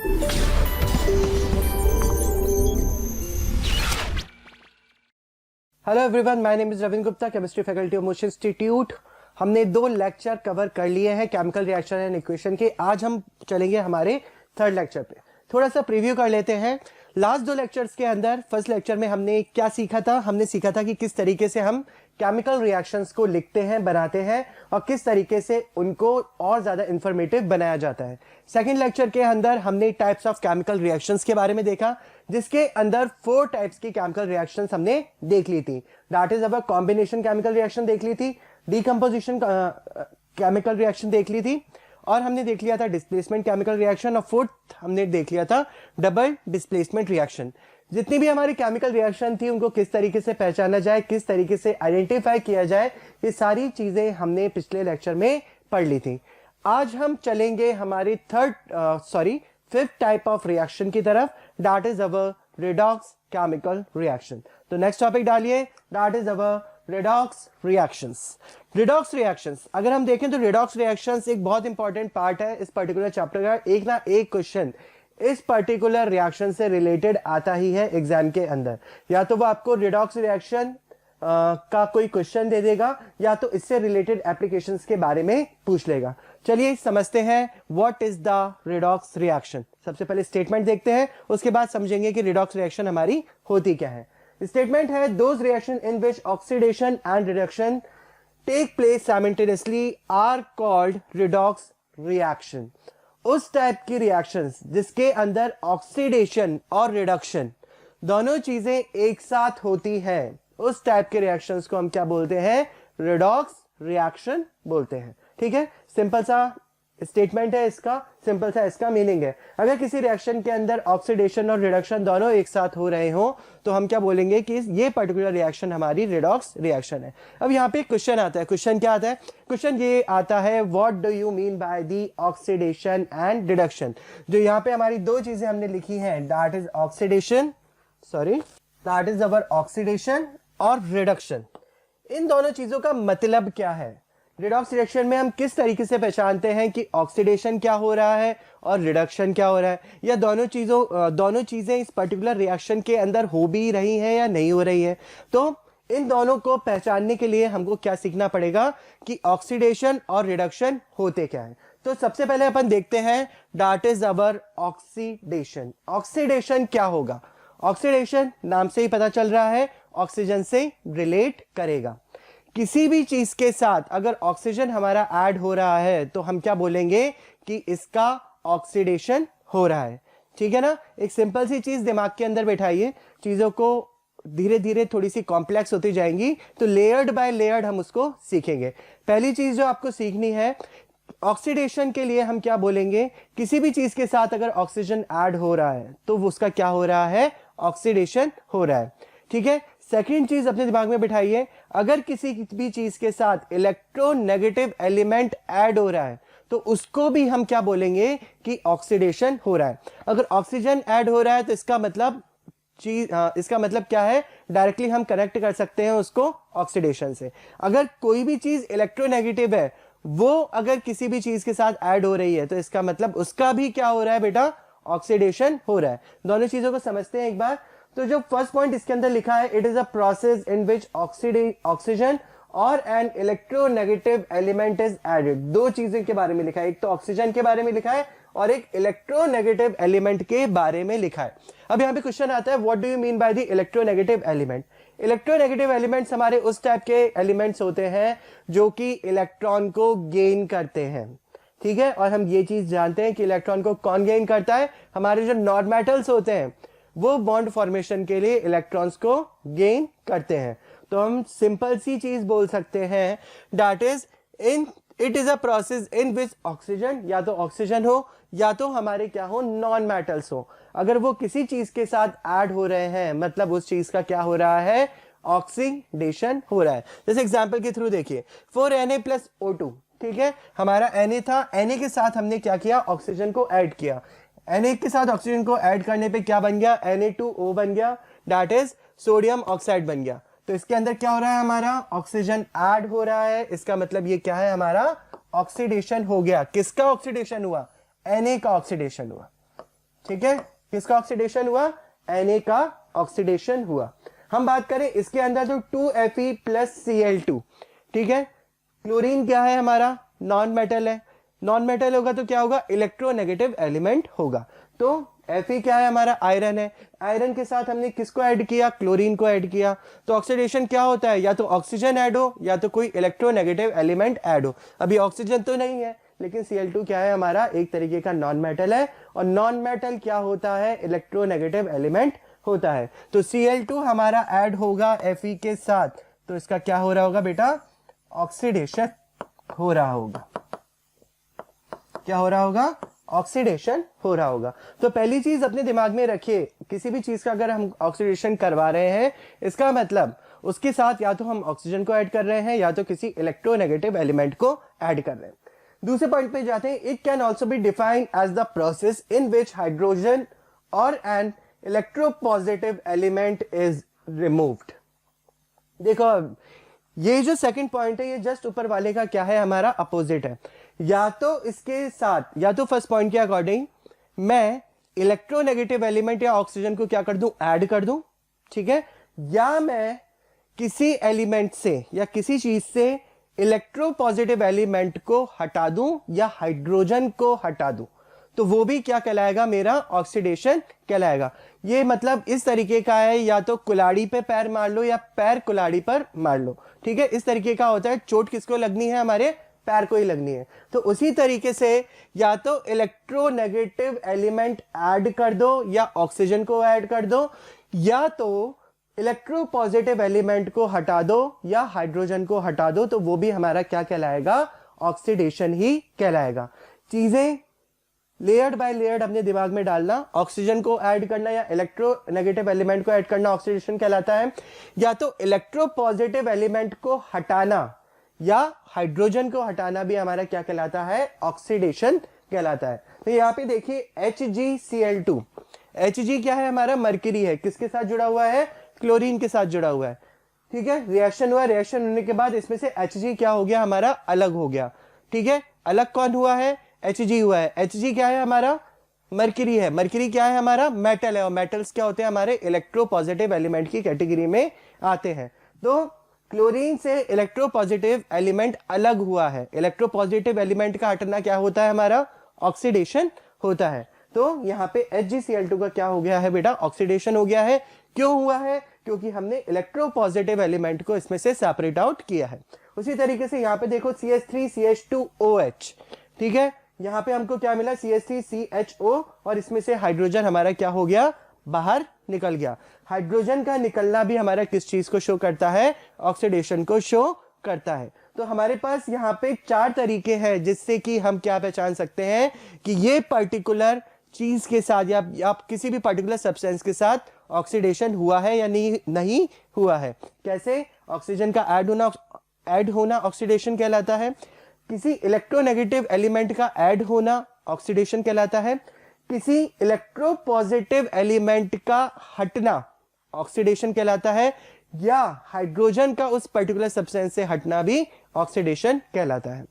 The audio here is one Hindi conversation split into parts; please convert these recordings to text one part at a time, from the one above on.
Hello everyone, my name is Ravindra Gupta, chemistry faculty of motion institute. हमने 2 लेक्चर कवर कर लिए हैं केमिकल रिएक्शन एंड इक्वेशन के। आज हम चलेंगे हमारे 3rd लेक्चर पे। थोड़ा सा प्रीव्यू कर लेते हैं। लास्ट 2 लेक्चर्स के अंदर फर्स्ट लेक्चर में हमने क्या सीखा था? हमने सीखा था कि किस तरीके से हम केमिकल रिएक्शंस को लिखते हैं, बनाते हैं और किस तरीके से उनको और ज्यादा इंफॉर्मेटिव बनाया जाता है। सेकंड लेक्चर के अंदर हमने टाइप्स ऑफ केमिकल रिएक्शंस के बारे में देखा, जिसके अंदर 4 टाइप्स की केमिकल रिएक्शंस हमने देख ली थी। That is our combination chemical reaction देख ली थी, डीकंपोजिशन केमिकल रिएक्शन देख ली थी, और हमने देख लिया था डिस्प्लेसमेंट केमिकल रिएक्शन, और 4th हमने देख लिया था डबल डिस्प्लेसमेंट रिएक्शन। जितनी भी हमारी केमिकल रिएक्शन थी उनको किस तरीके से पहचाना जाए, किस तरीके से आइडेंटिफाई किया जाए, ये सारी चीजें हमने पिछले लेक्चर में पढ़ ली थी। आज हम चलेंगे हमारी 5th टाइप ऑफ रिएक्शन की तरफ, that is our redox chemical reaction. तो नेक्स्ट टॉपिक डालिए, that is our redox reactions. Redox reactions अगर हम देखें तो रेडॉक्स रिएक्शंस एक बहुत इंपॉर्टेंट पार्ट है इस पर्टिकुलर चैप्टर का। एक ना एक क्वेश्चन इस पर्टिकुलर रिएक्शन से रिलेटेड आता ही है एग्जाम के अंदर। या तो वो आपको रेडॉक्स रिएक्शन का कोई क्वेश्चन दे देगा, या तो इससे रिलेटेड एप्लीकेशंस के बारे में पूछ लेगा। चलिए समझते हैं what is the redox reaction. सबसे पहले स्टेटमेंट देखते हैं, उसके बाद समझेंगे कि रेडॉक्स रिएक्शन हमारी होती क्या है। स्टेटमेंट है, those reaction in which oxidation and reduction take place simultaneously are called redox reaction. उस टाइप की रिएक्शंस जिसके अंदर ऑक्सीडेशन और रिडक्शन दोनों चीजें एक साथ होती हैं, उस टाइप के रिएक्शंस को हम क्या बोलते हैं? रेडॉक्स रिएक्शन बोलते हैं। ठीक है, सिंपल सा स्टेटमेंट है इसका, सिंपल सा इसका मीनिंग है। अगर किसी रिएक्शन के अंदर ऑक्सीडेशन और रिडक्शन दोनों एक साथ हो रहे हो तो हम क्या बोलेंगे कि ये पर्टिकुलर रिएक्शन हमारी रेडॉक्स रिएक्शन है। अब यहाँ पे क्वेश्चन आता है। क्वेश्चन क्या आता है? क्वेश्चन ये आता है, what do you mean by the oxidation and reduction. जो यहाँ पे हमारी 2 चीजें हमने लिखी हैं, that is oxidation, that is our oxidation और रिडक्शन। इन दोनों चीजों का मतलब क्या है? रेडॉक्स रिएक्शन में हम किस तरीके से पहचानते हैं कि ऑक्सीडेशन क्या हो रहा है और रिडक्शन क्या हो रहा है, या दोनों चीजें इस पर्टिकुलर रिएक्शन के अंदर हो भी रही हैं या नहीं हो रही है। तो इन दोनों को पहचानने के लिए हमको क्या सीखना पड़ेगा कि ऑक्सीडेशन और रिडक्शन होते क्या है। तो सबसे पहले अपन देखते हैं, that is our oxidation. Oxidation क्या होगा? ऑक्सीडेशन नाम से ही पता चल रहा है, ऑक्सीजन से रिलेट करेगा। किसी भी चीज के साथ अगर ऑक्सीजन हमारा ऐड हो रहा है तो हम क्या बोलेंगे कि इसका ऑक्सीडेशन हो रहा है। ठीक है ना? एक सिंपल सी चीज दिमाग के अंदर बैठाइए, चीजों को धीरे धीरे थोड़ी सी कॉम्प्लेक्स होती जाएंगी तो लेयर्ड बाय लेयर्ड हम उसको सीखेंगे। पहली चीज जो आपको सीखनी है, ऑक्सीडेशन के लिए हम क्या बोलेंगे? किसी भी चीज के साथ अगर ऑक्सीजन ऐड हो रहा है तो उसका क्या हो रहा है? ऑक्सीडेशन हो रहा है। ठीक है, सेकेंड चीज अपने दिमाग में बिठाइए, अगर किसी भी चीज के साथ इलेक्ट्रोनेगेटिव एलिमेंट ऐड हो रहा है तो उसको भी हम क्या बोलेंगे कि ऑक्सीडेशन हो रहा है। अगर ऑक्सीजन ऐड हो रहा है तो इसका मतलब क्या है? डायरेक्टली हम कनेक्ट कर सकते हैं उसको ऑक्सीडेशन से। अगर कोई भी चीज इलेक्ट्रोनेगेटिव है, वो अगर किसी भी चीज के साथ ऐड हो रही है तो इसका मतलब उसका भी क्या हो रहा है बेटा? ऑक्सीडेशन हो रहा है। दोनों चीजों को समझते हैं एक बार। तो जो फर्स्ट पॉइंट इसके अंदर लिखा है, it is a process in which oxygen और an electronegative element is added. 2 चीजें के बारे में लिखा है, एक तो ऑक्सीजन के बारे में लिखा है और एक इलेक्ट्रोनेगेटिव एलिमेंट के बारे में लिखा है। अब यहाँ पे क्वेश्चन आता है, what do you mean by the electronegative element. Electronegative elements हमारे उस टाइप के एलिमेंट्स होते हैं जो कि इलेक्ट्रॉन को गेन करते हैं। ठीक है, और हम ये चीज जानते हैं कि इलेक्ट्रॉन को कौन गेन करता है? हमारे जो नॉन मेटल्स होते हैं वो बॉन्ड फॉर्मेशन के लिए इलेक्ट्रॉन्स को गेन करते हैं। तो हम सिंपल सी चीज बोल सकते हैं, that is it is a process in which oxygen, या तो ऑक्सीजन हो या तो हमारे क्या हो? नॉन मेटल्स हो। अगर वो किसी चीज के साथ ऐड हो रहे हैं मतलब उस चीज का क्या हो रहा है? ऑक्सीडेशन हो रहा है। जैसे एग्जांपल के थ्रू देखिए, 4Na+O2, ठीक है, हमारा Na था, Na के साथ हमने क्या किया? ऑक्सीजन को ऐड किया। Na के साथ ऑक्सीजन को ऐड करने पे क्या बन गया? Na2O बन गया, दैट इज सोडियम ऑक्साइड बन गया। तो इसके अंदर क्या हो रहा है? हमारा ऑक्सीजन ऐड हो रहा है, इसका मतलब ये क्या है? हमारा ऑक्सीडेशन हो गया। किसका ऑक्सीडेशन हुआ? Na का ऑक्सीडेशन हुआ। ठीक है, किसका ऑक्सीडेशन हुआ, Na का ऑक्सीडेशन हुआ। हम बात करें इसके अंदर तो 2Fe प्लस Cl2, ठीक है। क्लोरीन क्या है हमारा, नॉन मेटल है, नॉन मेटल होगा तो क्या होगा, इलेक्ट्रोनेगेटिव एलिमेंट होगा। तो Fe क्या है हमारा, आयरन है, आयरन के साथ हमने किसको ऐड किया, क्लोरीन को ऐड किया। तो ऑक्सीडेशन क्या होता है, या तो ऑक्सीजन ऐड हो या तो कोई इलेक्ट्रोनेगेटिव एलिमेंट ऐड हो। अभी ऑक्सीजन तो नहीं है, लेकिन Cl2 क्या है हमारा, एक तरीके का नॉन मेटल है, और नॉन मेटल क्या होता है, इलेक्ट्रोनेगेटिव एलिमेंट होता है। तो Cl2 हमारा ऐड होगा Fe के साथ, तो इसका क्या हो रहा होगा बेटा, ऑक्सीडेशन हो रहा होगा। क्या हो रहा होगा, ऑक्सीडेशन हो रहा होगा। तो पहली चीज अपने दिमाग में रखिए, किसी भी चीज का अगर हम ऑक्सीडेशन करवा रहे हैं, इसका मतलब उसके साथ या तो हम ऑक्सीजन को ऐड कर रहे हैं या तो किसी इलेक्ट्रोनेगेटिव एलिमेंट को ऐड कर रहे हैं। दूसरे पॉइंट पे जाते हैं, it can also be defined as the process in which hydrogen और an electropositive element is removed. देखो ये जो सेकंड पॉइंट है, ये जस्ट ऊपर वाले का क्या है, हमारा अपोजिट है। या तो इसके साथ, या तो फर्स्ट पॉइंट के अकॉर्डिंग मैं इलेक्ट्रोनेगेटिव एलिमेंट या ऑक्सीजन को क्या कर दूं, ऐड कर दूं, ठीक है, या मैं किसी एलिमेंट से या किसी चीज से इलेक्ट्रोपॉजिटिव एलिमेंट को हटा दूं या हाइड्रोजन को हटा दूं, तो वो भी क्या कहलाएगा, मेरा ऑक्सीडेशन कहलाएगा। ये मतलब इस तरीके का है, या तो कुल्हाड़ी पे पैर मार लो या पैर कुल्हाड़ी पर मार लो, ठीक है, इस तरीके का होता है। चोट किसको लगनी है, हमारे पैर को ही लगनी है। तो उसी तरीके से या तो इलेक्ट्रोनेगेटिव एलिमेंट ऐड कर दो या ऑक्सीजन को ऐड कर दो, या तो इलेक्ट्रोपॉजिटिव एलिमेंट को हटा दो या हाइड्रोजन को हटा दो, तो वो भी हमारा क्या कहलाएगा, ऑक्सीडेशन ही कहलाएगा। चीजें लेयर्ड बाय लेयर्ड अपने दिमाग में डालना, ऑक्सीजन को ऐड करना या इलेक्ट्रोनेगेटिव एलिमेंट को ऐड करना ऑक्सीडेशन कहलाता है, या तो इलेक्ट्रोपॉजिटिव एलिमेंट को हटाना या हाइड्रोजन को हटाना भी हमारा क्या कहलाता है, ऑक्सीडेशन कहलाता है। तो यहाँ पे देखिए HgCl2, Hg क्या है हमारा, मरकरी है, किसके साथ जुड़ा हुआ है, क्लोरीन के साथ जुड़ा हुआ है, ठीक है। रिएक्शन हुआ, रिएक्शन होने के बाद इसमें से Hg क्या हो गया, हमारा अलग हो गया, ठीक है। अलग कौन हुआ है, Hg हुआ है। Hg क्या है हमारा, मरकरी है, मरकरी क्या है हमारा, मेटल है, और मेटल्स क्या होते हैं, हमारे इलेक्ट्रोपॉजिटिव एलिमेंट की कैटेगरी में आते हैं। तो क्लोरीन से इलेक्ट्रोपॉजिटिव एलिमेंट अलग हुआ है, इलेक्ट्रोपॉजिटिव एलिमेंट का हटना क्या होता है, हमारा ऑक्सीडेशन होता है। तो यहाँ पे HgCl2 का क्या हो गया है बेटा, ऑक्सीडेशन हो गया है। क्यों हुआ है, क्योंकि हमने इलेक्ट्रोपॉजिटिव एलिमेंट को इसमें से सेपरेट आउट किया है। उसी तरीके से यहाँ पे देखो CH3CH2OH, ठीक है, यहाँ पे हमको क्या मिला, CH3CHO, और इसमें से हाइड्रोजन हमारा क्या हो गया, बाहर निकल गया। हाइड्रोजन का निकलना भी हमारा किस चीज को शो करता है, ऑक्सीडेशन को शो करता है। तो हमारे पास यहाँ पे 4 तरीके हैं जिससे कि हम क्या पहचान सकते हैं कि ये पर्टिकुलर चीज के साथ या किसी भी पर्टिकुलर सब्सटेंस के साथ ऑक्सीडेशन हुआ है या नहीं हुआ है। कैसे, ऑक्सीजन का ऐड होना ऑक्सीडेशन कहलाता है, किसी इलेक्ट्रोनेगेटिव एलिमेंट का ऐड होना ऑक्सीडेशन कहलाता है, किसी इलेक्ट्रोपॉजिटिव एलिमेंट का हटना ऑक्सीडेशन कहलाता है, या हाइड्रोजन का उस पर्टिकुलर सब्सटेंस से हटना भी ऑक्सीडेशन कहलाता है,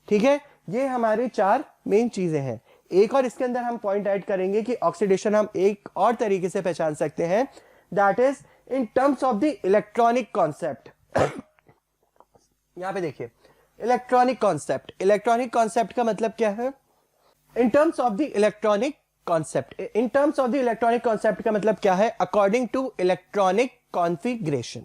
ठीक है। ये हमारे 4 मेन चीजें हैं। एक और इसके अंदर हम पॉइंट ऐड करेंगे कि ऑक्सीडेशन हम एक और तरीके से पहचान सकते हैं, that is in terms of the electronic concept. यहां पे देखिए इलेक्ट्रॉनिक कॉन्सेप्ट का मतलब क्या है, in terms of the electronic concept का मतलब क्या है, according to electronic configuration.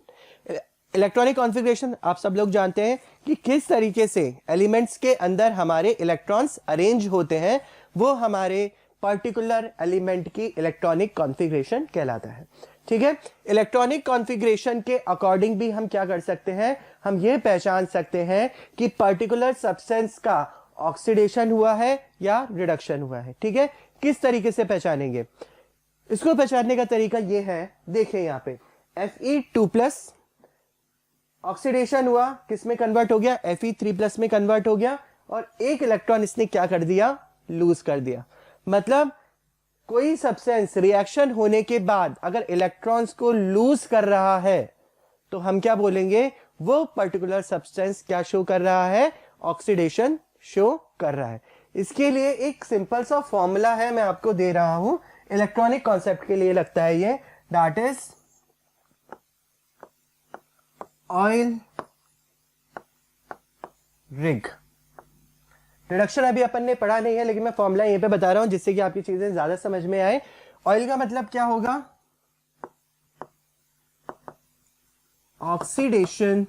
Electronic configuration आप सब लोग जानते हैं कि किस तरीके से एलिमेंट्स के अंदर हमारे इलेक्ट्रॉन्स अरेंज होते हैं, वो हमारे पर्टिकुलर एलिमेंट की इलेक्ट्रॉनिक कॉन्फ़िगरेशन कहलाता है, ठीक है। इलेक्ट्रॉनिक कॉन्फ़िगरेशन के अकॉर्डिंग भी हम क्या कर सकते हैं, हम ये पहचान सकते हैं कि पर्टिकुलर सब्सटेंस का ऑक्सीडेशन हुआ है या रिडक्शन हुआ है, ठीक है। किस तरीके से पहचानेंगे, इसको पहचानने का तरीका ये है, देखें यहाँ पे Fe2+ ऑक्सीडेशन हुआ, किस में कन्वर्ट हो गया, Fe3+ में कन्वर्ट हो गया, और एक इलेक्ट्रॉन इसने क्या कर दिया, लूज कर दिया। मतलब कोई सब्सटेंस रिएक्शन होने के बाद अगर इलेक्ट्रॉन्स को लूज कर रहा है तो हम क्या बोलेंगे, वो पर्टिकुलर सब्सटेंस क्या शो कर रहा है, ऑक्सीडेशन शो कर रहा है। इसके लिए एक सिंपल सा फॉर्मूला है, मैं आपको दे रहा हूं, इलेक्ट्रॉनिक कॉन्सेप्ट के लिए लगता है ये, that is oil rig. Reduction अभी अपन ने पढ़ा नहीं है, लेकिन मैं फॉर्मूला यहीं पे बता रहा हूं जिससे कि आपकी चीजें ज्यादा समझ में आए। ऑयल का मतलब क्या होगा? Oxidation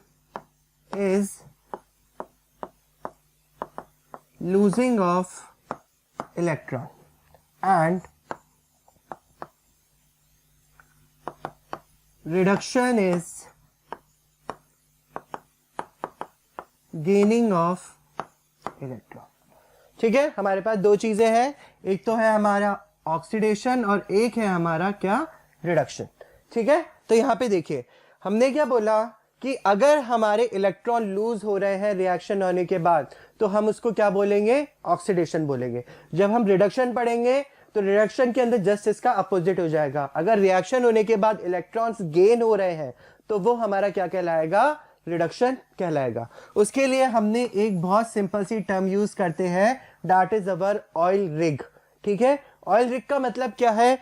is losing of electron and reduction is gaining of electron. ठीक है, हमारे पास दो चीजें हैं, एक तो है हमारा ऑक्सीडेशन और एक है हमारा क्या? रिडक्शन। ठीक है, तो यहां पे देखिए हमने क्या बोला कि अगर हमारे इलेक्ट्रॉन लूज हो रहे हैं रिएक्शन होने के बाद तो हम उसको क्या बोलेंगे? ऑक्सीडेशन बोलेंगे। जब हम रिडक्शन पढ़ेंगे तो रिडक्शन के अंदर जस्ट इसका अपोजिट हो जाएगा। अगर रिएक्शन होने के बाद इलेक्ट्रॉन्स गेन हो रहे हैं तो वो हमारा क्या कहलाएगा? रिडक्शन कहलाएगा। उसके लिए हमने एक बहुत सिंपल सी टर्म यूज करते हैं, that is our oil rig. ठीक है, ऑयल रिग का मतलब क्या है?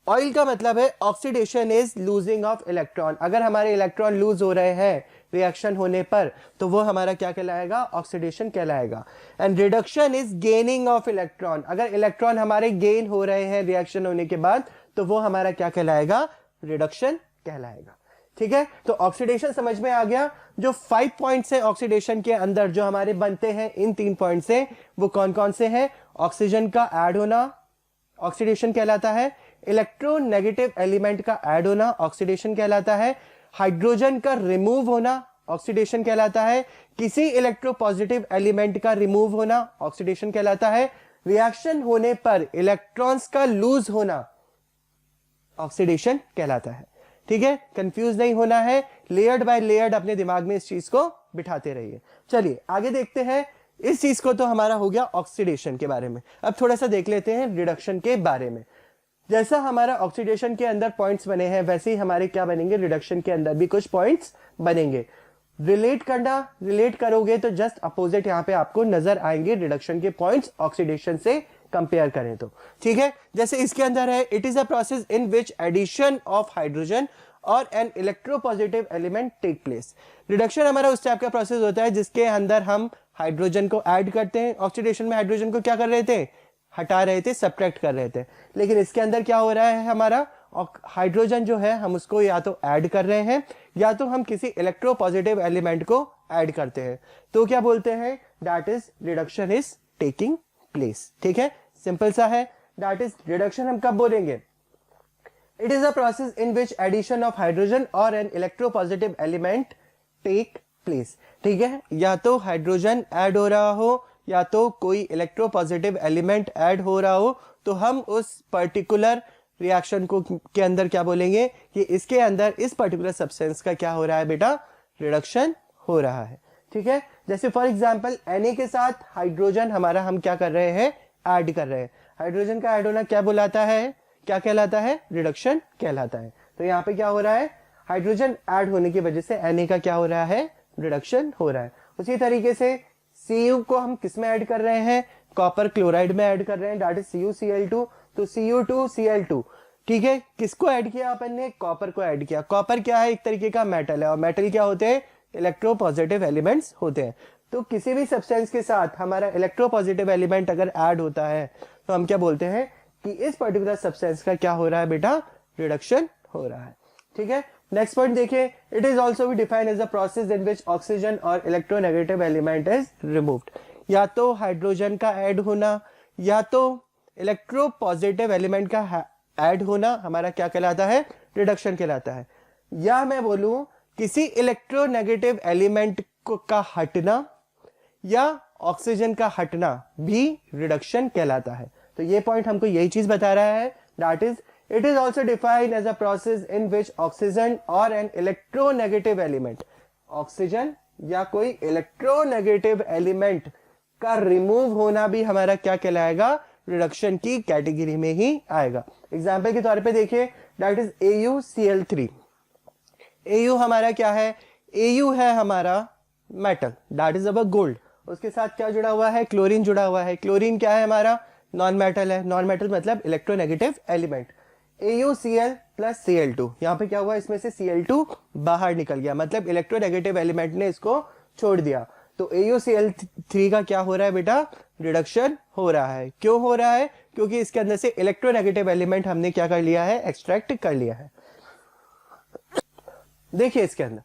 ऑयल का मतलब है oxidation is losing of electron. अगर हमारे इलेक्ट्रॉन लूज हो रहे हैं रिएक्शन होने पर तो वो हमारा क्या कहलाएगा? ऑक्सीडेशन कहलाएगा। And reduction is gaining of electron. अगर इलेक्ट्रॉन हमारे गेन हो रहे हैं रिएक्शन होने के बाद तो वो हमारा क्या कहलाएगा? रिडक्शन कहलाएगा। ठीक है, तो ऑक्सीडेशन समझ में आ गया। जो 5 पॉइंट्स है ऑक्सीडेशन के अंदर जो हमारे बनते हैं इन 3 पॉइंट से, वो कौन कौन से हैं? ऑक्सीजन का ऐड होना ऑक्सीडेशन कहलाता है, इलेक्ट्रोनेगेटिव एलिमेंट का ऐड होना ऑक्सीडेशन कहलाता है, हाइड्रोजन का रिमूव होना ऑक्सीडेशन कहलाता है, किसी इलेक्ट्रोपॉजिटिव एलिमेंट का रिमूव होना ऑक्सीडेशन कहलाता है, रिएक्शन होने पर इलेक्ट्रॉन्स का लूज होना ऑक्सीडेशन कहलाता है। ठीक है, कंफ्यूज नहीं होना है, लेयर्ड बाय लेयर्ड अपने दिमाग में इस चीज को बिठाते रहिए। चलिए आगे देखते हैं। इस चीज को तो हमारा हो गया ऑक्सीडेशन के बारे में। अब थोड़ा सा देख लेते हैं रिडक्शन के बारे में। जैसा हमारा ऑक्सीडेशन के अंदर पॉइंट्स बने हैं वैसे ही हमारे क्या बनेंगे? रिडक्शन के अंदर भी कुछ पॉइंट्स बनेंगे। रिलेट करोगे तो जस्ट अपोजिट यहां पे आपको नजर आएंगे रिडक्शन के पॉइंट्स ऑक्सीडेशन से कंपेयर करें तो। ठीक है, जैसे इसके अंदर है, it is a process in which addition of hydrogen और an electropositive element take place. Reduction हमारा उस टाइप का प्रोसेस होता है जिसके अंदर हम हाइड्रोजन को ऐड करते हैं। ऑक्सीडेशन में हाइड्रोजन को क्या कर रहे थे? हटा रहे थे, सब्ट्रैक्ट कर रहे थे। लेकिन इसके अंदर क्या हो रहा है? हमारा हाइड्रोजन जो है हम उसको या तो ऐड कर रहे हैं या तो हम किसी इलेक्ट्रोपॉजिटिव एलिमेंट को ऐड करते हैं। तो क्या बोलते हैं? That is reduction is taking place. ठीक है, सिंपल सा है। दैट इज रिडक्शन हम कब बोलेंगे? It is a process in which addition of hydrogen और an electropositive element take place. ठीक है, या तो हाइड्रोजन ऐड हो रहा हो या तो कोई इलेक्ट्रोपॉजिटिव एलिमेंट ऐड हो रहा हो, तो हम उस पर्टिकुलर रिएक्शन को के अंदर क्या बोलेंगे कि इसके अंदर इस पर्टिकुलर सब्सटेंस का क्या हो रहा है बेटा? रिडक्शन हो रहा है। ठीक है, जैसे फॉर एग्जांपल Na के साथ हाइड्रोजन हमारा हम क्या कर रहे हैं? ऐड कर रहे हैं। हाइड्रोजन का ऐड होना क्या बुलाता है? क्या कहलाता है? रिडक्शन कहलाता है। तो यहाँ पे क्या हो रहा है? हाइड्रोजन ऐड होने की वजह से Na का क्या हो रहा है? रिडक्शन हो रहा है। उसी तरीके से Cu को हम किस में ऐड कर रहे हैं? कॉपर क्लोराइड में ऐड कर रहे हैं, दैट इज CuCl2। तो Cu2Cl2, ठीक है, किसको ऐड किया अपन ने? कॉपर को ऐड किया। कॉपर क्या है? एक तरीके का मेटल है, और मेटल क्या होते हैं? इलेक्ट्रोपॉजिटिव एलिमेंट्स होते हैं। तो किसी भी सब्सटेंस के साथ हमारा इलेक्ट्रोपॉजिटिव एलिमेंट अगर ऐड होता है तो हम क्या बोलते हैं कि इस पर्टिकुलर सब्सटेंस का क्या हो रहा है बेटा? रिडक्शन हो रहा है। ठीक है, नेक्स्ट पॉइंट देखिए, it is also be defined as a process in which oxygen और इलेक्ट्रोनेगेटिव एलिमेंट इज रिमूव्ड। या तो हाइड्रोजन का ऐड होना या तो इलेक्ट्रोपॉजिटिव एलिमेंट का ऐड होना हमारा क्या कहलाता है? रिडक्शन कहलाता है। या मैं बोलूं किसी इलेक्ट्रोनेगेटिव एलिमेंट का हटना या ऑक्सीजन का हटना भी रिडक्शन कहलाता है। तो ये पॉइंट हमको यही चीज बता रहा है, that is it is also defined as a process in which oxygen और एन इलेक्ट्रोनेगेटिव एलिमेंट, ऑक्सीजन या कोई इलेक्ट्रोनेगेटिव एलिमेंट का रिमूव होना भी हमारा क्या कहलाएगा? रिडक्शन की कैटेगरी में ही आएगा। एग्जाम्पल के तौर पे देखिए, दैट इज AuCl3। Au हमारा क्या है? Au है हमारा metal, that is our gold. उसके साथ क्या जुड़ा हुआ है? क्लोरीन जुड़ा हुआ है। क्लोरीन क्या है हमारा? नॉन मेटल है, नॉन मेटल मतलब electronegative element. AuCl plus Cl2, यहाँ पे क्या हुआ, इसमें से Cl2 बाहर निकल गया, मतलब इलेक्ट्रोनेगेटिव एलिमेंट ने इसको छोड़ दिया। तो AuCl3 का क्या हो रहा है बेटा, रिडक्शन हो रहा है। क्यों हो रहा है, क्योंकि इसके अंदर से इलेक्ट्रोनेगेटिव एलिमेंट हमने क्या कर लिया है, एक्सट्रैक्ट कर लिया है। देखिए इसके अंदर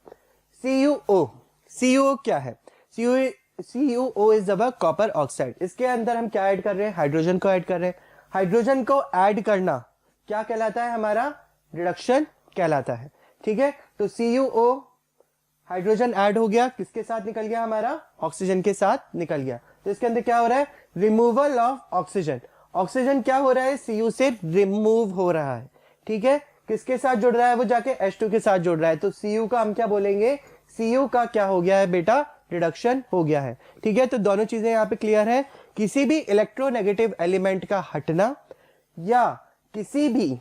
CuO क्या है, CuO is the copper oxide. इसके अंदर हम क्या ऐड कर रहे हैं, हाइड्रोजन को ऐड कर रहे हैं। हाइड्रोजन को ऐड करना क्या कहलाता है, हमारा रिडक्शन कहलाता है। ठीक है, तो CuO हाइड्रोजन ऐड हो गया, किसके साथ निकल गया, हमारा ऑक्सीजन के साथ निकल गया। तो इसके अंदर क्या हो रहा है, रिमूवल ऑफ ऑक्सीजन। ऑक्सीजन क्या हो रहा है, Cu से रिमूव हो रहा है। ठीक है, किसके साथ जुड़ रहा है, वो जाके H2 के साथ जुड़ रहा है। तो Cu का हम क्या बोलेंगे, Cu का क्या हो गया है बेटा, रिडक्शन हो गया है। ठीक है, तो दोनों चीजें यहाँ पे क्लियर है। किसी भी इलेक्ट्रोनेगेटिव एलिमेंट का हटना या किसी भी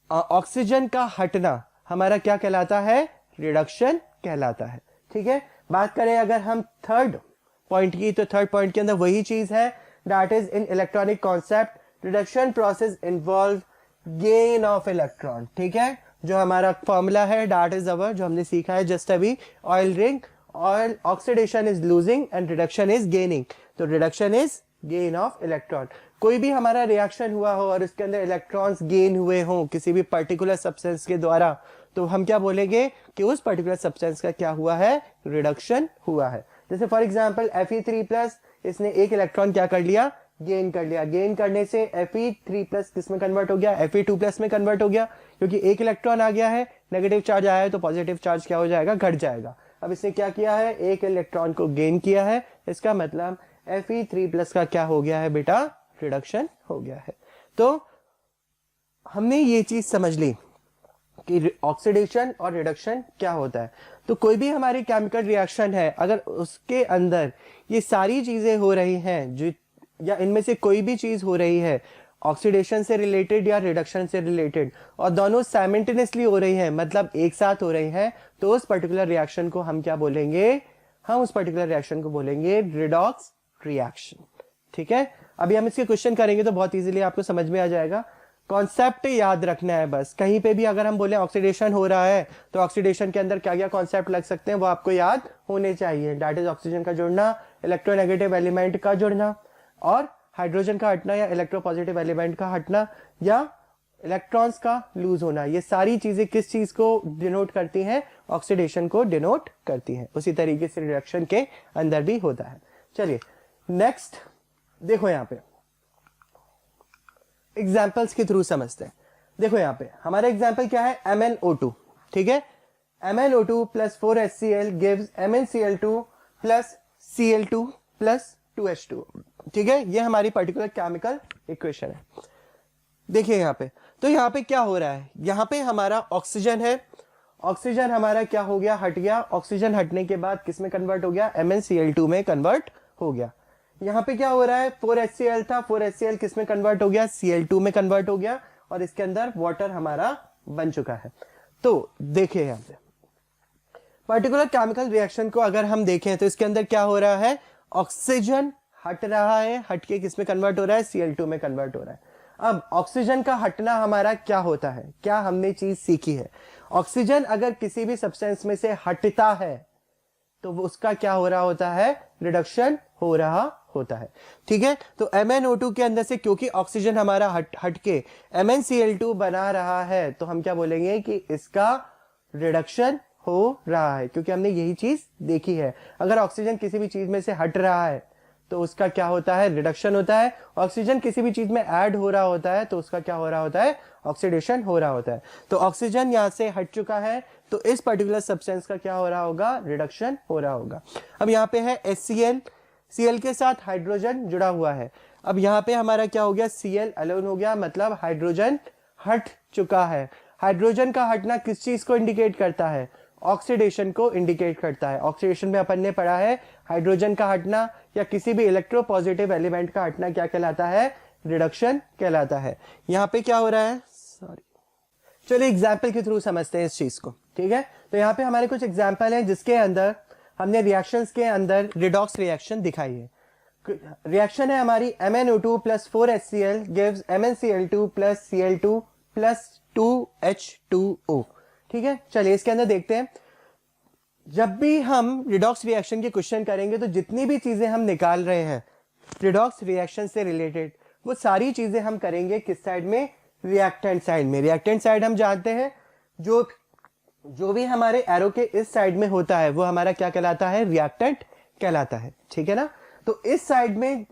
ऑक्सीजन का हटना हमारा क्या कहलाता है, रिडक्शन कहलाता है। ठीक है, बात करें अगर हम थर्ड पॉइंट की, तो थर्ड पॉइंट के अंदर वही चीज है, that is in electronic concept reduction process involve gain of electron. ठीक है, जो हमारा फॉर्मूला है दैट इज अवर, जो हमने सीखा है जस्ट अभी, oil ring, oil oxidation is losing and reduction is gaining. तो reduction is gain of electron. कोई भी हमारा रिएक्शन हुआ हो और उसके अंदर इलेक्ट्रॉन्स गेन हुए हों किसी भी पर्टिकुलर सब्सटेंस के द्वारा, तो हम क्या बोलेंगे कि उस पर्टिकुलर सब्सटेंस का क्या हुआ है, रिडक्शन हुआ है। जैसे फॉर एग्जांपल Fe3+, इसने एक इलेक्ट्रॉन क्या कर लिया, गेन कर लिया। गेन करने से Fe3+ किस में कन्वर्ट हो गया, Fe2+ में कन्वर्ट हो गया, क्योंकि एक इलेक्ट्रॉन आ गया है, नेगेटिव चार्ज आया है तो पॉजिटिव चार्ज क्या हो जाएगा, घट जाएगा। अब इसने क्या किया है, एक इलेक्ट्रॉन को गेन किया है, इसका मतलब Fe3+ का क्या हो गया है बेटा, रिडक्शन हो गया है। तो हमने ये चीज समझ ली कि ऑक्सीडेशन और रिडक्शन क्या होता है। तो कोई भी हमारी केमिकल रिएक्शन है, अगर उसके अंदर ये सारी चीजें हो रही हैं, जो या इनमें से कोई भी चीज हो रही है ऑक्सीडेशन से रिलेटेड या रिडक्शन से रिलेटेड, और दोनों साइमल्टेनियसली हो रही हैं, मतलब एक साथ हो रही हैं, तो उस पर्टिकुलर रिएक्शन को हम क्या बोलेंगे, हम उस पर्टिकुलर रिएक्शन को बोलेंगे रिडॉक्स रिएक्शन। ठीक है, अभी हम इसके क्वेश्चन करेंगे तो बहुत इजीली आपको समझ में आ जाएगा। कॉन्सेप्ट याद रखना है बस, कहीं पे भी अगर हम बोले ऑक्सीडेशन हो रहा है तो ऑक्सीडेशन के अंदर क्या क्या कॉन्सेप्ट लग सकते हैं वो आपको याद होने चाहिए। दैट इज ऑक्सीजन का जुड़ना, इलेक्ट्रोनेगेटिव एलिमेंट का जुड़ना, और हाइड्रोजन का हटना या इलेक्ट्रोपॉजिटिव एलिमेंट का हटना, या इलेक्ट्रॉन्स का लूज होना। ये सारी चीजें किस चीज को डिनोट करती हैं, ऑक्सीडेशन को डिनोट करती हैं। उसी तरीके से रिएक्शन के अंदर भी होता है। चलिए नेक्स्ट देखो, यहाँ पे एग्जाम्पल्स के थ्रू समझते हैं। देखो यहाँ पे हमारा एग्जाम्पल क्या है, MnO2। ठीक है, MnO2 plus 4HCl gives MnCl2 plus Cl2 plus 2H2। ठीक है, ये हमारी पर्टिकुलर केमिकल इक्वेशन है। देखिए यहाँ पे, तो यहाँ पे क्या हो रहा है, यहाँ पे हमारा ऑक्सीजन है, ऑक्सीजन हमारा क्या हो गया, हट गया। ऑक्सीजन हटने के बाद किस में कन्वर्ट हो गया, MnCl2 में कन्वर्ट हो गया। यहाँ पे क्या हो रहा है, 4HCl था, 4HCl किस में कन्वर्ट हो गया, Cl2 में कन्वर्ट हो गया, और इसके अंदर वाटर हमारा बन चुका है। तो देखिए यहाँ पे पर्टिकुलर केमिकल रिएक्शन को अगर हम देखें तो इसके अंदर क्या हो रहा है, ऑक्सीजन हट रहा है, हट के किस में कन्वर्ट हो रहा है, Cl2 में कन्वर्ट हो रहा है। अब ऑक्सीजन का हटना हमारा क्या होता है, क्या हमने चीज सीखी है, ऑक्सीजन अगर किसी भी सब्सटेंस में से हटता है तो उसका क्या हो रहा होता है, रिडक्शन हो रहा होता है। ठीक है, तो MnO2 के अंदर से क्योंकि ऑक्सीजन हमारा हट के MnCl2 बना रहा है, तो हम क्या बोलेंगे कि इसका रिडक्शन हो रहा है, क्योंकि हमने यही चीज देखी है। अगर ऑक्सीजन किसी भी चीज में से हट रहा है तो उसका क्या होता है, रिडक्शन होता है। ऑक्सीजन किसी भी चीज में ऐड हो रहा होता है तो उसका क्या हो रहा होता है, ऑक्सीडेशन हो रहा होता है। तो ऑक्सीजन यहां से हट चुका है तो इस पर्टिकुलर सब्सटेंस का क्या हो रहा होगा, रिडक्शन हो रहा होगा। अब यहाँ पे है HCl, Cl के साथ हाइड्रोजन जुड़ा हुआ है। अब यहाँ पे हमारा क्या हो गया, Cl अलोन हो गया, मतलब हाइड्रोजन हट चुका है। हाइड्रोजन का हटना किस चीज को इंडिकेट करता है, ऑक्सीडेशन को इंडिकेट करता है। ऑक्सीडेशन में अपन ने पढ़ा है हाइड्रोजन का हटना या किसी भी इलेक्ट्रोपॉजिटिव एलिमेंट का हटना क्या कहलाता है, रिडक्शन कहलाता है। यहाँ पे क्या हो रहा है, सॉरी, चलिए एग्जाम्पल के थ्रू समझते हैं इस चीज को। ठीक है, तो यहाँ पे हमारे कुछ एग्जाम्पल हैं जिसके अंदर हमने रिएक्शंस के अंदर रिडॉक्स रिएक्शन दिखाई है। रिएक्शन है हमारी MnO2 plus 4HCl gives MnCl2 plus Cl2 plus 2H2O। ठीक है, चलिए इसके अंदर देखते हैं। जब भी हम रिडॉक्स रिएक्शन के क्वेश्चन करेंगे तो जितनी भी चीजें हम निकाल रहे हैं रिडॉक्स रिएक्शन से रिलेटेड, वो सारी चीजें हम करेंगे किस साइड में, रिएक्टेंट साइड में। रिएक्टेंट साइड हम जानते हैं जो भी हमारे एरो के इस साइड में होता है वो हमारा क्या कहलाता है, रिएक्टेंट कहलाता है। ठीक है ना, तो इस साइड में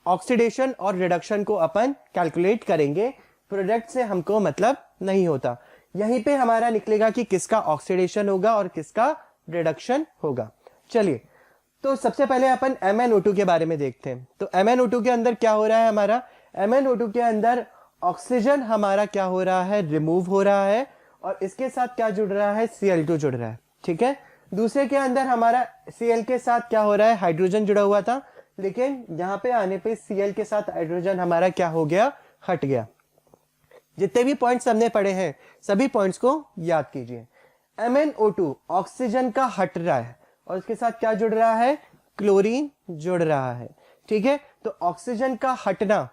ऑक्सीडेशन और रिडक्शन को अपन कैलकुलेट करेंगे, प्रोडक्ट से हमको मतलब नहीं होता। यहीं पे हमारा निकलेगा कि किसका ऑक्सीडेशन होगा और किसका रिडक्शन होगा। चलिए, तो सबसे पहले अपन MnO2 के बारे में देखते हैं। तो MnO2 के अंदर क्या हो रहा है हमारा, MnO2 के अंदर ऑक्सीजन हमारा क्या हो रहा है, रिमूव हो रहा है, और इसके साथ क्या जुड़ रहा है, Cl2 जुड़ रहा है। ठीक है, दूसरे के अंदर हमारा Cl के साथ क्या हो रहा है, हाइड्रोजन जुड़ा हुआ था, लेकिन यहां पे आने पे Cl के साथ हाइड्रोजन हमारा क्या हो गया, हट गया। जितने भी पॉइंट्स हमने पढ़े हैं सभी पॉइंट्स को याद कीजिए। MnO2 ऑक्सीजन का हट रहा है और इसके साथ क्या जुड़ रहा है, क्लोरीन जुड़ रहा है। ठीक है, तो ऑक्सीजन का हटना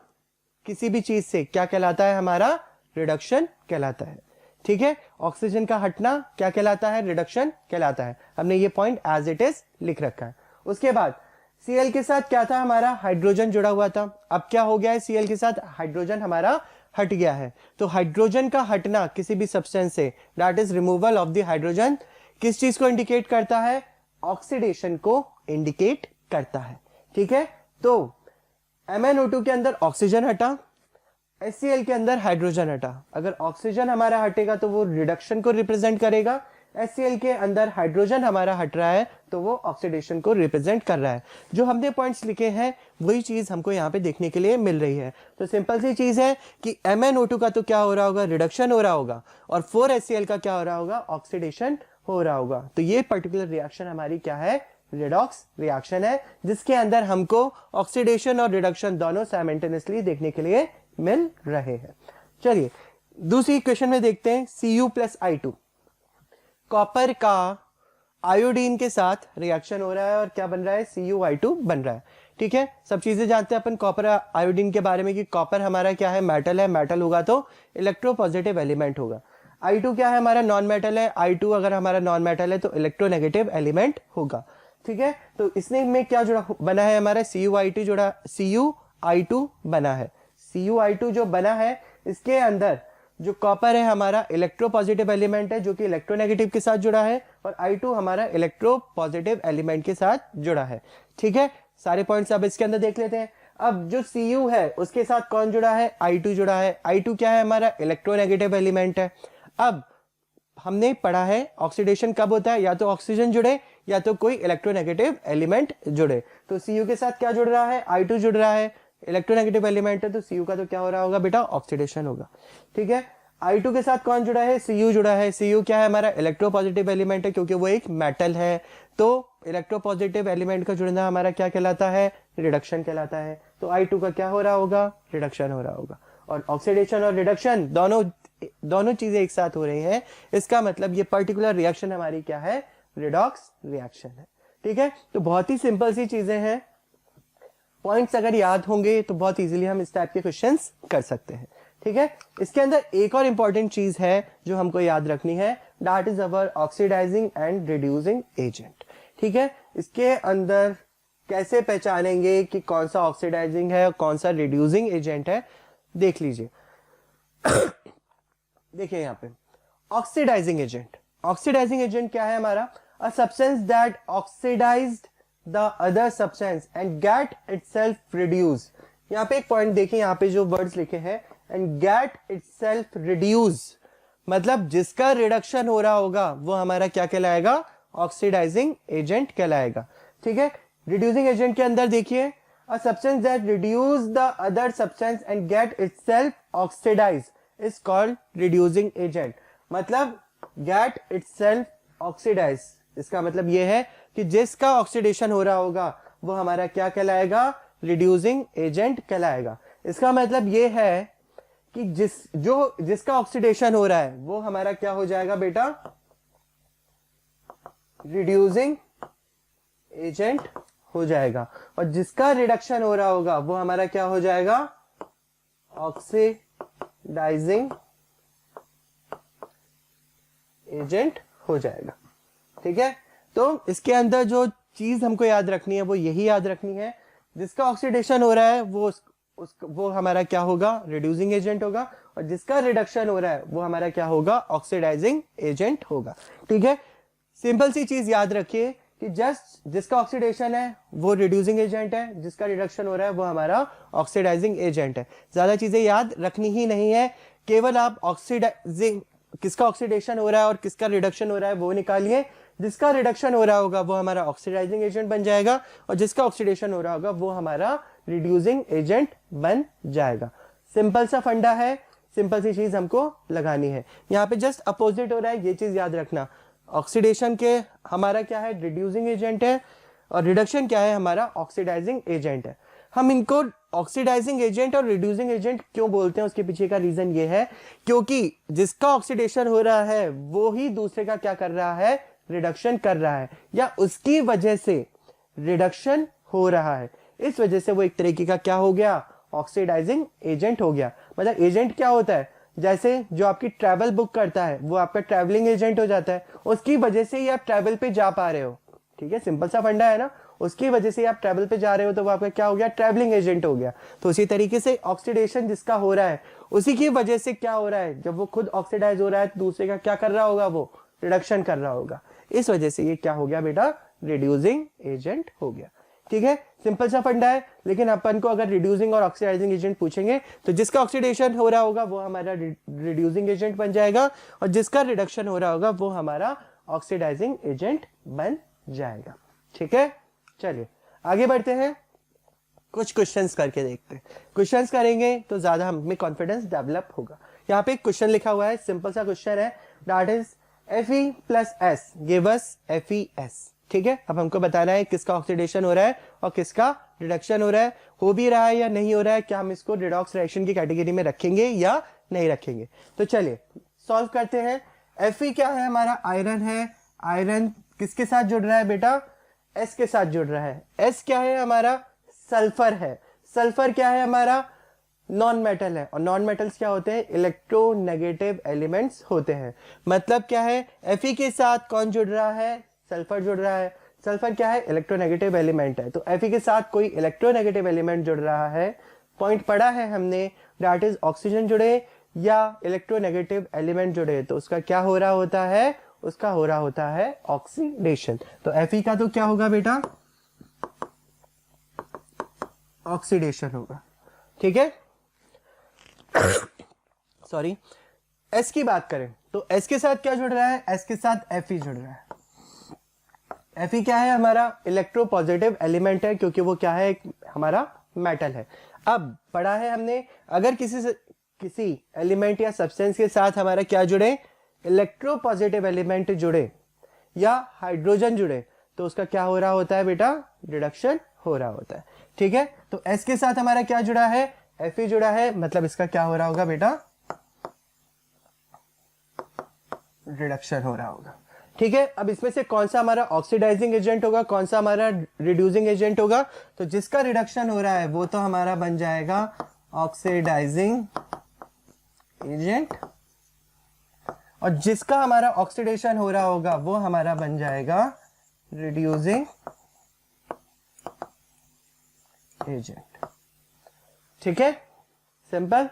किसी भी चीज से क्या कहलाता है, हमारा रिडक्शन कहलाता है। ठीक है, ऑक्सीजन का हटना क्या कहलाता है, रिडक्शन कहलाता है। हमने ये पॉइंट एज इट इज लिख रखा है। उसके बाद Cl के साथ क्या था, हमारा हाइड्रोजन जुड़ा हुआ था। अब क्या हो गया है, Cl के साथ हाइड्रोजन हमारा हट गया है। तो हाइड्रोजन का हटना किसी भी सब्सटेंस से, that is removal of the hydrogen, किस चीज को इंडिकेट करता है, ऑक्सीडेशन को इंडिकेट करता है। ठीक है, तो MnO2 के अंदर ऑक्सीजन हटा, HCl के अंदर हाइड्रोजन हटा। अगर ऑक्सीजन हमारा हटेगा तो वो रिडक्शन को रिप्रेजेंट करेगा, HCl के अंदर हाइड्रोजन हमारा हट रहा है तो वो ऑक्सीडेशन को रिप्रेजेंट कर रहा है। जो हमने पॉइंट्स लिखे हैं वही चीज हमको यहाँ पे देखने के लिए मिल रही है। तो सिंपल सी चीज है कि MnO2 का तो क्या हो रहा होगा, रिडक्शन हो रहा होगा, और 4HCl का क्या हो रहा होगा, ऑक्सीडेशन हो रहा होगा। तो ये पर्टिकुलर रिएक्शन हमारी क्या है, रिडॉक्स रिएक्शन है, जिसके अंदर हमको ऑक्सीडेशन और रिडक्शन दोनों साइमल्टेनियसली देखने के लिए मिल रहे हैं। चलिए दूसरी इक्वेशन में देखते हैं, Cu प्लस I2, कॉपर का आयोडीन के साथ रिएक्शन हो रहा है और क्या बन रहा है, CuI2 बन रहा है। ठीक है, सब चीजें जानते हैं अपन कॉपर आयोडीन के बारे में कि कॉपर हमारा क्या है, मेटल है, मेटल होगा तो इलेक्ट्रोपॉजिटिव एलिमेंट होगा। I2 क्या है, हमारा नॉन मेटल है, I2 अगर हमारा नॉन मेटल है तो इलेक्ट्रोनेगेटिव एलिमेंट होगा। ठीक है, तो इसने में क्या जुड़ा बना है, हमारा CuI2 जुड़ा, CuI2 बना है। CuI2 जो बना है इसके अंदर जो कॉपर है हमारा इलेक्ट्रोपॉजिटिव एलिमेंट है जो कि इलेक्ट्रोनेगेटिव के साथ जुड़ा है, और I2 हमारा इलेक्ट्रोपॉजिटिव एलिमेंट के साथ जुड़ा है। ठीक है, सारे पॉइंट्स अब इसके अंदर देख लेते हैं। अब जो Cu है उसके साथ कौन जुड़ा है, I2 जुड़ा है। I2 क्या है, हमारा इलेक्ट्रोनेगेटिव एलिमेंट है। अब हमने पढ़ा है ऑक्सीडेशन कब होता है, या तो ऑक्सीजन जुड़े या तो कोई इलेक्ट्रोनेगेटिव एलिमेंट जुड़े। तो Cu के साथ क्या जुड़ रहा है, I2 जुड़ रहा है, इलेक्ट्रोनेगेटिव एलिमेंट है, तो Cu का तो क्या हो रहा होगा बेटा, ऑक्सीडेशन होगा। ठीक है, I2 के साथ कौन जुड़ा है, Cu जुड़ा है। Cu क्या है, हमारा इलेक्ट्रोपॉजिटिव एलिमेंट है क्योंकि वो एक मेटल है, तो इलेक्ट्रोपॉजिटिव एलिमेंट का जुड़ना हमारा क्या कहलाता है, रिडक्शन कहलाता है। तो I2 का क्या हो रहा होगा, रिडक्शन हो रहा होगा। और ऑक्सीडेशन और रिडक्शन दोनों चीजें एक साथ हो रही हैं, इसका मतलब ये पर्टिकुलर रिएक्शन हमारी क्या है, रिडॉक्स रिएक्शन है। ठीक है, तो बहुत ही सिंपल सी चीजें हैं, पॉइंट्स अगर याद होंगे तो बहुत इजीली हम इस टाइप के क्वेश्चंस कर सकते हैं। ठीक है, इसके अंदर एक और इंपॉर्टेंट चीज है जो हमको याद रखनी है, that is our oxidising and reducing agent. ठीक है, इसके अंदर कैसे पहचानेंगे कि कौन सा ऑक्सीडाइजिंग है और कौन सा रिड्यूसिंग एजेंट है, देख लीजिए। देखिए यहाँ पे ऑक्सीडाइजिंग एजेंट क्या है हमारा, a substance that oxidised the other substance and get itself reduced। यहाँ पे एक पॉइंट देखिए, यहाँ पे जो वर्ड्स लिखे हैं, and get itself reduce, मतलब जिसका रिडक्शन हो रहा होगा वो हमारा क्या कहलाएगा, ऑक्सीडाइजिंग एजेंट कहलाएगा। ठीक है, रिड्यूसिंग एजेंट के अंदर देखिए, a substance that reduce the other substance and get itself oxidized is called reducing agent। मतलब get itself oxidized, इसका मतलब ये है कि जिसका ऑक्सीडेशन हो रहा होगा वो हमारा क्या कहलाएगा, रिड्यूसिंग एजेंट कहलाएगा। इसका मतलब ये है कि जिसका ऑक्सीडेशन हो रहा है वो हमारा क्या हो जाएगा बेटा, रिड्यूसिंग एजेंट हो जाएगा, और जिसका रिडक्शन हो रहा होगा वो हमारा क्या हो जाएगा, ऑक्सीडाइजिंग एजेंट हो जाएगा। ठीक है, तो इसके अंदर जो चीज हमको याद रखनी है वो यही याद रखनी है, जिसका ऑक्सीडेशन हो रहा है वो हमारा क्या होगा, रिड्यूसिंग एजेंट होगा, और जिसका रिडक्शन हो रहा है वो हमारा क्या होगा, ऑक्सीडाइजिंग एजेंट होगा। ठीक है, सिंपल सी चीज याद रखिए कि जस्ट जिसका ऑक्सीडेशन है वो रिड्यूसिंग एजेंट है, जिसका रिडक्शन हो रहा है वो हमारा ऑक्सीडाइजिंग एजेंट है। ज्यादा चीजें याद रखनी ही नहीं है, केवल आप ऑक्सीडाइजिंग किसका ऑक्सीडेशन हो रहा है और किसका रिडक्शन हो रहा है वो निकालिए। जिसका रिडक्शन हो रहा होगा वो हमारा ऑक्सीडाइजिंग एजेंट बन जाएगा, और जिसका ऑक्सीडेशन हो रहा होगा वो हमारा रिड्यूसिंग एजेंट बन जाएगा। सिंपल सा फंडा है, सिंपल सी चीज हमको लगानी है। यहाँ पे जस्ट अपोजिट हो रहा है, ये चीज याद रखना। ऑक्सीडेशन के हमारा क्या है, रिड्यूसिंग एजेंट है, और रिडक्शन क्या है, हमारा ऑक्सीडाइजिंग एजेंट है। हम इनको ऑक्सीडाइजिंग एजेंट और रिड्यूसिंग एजेंट क्यों बोलते हैं, उसके पीछे का रीजन ये है क्योंकि जिसका ऑक्सीडेशन हो रहा है वो ही दूसरे का क्या कर रहा है, रिडक्शन कर रहा है, या उसकी वजह से रिडक्शन हो रहा है। इस वजह से वो एक तरीके का क्या हो गया, ऑक्सीडाइजिंग एजेंट हो गया। मतलब एजेंट क्या होता है, जैसे जो आपकी ट्रैवल बुक करता है वो आपका ट्रैवलिंग एजेंट हो जाता है, उसकी वजह से ही आप ट्रैवल पे जा पा रहे हो। ठीक है, सिंपल सा फंडा है ना, उसकी वजह से आप ट्रैवल पे जा रहे हो तो वो आपका क्या हो गया, ट्रैवलिंग एजेंट हो गया। तो उसी तरीके से ऑक्सीडेशन जिसका हो रहा है उसी की वजह से क्या हो रहा है, जब वो खुद ऑक्सीडाइज हो रहा है तो दूसरे का क्या कर रहा होगा, वो रिडक्शन कर रहा होगा। इस वजह से ये क्या हो गया बेटा, रिड्यूसिंग एजेंट हो गया। ठीक है, सिंपल सा फंडा है, लेकिन अपन को अगर रिड्यूसिंग और ऑक्सीडाइजिंग एजेंट पूछेंगे तो जिसका ऑक्सीडेशन हो रहा होगा वो हमारा रिड्यूसिंग एजेंट बन जाएगा, और जिसका रिडक्शन हो रहा होगा वो हमारा ऑक्सीडाइजिंग एजेंट बन जाएगा। ठीक है, चलिए आगे बढ़ते हैं, कुछ क्वेश्चंस करके देखते हैं। क्वेश्चंस करेंगे तो ज्यादा हमें कॉन्फिडेंस डेवलप होगा। यहाँ पे एक क्वेश्चन लिखा हुआ है, सिंपल सा क्वेश्चन है, that is Fe plus S give us FeS। ठीक है, अब हमको बताना है किसका ऑक्सीडेशन हो रहा है और किसका रिडक्शन हो रहा है, हो भी रहा है या नहीं हो रहा है, क्या हम इसको रिडॉक्स रिएक्शन की कैटेगरी में रखेंगे या नहीं रखेंगे। तो चलिए सॉल्व करते हैं। Fe क्या है, हमारा आयरन है, आयरन किसके साथ जुड़ रहा है बेटा, S के साथ जुड़ रहा है। S क्या है, हमारा सल्फर है, सल्फर क्या है, हमारा नॉन मेटल है, और नॉन मेटल्स क्या होते हैं, इलेक्ट्रोनेगेटिव एलिमेंट्स होते हैं। मतलब क्या है, Fe के साथ कौन जुड़ रहा है, सल्फर जुड़ रहा है। सल्फर क्या है, इलेक्ट्रोनेगेटिव एलिमेंट है, तो Fe के साथ कोई इलेक्ट्रोनेगेटिव एलिमेंट जुड़ रहा है। पॉइंट पढ़ा है हमने, दैट इज ऑक्सीजन जुड़े या इलेक्ट्रोनेगेटिव एलिमेंट जुड़े तो उसका क्या हो रहा होता है, उसका हो रहा होता है ऑक्सीडेशन। तो Fe का तो क्या होगा बेटा, ऑक्सीडेशन होगा। ठीक है, सॉरी, S की बात करें तो S के साथ क्या जुड़ रहा है, S के साथ Fe जुड़ रहा है। Fe क्या है, हमारा इलेक्ट्रोपॉजिटिव एलिमेंट है, क्योंकि वो क्या है, हमारा मेटल है। अब पढ़ा है हमने, अगर किसी एलिमेंट या सब्सटेंस के साथ हमारा क्या जुड़े, इलेक्ट्रोपॉजिटिव एलिमेंट जुड़े या हाइड्रोजन जुड़े तो उसका क्या हो रहा होता है बेटा, रिडक्शन हो रहा होता है। ठीक है, तो S के साथ हमारा क्या जुड़ा है, Fe जुड़ा है, मतलब इसका क्या हो रहा होगा बेटा, रिडक्शन हो रहा होगा। ठीक है, अब इसमें से कौन सा हमारा ऑक्सीडाइजिंग एजेंट होगा, कौन सा हमारा रिड्यूसिंग एजेंट होगा, तो जिसका रिडक्शन हो रहा है वो तो हमारा बन जाएगा ऑक्सीडाइजिंग एजेंट, और जिसका हमारा ऑक्सीडेशन हो रहा होगा वो हमारा बन जाएगा रिड्यूसिंग एजेंट। ठीक है, सिंपल,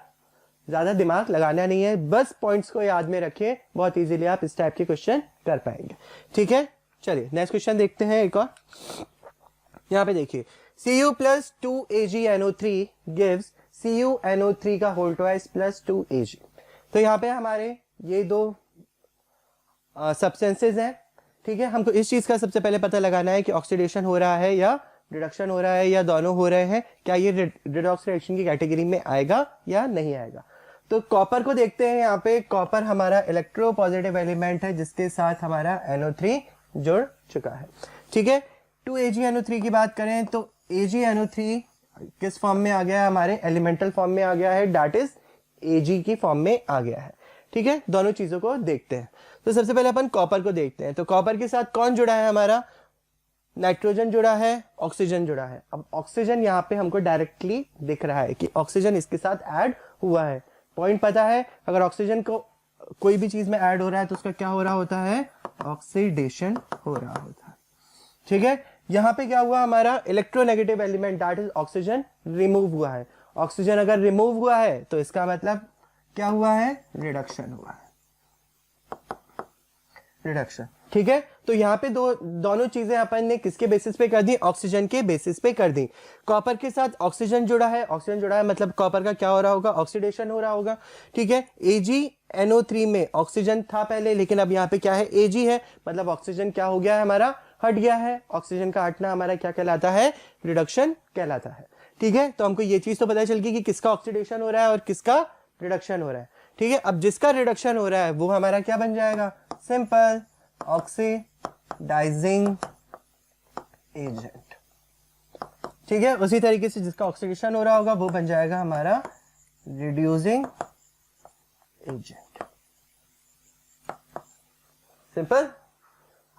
ज्यादा दिमाग लगाना नहीं है, बस पॉइंट्स को याद में रखिए, बहुत इजीली आप इस टाइप के क्वेश्चन कर पाएंगे। ठीक है, चलिए नेक्स्ट क्वेश्चन देखते हैं एक और। यहां पे देखिए, Cu plus 2AgNO3 gives CuNO3 का होल ट्वाइस प्लस 2Ag। तो यहाँ पे हमारे ये दो सब्सटेंसेज हैं। ठीक है, हमको इस चीज का सबसे पहले पता लगाना है कि ऑक्सीडेशन हो रहा है या रिडक्शन हो रहा है या दोनों हो रहे हैं, क्या ये रिडॉक्स रिएक्शन की कैटेगरी में आएगा या नहीं आएगा। तो कॉपर को देखते हैं, यहाँ पे कॉपर हमारा इलेक्ट्रोपॉजिटिव एलिमेंट है जिसके साथ हमारा NO3 जुड़ चुका है। ठीक है, 2AgNO3 की बात करें तो AgNO3 किस फॉर्म में आ गया है, हमारे एलिमेंटल फॉर्म में आ गया है, दैट इज Ag की फॉर्म में आ गया है। ठीक है, दोनों चीजों को देखते हैं। तो सबसे पहले अपन कॉपर को देखते हैं, तो कॉपर के साथ कौन जुड़ा है, हमारा नाइट्रोजन जुड़ा है, ऑक्सीजन जुड़ा है। अब ऑक्सीजन यहाँ पे हमको डायरेक्टली दिख रहा है कि ऑक्सीजन इसके साथ ऐड हुआ है। पॉइंट पता है, अगर ऑक्सीजन को कोई भी चीज में ऐड हो रहा है तो उसका क्या हो रहा होता है, ऑक्सीडेशन हो रहा होता है। ठीक है, यहाँ पे क्या हुआ, हमारा electronegative element that is oxygen remove हुआ है। ऑक्सीजन अगर रिमूव हुआ है तो इसका मतलब क्या हुआ है, रिडक्शन हुआ है, रिडक्शन। ठीक है, तो यहाँ पे दोनों चीजें अपन ने किसके बेसिस पे कर दी, ऑक्सीजन के बेसिस पे कर दी। कॉपर के साथ ऑक्सीजन जुड़ा है, ऑक्सीजन जुड़ा है मतलब कॉपर का क्या हो रहा होगा, ऑक्सीडेशन हो रहा होगा। ठीक है, AgNO3 में ऑक्सीजन था पहले, लेकिन अब यहाँ पे क्या है, Ag है, मतलब ऑक्सीजन क्या हो गया है, हमारा हट गया है। ऑक्सीजन का हटना हमारा क्या कहलाता है, रिडक्शन कहलाता है। ठीक है, तो हमको ये चीज तो पता चल गई कि किसका ऑक्सीडेशन हो रहा है और किसका रिडक्शन हो रहा है। ठीक है, अब जिसका रिडक्शन हो रहा है वो हमारा क्या बन जाएगा, सिंपल ऑक्सीडाइजिंग एजेंट। ठीक है, उसी तरीके से जिसका ऑक्सीडेशन हो रहा होगा वो बन जाएगा हमारा reducing agent. Simple,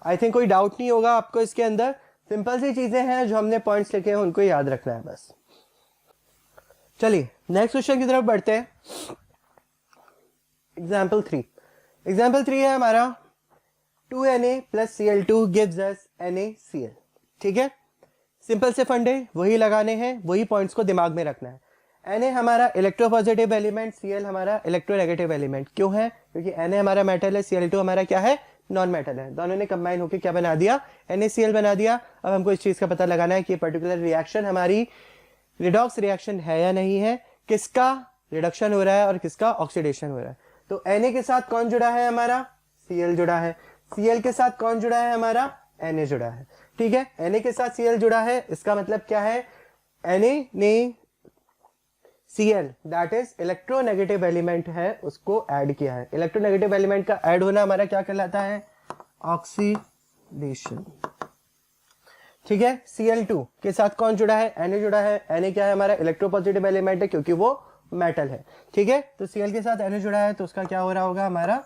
I think कोई डाउट नहीं होगा आपको इसके अंदर। सिंपल सी चीजें हैं, जो हमने पॉइंट्स लिखे हैं उनको याद रखना है बस। चलिए नेक्स्ट क्वेश्चन की तरफ बढ़ते हैं। एग्जाम्पल 3 है हमारा 2Na plus Cl2 gives us NaCl। ठीक है, सिंपल से फंडे वही लगाने हैं, वही पॉइंट्स को दिमाग में रखना है। Na हमारा इलेक्ट्रोपॉजिटिव एलिमेंट, Cl हमारा इलेक्ट्रोनेगेटिव एलिमेंट। क्यों है, क्योंकि Na हमारा मेटल है, Cl2 हमारा क्या है, नॉन मेटल है। दोनों ने कंबाइन होकर क्या बना दिया, NaCl बना दिया। अब हमको इस चीज का पता लगाना है कि पर्टिकुलर रिएक्शन हमारी रिडॉक्स रिएक्शन है या नहीं है, किसका रिडक्शन हो रहा है और किसका ऑक्सीडेशन हो रहा है। तो Na के साथ कौन जुड़ा है, हमारा Cl जुड़ा है। Cl के साथ कौन जुड़ा है, हमारा Na जुड़ा है। ठीक है, Na के साथ Cl जुड़ा है, इसका मतलब क्या है, Na ने Cl that is electronegative element है उसको ऐड किया है। इलेक्ट्रोनेगेटिव एलिमेंट का ऐड होना हमारा क्या कहलाता है, ऑक्सीडेशन। ठीक है, Cl2 के साथ कौन जुड़ा है, Na जुड़ा है। Na क्या है, हमारा इलेक्ट्रोपॉजिटिव एलिमेंट है क्योंकि वो मेटल है। ठीक है, तो Cl के साथ Na जुड़ा है तो उसका क्या हो रहा होगा, हमारा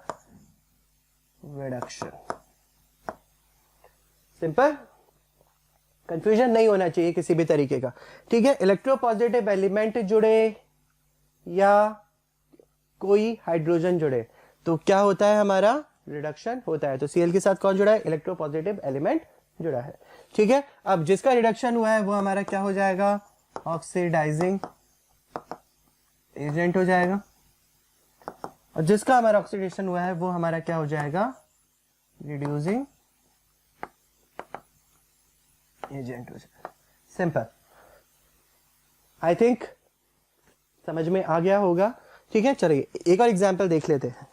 रिडक्शन। सिंपल, कंफ्यूजन नहीं होना चाहिए किसी भी तरीके का। ठीक है, इलेक्ट्रोपॉजिटिव एलिमेंट जुड़े या कोई हाइड्रोजन जुड़े तो क्या होता है, हमारा रिडक्शन होता है। तो Cl के साथ कौन जुड़ा है, इलेक्ट्रोपॉजिटिव एलिमेंट जुड़ा है। ठीक है, अब जिसका रिडक्शन हुआ है वो हमारा क्या हो जाएगा, ऑक्सीडाइजिंग एजेंट हो जाएगा, और जिसका हमारा ऑक्सीडेशन हुआ है वो हमारा क्या हो जाएगा, रिड्यूसिंग एजेंट हो जाएगा। सिंपल, आई थिंक समझ में आ गया होगा। ठीक है, चलिए एक और एग्जांपल देख लेते हैं।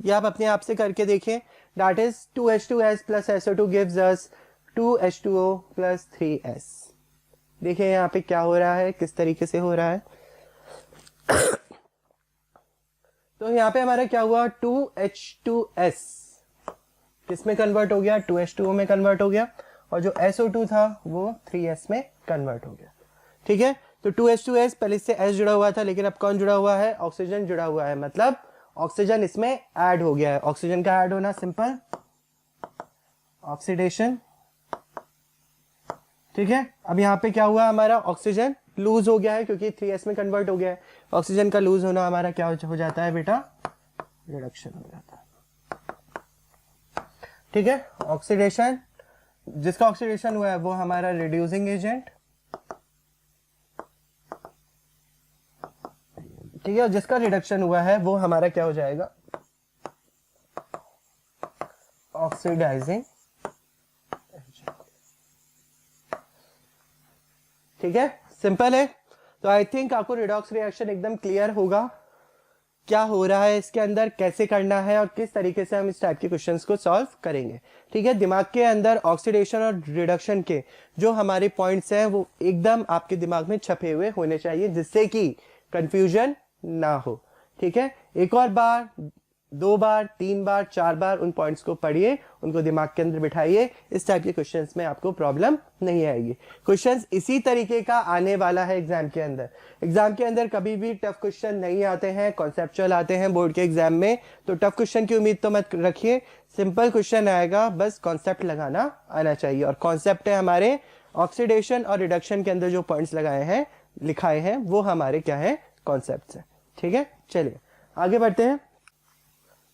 ये आप अपने आप से करके देखें। That is 2H2S plus SO2 gives us 2H2O plus 3S। देखिए यहाँ पे क्या हो रहा है, किस तरीके से हो रहा है। तो यहाँ पे हमारा क्या हुआ, 2H2S किस में कन्वर्ट हो गया, 2H2O में कन्वर्ट हो गया, और जो SO2 था वो 3S में कन्वर्ट हो गया। ठीक है, तो 2H2S पहले से S जुड़ा हुआ था, लेकिन अब कौन जुड़ा हुआ है, ऑक्सीजन जुड़ा हुआ है, मतलब ऑक्सीजन इसमें ऐड हो गया है। ऑक्सीजन का ऐड होना सिंपल ऑक्सीडेशन। ठीक है, अब यहाँ पे क्या हुआ, हमारा ऑक्सीजन लूज हो गया है क्योंकि 3S में कन्वर्ट हो गया है। ऑक्सीजन का लूज होना हमारा क्या हो जाता है बेटा, रिडक्शन हो जाता है। ठीक है, ऑक्सीडेशन, जिसका ऑक्सीडेशन हुआ है वो हमारा रिड्यूसिंग एजेंट। ठीक है, और जिसका रिडक्शन हुआ है वो हमारा क्या हो जाएगा, ऑक्सीडाइजिंग। ठीक है, सिंपल है। तो आई थिंक आपको रिडॉक्स रिएक्शन एकदम क्लियर होगा, क्या हो रहा है इसके अंदर, कैसे करना है और किस तरीके से हम इस टाइप के क्वेश्चंस को सॉल्व करेंगे। ठीक है, दिमाग के अंदर ऑक्सीडेशन और रिडक्शन के जो हमारे पॉइंट्स हैं वो एकदम आपके दिमाग में छपे हुए होने चाहिए, जिससे कि कंफ्यूजन ना हो। ठीक है, एक और बार 2 बार 3 बार 4 बार उन पॉइंट्स को पढ़िए, उनको दिमाग के अंदर बिठाइए। इस टाइप के क्वेश्चंस में आपको प्रॉब्लम नहीं आएगी। क्वेश्चंस इसी तरीके का आने वाला है एग्जाम के अंदर। एग्जाम के अंदर कभी भी टफ क्वेश्चन नहीं आते हैं, कॉन्सेप्चुअल आते हैं बोर्ड के एग्जाम में। तो टफ क्वेश्चन की उम्मीद तो मत रखिए, सिंपल क्वेश्चन आएगा, बस कॉन्सेप्ट लगाना आना चाहिए। और कॉन्सेप्ट है हमारे ऑक्सीडेशन और रिडक्शन के अंदर जो पॉइंट्स लगाए हैं, लिखाए हैं, वो हमारे क्या है, कॉन्सेप्ट्स हैं। ठीक है, चलिए आगे बढ़ते हैं।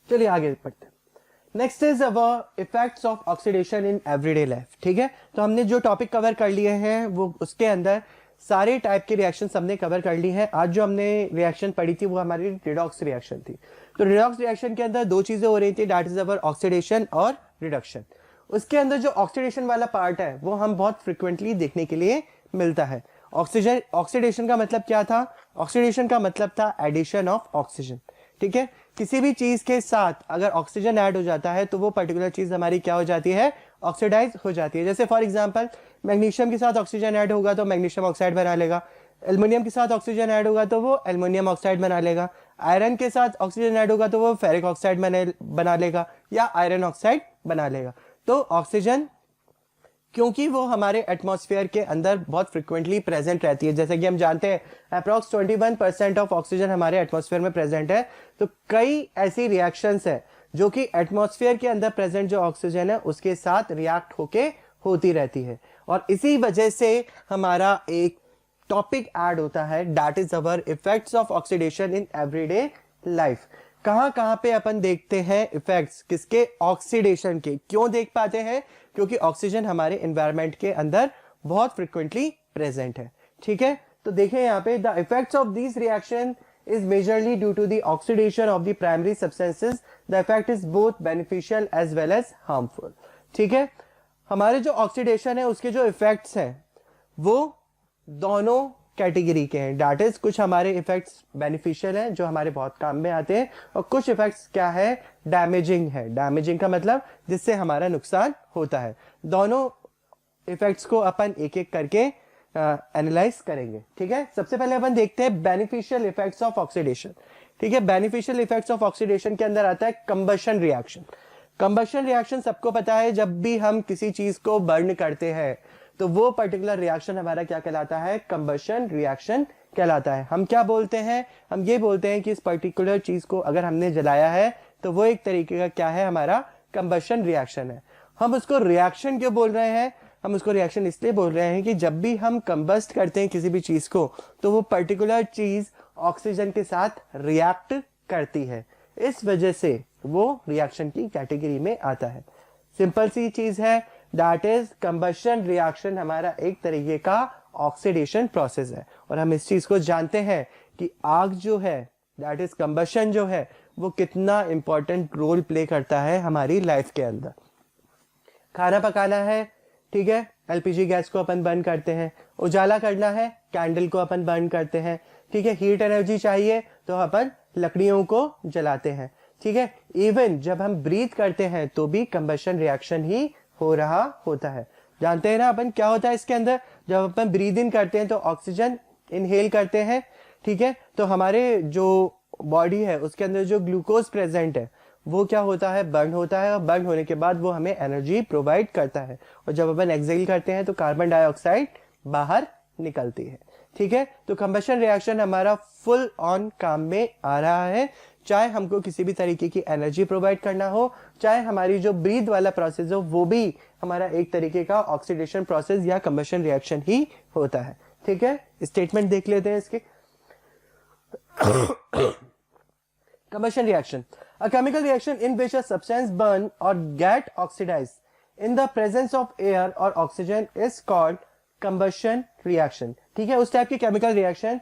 चलिए आगे बढ़ते हैं। Next is our effects of oxidation in everyday life. ठीक है, तो हमने जो टॉपिक कवर कर लिए हैं वो उसके अंदर सारे टाइप के रिएक्शन हमने कवर कर ली हैं। आज जो हमने रिएक्शन पढ़ी थी वो हमारी रिडॉक्स रिएक्शन थी। तो रिडॉक्स रिएक्शन के अंदर 2 चीजें हो रही थी, दैट इज अवर ऑक्सीडेशन और रिडक्शन। उसके अंदर जो ऑक्सीडेशन वाला पार्ट है वो हम बहुत फ्रिक्वेंटली देखने के लिए मिलता है। ऑक्सीडेशन का मतलब क्या था? ऑक्सीडेशन का मतलब था एडिशन ऑफ ऑक्सीजन। ठीक है, किसी भी चीज के साथ अगर ऑक्सीजन ऐड हो जाता है तो वो पर्टिकुलर चीज हमारी क्या हो जाती है, ऑक्सीडाइज हो जाती है। जैसे फॉर एग्जांपल मैग्नीशियम के साथ ऑक्सीजन ऐड होगा तो मैग्नीशियम ऑक्साइड बना लेगा, एल्युमिनियम के साथ ऑक्सीजन ऐड होगा तो वो एल्युमिनियम ऑक्साइड बना लेगा, आयरन के साथ ऑक्सीजन ऐड होगा तो वो फेरिक ऑक्साइड बना लेगा या आयरन ऑक्साइड बना लेगा। तो ऑक्सीजन क्योंकि वो हमारे एटमॉस्फेयर के अंदर बहुत फ्रिक्वेंटली प्रेजेंट रहती है, जैसे कि हम जानते हैं अप्रॉक्स 21% ऑफ ऑक्सीजन हमारे एटमॉस्फेयर में प्रेजेंट है। तो कई ऐसी रिएक्शंस है जो कि एटमॉस्फेयर के अंदर प्रेजेंट जो ऑक्सीजन है उसके साथ रिएक्ट होके होती रहती है। और इसी वजह से हमारा एक टॉपिक ऐड होता है, that is our effects of oxidation in everyday life. कहां पे अपन देखते हैं इफेक्ट्स किसके, ऑक्सीडेशन के। क्यों देख पाते हैं? क्योंकि ऑक्सीजन हमारे एनवायरनमेंट के अंदर बहुत फ्रिक्वेंटली प्रेजेंट है। ठीक है, तो देखें यहाँ पे the effects of this reaction is majorly due to the oxidation of the primary substances. The effect is both beneficial as well as harmful. ठीक है, हमारे जो ऑक्सीडेशन है उसके जो इफेक्ट्स हैं वो दोनों कैटेगरी के हैं। दैट इज कुछ हमारे इफेक्ट्स बेनिफिशियल हैं जो हमारे बहुत काम में आते हैं, और कुछ इफेक्ट्स क्या है, डैमेजिंग है। डैमेजिंग का मतलब जिससे हमारा नुकसान होता है। दोनों इफेक्ट्स को अपन एक एक करके एनालाइज करेंगे। ठीक है, सबसे पहले अपन देखते हैं बेनिफिशियल इफेक्ट्स ऑफ ऑक्सीडेशन। ठीक है, बेनिफिशियल इफेक्ट्स ऑफ ऑक्सीडेशन के अंदर आता है कंबशन रिएक्शन। कंबशन रिएक्शन सबको पता है, जब भी हम किसी चीज को बर्न करते हैं तो वो पर्टिकुलर रिएक्शन हमारा क्या कहलाता है, कंबशन रिएक्शन कहलाता है। हम क्या बोलते हैं, हम ये बोलते हैं कि इस पर्टिकुलर चीज को अगर हमने जलाया है तो वो एक तरीके का क्या है, हमारा कंबशन रिएक्शन है। हम उसको रिएक्शन क्यों बोल रहे हैं, हम उसको रिएक्शन इसलिए बोल रहे हैं कि जब भी हम कंबस्ट करते हैं किसी भी चीज को तो वो पर्टिकुलर चीज ऑक्सीजन के साथ रिएक्ट करती है, इस वजह से वो रिएक्शन की कैटेगरी में आता है। सिंपल सी चीज है, दैट इज कंबशन रिएक्शन हमारा एक तरीके का ऑक्सीडेशन प्रोसेस है। और हम इस चीज को जानते हैं कि आग जो है, दैट इज कंबशन जो है, वो कितना इंपॉर्टेंट रोल प्ले करता है हमारी लाइफ के अंदर। खाना पकाना है, ठीक है, एलपीजी गैस को अपन बर्न करते हैं। उजाला करना है, कैंडल को अपन बर्न करते हैं। ठीक है, हीट एनर्जी चाहिए तो अपन लकड़ियों को जलाते हैं। ठीक है, इवन जब हम ब्रीथ करते हैं तो भी कंबशन रिएक्शन ही हो रहा होता है। जानते हैं ना अपन क्या होता है इसके अंदर, जब अपन ब्रीथ इन करते हैं तो ऑक्सीजन इनहेल करते हैं। ठीक है, तो हमारे जो बॉडी है उसके अंदर जो ग्लूकोज प्रेजेंट है वो क्या होता है, बर्न होता है, और बर्न होने के बाद वो हमें एनर्जी प्रोवाइड करता है। और जब अपन एक्सहेल करते हैं तो कार्बन डाइऑक्साइड बाहर निकलती है। ठीक है, तो कंबशन रिएक्शन हमारा फुल ऑन काम में आ रहा है, चाहे हमको किसी भी तरीके की एनर्जी प्रोवाइड करना हो, चाहे हमारी जो ब्रीथ वाला प्रोसेस हो वो भी हमारा एक तरीके का ऑक्सीडेशन प्रोसेस या कंबशन रिएक्शन ही होता है। ठीक है, स्टेटमेंट देख लेते हैं इसके। Combustion reaction, a chemical reaction in which a substance burn or get oxidized in the presence of air or oxygen is called combustion reaction. ठीक है, उस टाइप की केमिकल रिएक्शन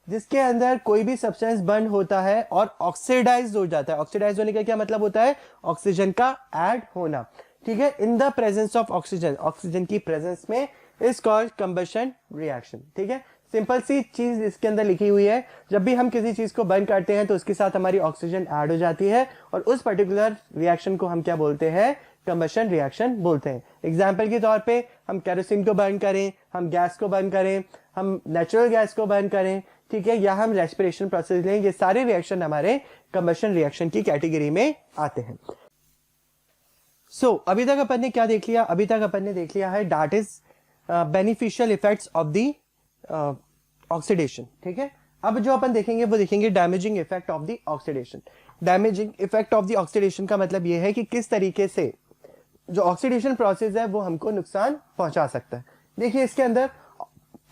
जिसके अंदर कोई भी सब्सटेंस बर्न होता है और ऑक्सीडाइज हो जाता है। ऑक्सीडाइज होने का क्या मतलब होता है, ऑक्सीजन का ऐड होना। ठीक है, in the presence of oxygen, oxygen की प्रेजेंस में इज कॉल्ड कंबशन रिएक्शन। ठीक है, सिंपल सी चीज इसके अंदर लिखी हुई है, जब भी हम किसी चीज को बर्न करते हैं तो उसके साथ हमारी ऑक्सीजन ऐड हो जाती है और उस पर्टिकुलर रिएक्शन को हम क्या बोलते हैं, कंबशन रिएक्शन बोलते हैं। एग्जाम्पल के तौर पे हम केरोसिन को बर्न करें, हम गैस को बर्न करें, हम नेचुरल गैस को बर्न करें, ठीक है, या हम रेस्पिरेशन प्रोसेस लें, ये सारे रिएक्शन हमारे कंबशन रिएक्शन की कैटेगरी में आते हैं। अभी तक अपन ने क्या देख लिया? अभी तक अपन ने देख लिया है that is beneficial effects of the oxidation. ठीक है, अब जो अपन देखेंगे वो देखेंगे damaging effect of the oxidation. Damaging effect of the oxidation का मतलब ये है कि किस तरीके से जो ऑक्सीडेशन प्रोसेस है वो हमको नुकसान पहुंचा सकता है। देखिए इसके अंदर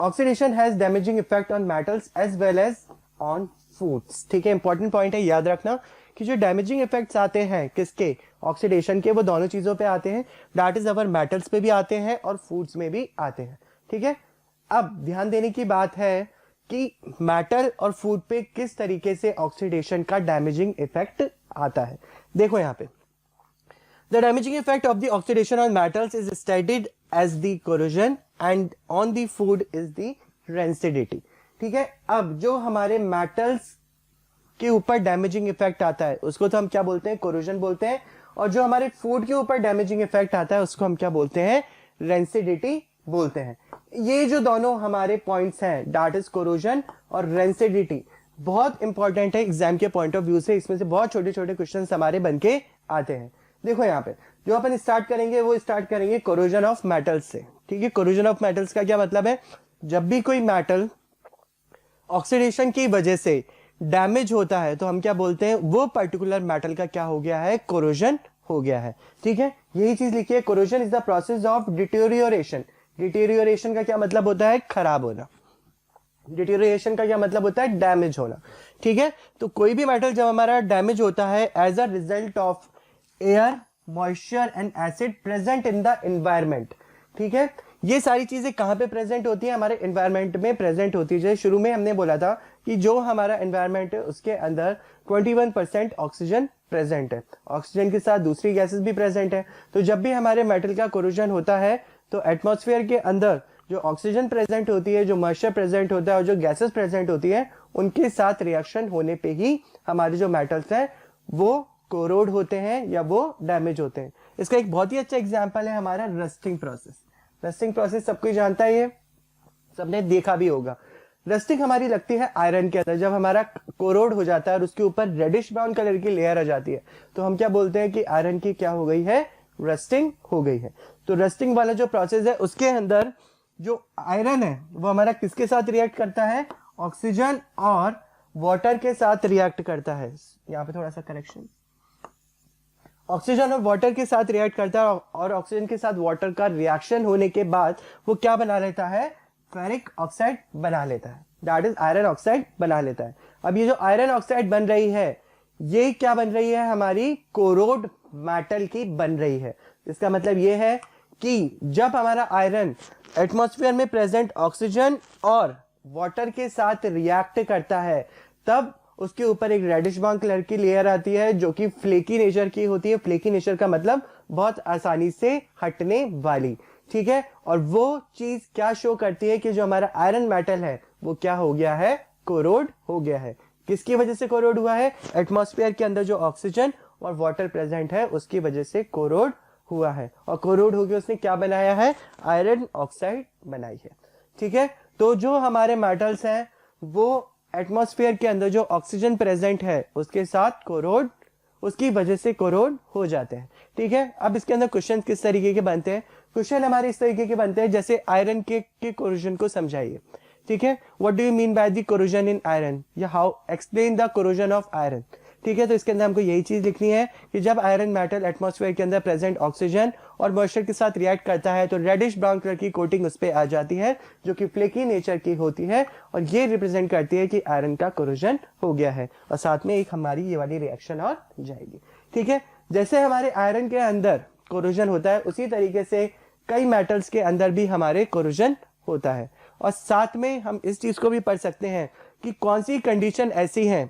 oxidation has damaging effect on metals as well as on foods. ठीक है, इंपॉर्टेंट पॉइंट है, याद रखना कि जो डैमेजिंग इफेक्ट्स आते हैं किसके, ऑक्सीडेशन के, वो दोनों चीजों पे आते हैं, दैट इज अवर मेटल्स पे भी आते हैं और फूड्स में भी आते हैं। ठीक है, अब ध्यान देने की बात है कि मेटल और फूड पे किस तरीके से ऑक्सीडेशन का डैमेजिंग इफेक्ट आता है। देखो यहाँ पे The damaging effect of the oxidation on metals is studied as the corrosion and on the food is the rancidity। ठीक है, अब जो हमारे मेटल्स के ऊपर डैमेजिंग इफेक्ट आता है उसको तो हम क्या बोलते हैं, कोरोजन बोलते हैं, और जो हमारे फूड के ऊपर डैमेजिंग इफेक्ट आता है उसको हम क्या बोलते हैं, रेंसिडिटी बोलते हैं। ये जो दोनों हमारे पॉइंट्स हैं दैट इज कोरोजन और रेंसिडिटी, बहुत इंपॉर्टेंट है एग्जाम के पॉइंट ऑफ व्यू से। इसमें से बहुत छोटे छोटे क्वेश्चन हमारे बन के आते हैं। देखो यहाँ पे जो अपन स्टार्ट करेंगे वो स्टार्ट करेंगे कोरोजन ऑफ मेटल्स से। ठीक है, कोरोजन ऑफ मेटल्स का क्या मतलब है, जब भी कोई मेटल ऑक्सीडेशन की वजह से डैमेज होता है तो हम क्या बोलते हैं, वो पर्टिकुलर मेटल का क्या हो गया है, कोरोजन हो गया है। ठीक है, यही चीज लिखिए, corrosion is the process of deterioration. Deterioration का क्या मतलब होता है, खराब होना। डिटेरियोरेशन का क्या मतलब होता है, डैमेज होना। ठीक है, तो कोई भी मेटल जब हमारा डैमेज होता है as a result of air, moisture and acid present in the environment. ठीक है, ये सारी चीजें कहां पे प्रेजेंट होती है, हमारे एनवायरमेंट में प्रेजेंट होती है। जैसे शुरू में हमने बोला था कि जो हमारा एनवायरमेंट है उसके अंदर 21% ऑक्सीजन प्रेजेंट है, ऑक्सीजन के साथ दूसरी गैसेस भी प्रेजेंट है। तो जब भी हमारे मेटल का कोरोजन होता है तो एटमॉस्फेयर के अंदर जो ऑक्सीजन प्रेजेंट होती है, जो मॉइस्चर प्रेजेंट होता है और जो गैसेस प्रेजेंट होती है, उनके साथ रिएक्शन होने पे ही हमारे जो मेटल्स हैं वो कोरोड होते हैं या वो डैमेज होते हैं। इसका एक बहुत ही अच्छा एग्जांपल है हमारा रस्टिंग प्रोसेस। रस्टिंग प्रोसेस सबको जानता है, ये सबने देखा भी होगा। रस्टिंग हमारी लगती है आयरन के अंदर, जब हमारा कोरोड हो जाता है और उसके ऊपर रेडिश ब्राउन कलर की लेयर आ जाती है तो हम क्या बोलते हैं कि आयरन की क्या हो गई है, रस्टिंग हो गई है। तो रस्टिंग वाला जो प्रोसेस है उसके अंदर जो आयरन है वो हमारा किसके साथ रिएक्ट करता है, ऑक्सीजन और वाटर के साथ रिएक्ट करता है। यहाँ पे थोड़ा सा करेक्शन, ऑक्सीजन और वाटर के साथ रिएक्ट करता है और ऑक्सीजन के साथ वाटर का रिएक्शन होने के बाद वो क्या बना लेता है, फेरिक ऑक्साइड बना लेता है, दैट इज आयरन ऑक्साइड बना लेता है। अब ये जो आयरन ऑक्साइड बन रही है ये क्या बन रही है, हमारी कोरोड मेटल की बन रही है। इसका मतलब ये है कि जब हमारा आयरन एटमॉस्फेयर में प्रेजेंट ऑक्सीजन और वाटर के साथ रिएक्ट करता है तब उसके ऊपर एक रेडिश ब्राउन कलर की लेयर आती है जो कि फ्लेकी नेचर की होती है। फ्लेकी नेचर का मतलब बहुत आसानी से हटने वाली। ठीक है, और वो चीज क्या शो करती है कि जो हमारा आयरन मेटल है वो क्या हो गया है, कोरोड हो गया है। किसकी वजह से कोरोड हुआ है, एटमॉस्फेयर के अंदर जो ऑक्सीजन और वाटर प्रेजेंट है उसकी वजह से कोरोड हुआ है। और कोरोड होकर उसने क्या बनाया है, आयरन ऑक्साइड बनाई है। ठीक है, तो जो हमारे मेटल्स हैं वो एटमॉस्फेयर के अंदर जो ऑक्सीजन प्रेजेंट है उसके साथ कोरोड, उसकी वजह से कोरोड हो जाते हैं। ठीक है, अब इसके अंदर क्वेश्चन किस तरीके के बनते हैं, क्वेश्चन हमारे इस तरीके के बनते हैं जैसे आयरन के कोरोजन को समझाइए। ठीक है, what do you mean by the corrosion in iron, या how explain the corrosion of iron. ठीक है, तो इसके अंदर हमको यही चीज लिखनी है कि जब आयरन मेटल एटमॉस्फेयर के अंदर प्रेजेंट ऑक्सीजन और मॉइस्चर के साथ रिएक्ट करता है तो रेडिश ब्राउन कलर की कोटिंग उस पर आ जाती है जो कि फ्लेकी नेचर की होती है और ये रिप्रेजेंट करती है कि आयरन का कोरोजन हो गया है। और साथ में एक हमारी ये वाली रिएक्शन और जाएगी। ठीक है, जैसे हमारे आयरन के अंदर कोरोजन होता है उसी तरीके से कई मेटल्स के अंदर भी हमारे कोरोजन होता है। और साथ में हम इस चीज को भी पढ़ सकते हैं कि कौन सी कंडीशन ऐसी है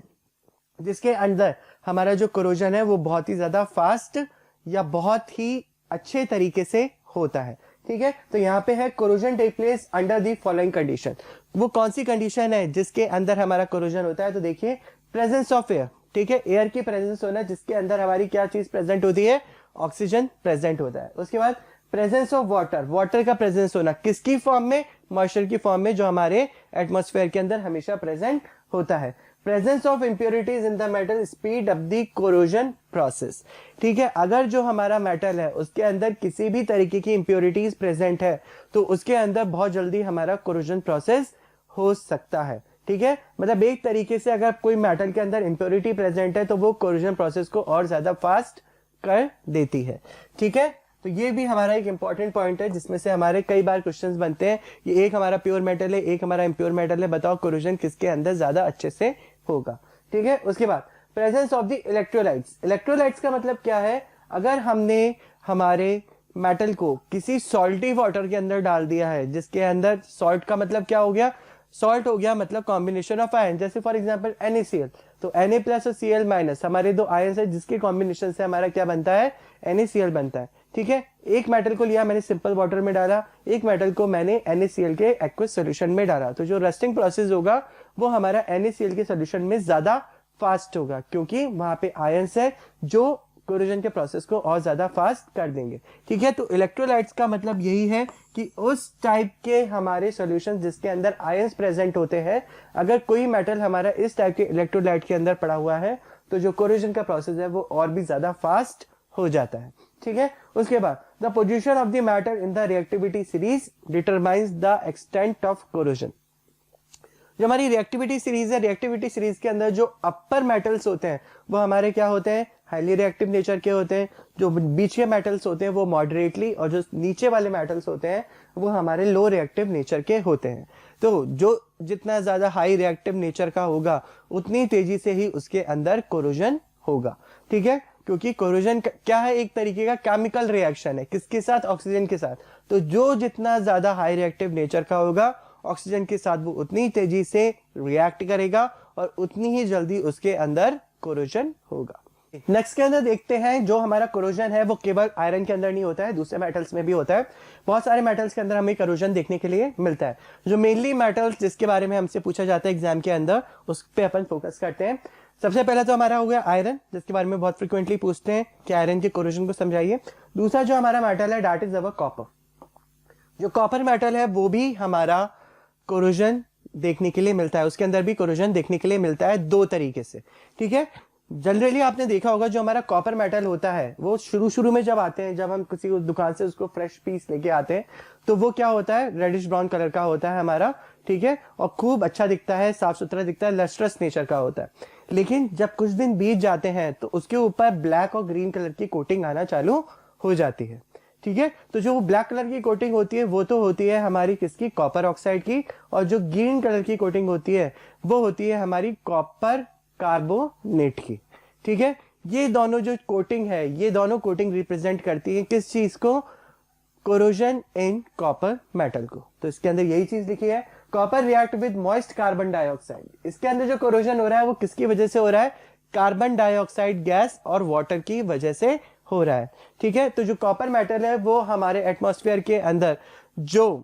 जिसके अंदर हमारा जो कोरोजन है वो बहुत ही ज्यादा फास्ट या बहुत ही अच्छे तरीके से होता है। ठीक है, तो यहाँ पे है corrosion take place under the following condition. वो कौन सी कंडीशन है जिसके अंदर हमारा कोरोजन होता है, तो देखिए प्रेजेंस ऑफ एयर। ठीक है, एयर की प्रेजेंस होना जिसके अंदर हमारी क्या चीज प्रेजेंट होती है, ऑक्सीजन प्रेजेंट होता है। उसके बाद प्रेजेंस ऑफ वाटर, वाटर का प्रेजेंस होना किसकी फॉर्म में, मॉइस्चर की फॉर्म में, जो हमारे एटमॉस्फेयर के अंदर हमेशा प्रेजेंट होता है। Presence of impurities in the metal speed up the corrosion process. ठीक है, अगर जो हमारा मेटल है उसके अंदर किसी भी तरीके की इंप्योरिटीज प्रेजेंट है तो उसके अंदर बहुत जल्दी हमारा कोरोजन प्रोसेस हो सकता है। ठीक है, मतलब एक तरीके से अगर कोई मेटल के अंदर इंप्योरिटी प्रेजेंट है तो वो कोरोजन प्रोसेस को और ज्यादा फास्ट कर देती है। ठीक है, तो ये भी हमारा एक इंपॉर्टेंट पॉइंट है जिसमें से हमारे कई बार क्वेश्चंस बनते हैं। ये एक हमारा प्योर मेटल है, एक हमारा इम्प्योर मेटल है, बताओ कोरोजन किसके अंदर ज्यादा अच्छे से होगा। ठीक है, उसके बाद presence of the electrolytes. Electrolytes का मतलब क्या है, अगर हमने हमारे मेटल को किसी सॉल्टी वाटर के अंदर डाल दिया है, जिसके अंदर सॉल्ट का मतलब क्या हो गया, सॉल्ट हो गया मतलब कॉम्बिनेशन ऑफ आयन, जैसे फॉर एग्जांपल NaCl, तो Na प्लस और Cl माइनस हमारे दो आयन है जिसके कॉम्बिनेशन से हमारा क्या बनता है, NaCl बनता है। ठीक है, एक मेटल को लिया मैंने सिंपल वाटर में डाला, एक मेटल को मैंने NaCl के एक्वस सॉल्यूशन में डाला, तो जो रस्टिंग प्रोसेस होगा वो हमारा NaCl के सॉल्यूशन में ज्यादा फास्ट होगा, क्योंकि वहां पे आयंस है जो कोरोजन के प्रोसेस को और ज्यादा फास्ट कर देंगे। ठीक है, तो इलेक्ट्रोलाइट्स का मतलब यही है कि उस टाइप के हमारे सॉल्यूशन जिसके अंदर आयंस प्रेजेंट होते हैं, अगर कोई मेटल हमारा इस टाइप के इलेक्ट्रोलाइट के अंदर पड़ा हुआ है तो जो कोरोजन का प्रोसेस है वो और भी ज्यादा फास्ट हो जाता है। ठीक है, उसके बाद the position of the matter in the reactivity series determines the extent of corrosion. जो हमारी रिएक्टिविटी सीरीज है, रिएक्टिविटी सीरीज के अंदर जो अपर मेटल्स होते हैं वो हमारे क्या होते हैं, हाईली रिएक्टिव नेचर के होते हैं। जो बीच के मेटल्स होते हैं वो मॉडरेटली, और जो नीचे वाले मेटल्स होते हैं वो हमारे लो रिएक्टिव नेचर के होते हैं। तो जो जितना ज्यादा हाई रिएक्टिव नेचर का होगा उतनी तेजी से ही उसके अंदर कोरोजन होगा। ठीक है, क्योंकि कोरोजन क्या है, एक तरीके का केमिकल रिएक्शन है, किसके साथ, ऑक्सीजन के साथ। तो जो जितना ज्यादा हाई रिएक्टिव नेचर का होगा ऑक्सीजन के साथ वो उतनी तेजी से रिएक्ट करेगा और उतनी ही जल्दी उसके अंदर कोरोजन होगा। नेक्स्ट के अंदर देखते हैं, जो हमारा कोरोजन है वो केवल आयरन के अंदर नहीं होता है, दूसरे मेटल्स में भी होता है। बहुत सारे मेटल्स के अंदर हमें कोरोजन देखने के लिए मिलता है। जो मेनली मेटल्स जिसके बारे में हमसे पूछा जाता है एग्जाम के अंदर, उस पर अपन फोकस करते हैं। सबसे पहला तो हमारा हो गया आयरन, जिसके बारे में बहुत फ्रिक्वेंटली पूछते हैं कि आयरन के कोरोजन को समझाइए। दूसरा जो हमारा मेटल है दैट इज अवर कॉपर। जो कॉपर मेटल है वो भी हमारा कोरोजन देखने के लिए मिलता है, उसके अंदर भी कोरोजन देखने के लिए मिलता है दो तरीके से। ठीक है, जनरली आपने देखा होगा जो हमारा कॉपर मेटल होता है वो शुरू में जब आते हैं, जब हम किसी दुकान से उसको फ्रेश पीस लेके आते हैं तो वो क्या होता है, रेडिश ब्राउन कलर का होता है हमारा। ठीक है, और खूब अच्छा दिखता है, साफ सुथरा दिखता है, लस्ट्रस नेचर का होता है। लेकिन जब कुछ दिन बीत जाते हैं तो उसके ऊपर ब्लैक और ग्रीन कलर की कोटिंग आना चालू हो जाती है। ठीक है, तो जो ब्लैक कलर की कोटिंग होती है वो तो होती है हमारी किसकी, कॉपर ऑक्साइड की, और जो ग्रीन कलर की कोटिंग होती है वो होती है हमारी कॉपर कार्बोनेट की। ठीक है, ये दोनों जो कोटिंग है, ये दोनों कोटिंग रिप्रेजेंट करती है किस चीज को, कोरोजन इन कॉपर मेटल को। तो इसके अंदर यही चीज लिखी है, copper react with moist carbon dioxide. इसके अंदर जो कोरोजन हो रहा है वो किसकी वजह से हो रहा है, कार्बन डाइऑक्साइड गैस और वाटर की वजह से हो रहा है। ठीक है, तो जो कॉपर मेटल है वो हमारे एटमॉस्फेयर के अंदर जो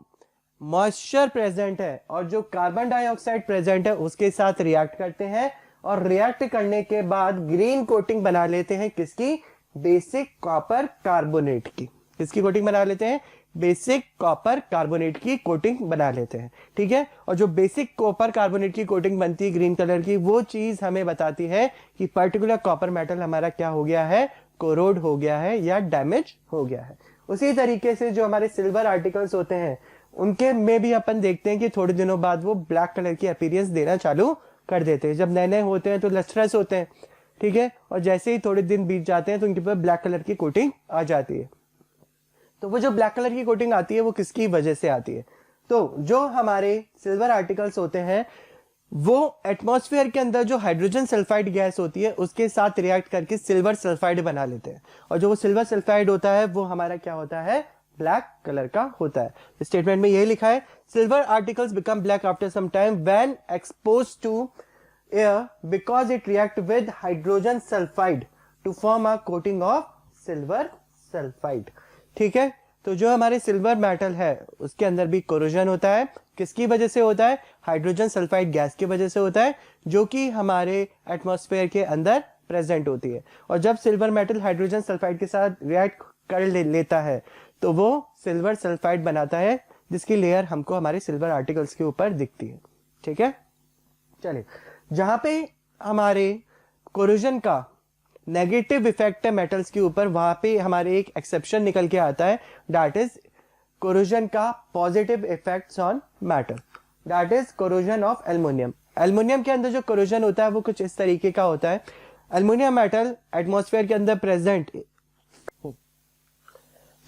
मॉइस्चर प्रेजेंट है और जो कार्बन डाइऑक्साइड प्रेजेंट है उसके साथ रिएक्ट करते हैं, और रिएक्ट करने के बाद ग्रीन कोटिंग बना लेते हैं किसकी, बेसिक कॉपर कार्बोनेट की। किसकी कोटिंग बना लेते हैं, बेसिक कॉपर कार्बोनेट की कोटिंग बना लेते हैं। ठीक है, और जो बेसिक कॉपर कार्बोनेट की कोटिंग बनती है ग्रीन कलर की, वो चीज हमें बताती है कि पर्टिकुलर कॉपर मेटल हमारा क्या हो गया है, कोरोड हो गया है या डैमेज हो गया है। उसी तरीके से जो हमारे सिल्वर आर्टिकल्स होते हैं उनके में भी अपन देखते हैं कि थोड़े दिनों बाद वो ब्लैक कलर की अपीयरेंस देना चालू कर देते हैं। जब नए नए होते हैं तो लस्ट्रस होते हैं। ठीक है, और जैसे ही थोड़े दिन बीत जाते हैं तो उनके ऊपर ब्लैक कलर की कोटिंग आ जाती है। तो वो जो ब्लैक कलर की कोटिंग आती है वो किसकी वजह से आती है, तो जो हमारे सिल्वर आर्टिकल्स होते हैं वो एटमॉस्फेयर के अंदर जो हाइड्रोजन सल्फाइड गैस होती है उसके साथ रिएक्ट करके सिल्वर सल्फाइड बना लेते हैं, और जो वो सिल्वर सल्फाइड होता है वो हमारा क्या होता है, ब्लैक कलर का होता है। स्टेटमेंट में यही लिखा है, silver articles become black after some time when exposed to air because it react with hydrogen sulphide to form a coating of silver sulphide. ठीक है, तो जो हमारे सिल्वर मेटल है उसके अंदर भी कोरोजन होता है, किसकी वजह से होता है, हाइड्रोजन सल्फाइड गैस की वजह से होता है, जो कि हमारे एटमॉस्फेयर के अंदर प्रेजेंट होती है। और जब सिल्वर मेटल हाइड्रोजन सल्फाइड के साथ रिएक्ट कर लेता है तो वो सिल्वर सल्फाइड बनाता है, जिसकी लेयर हमको हमारे सिल्वर आर्टिकल्स के ऊपर दिखती है। ठीक है, चलिए जहां पे हमारे कोरोजन का नेगेटिव इफेक्ट है मेटल्स के ऊपर, वहां पे हमारे एक एक्सेप्शन निकल के आता है, दैट इज कोरोजन का positive effects on matter, that is corrosion of aluminium. Aluminium के अंदर जो कोरोजन होता है वो कुछ इस तरीके का होता है। एल्युमिनियम मेटल एटमॉस्फेयर के अंदर प्रेजेंट।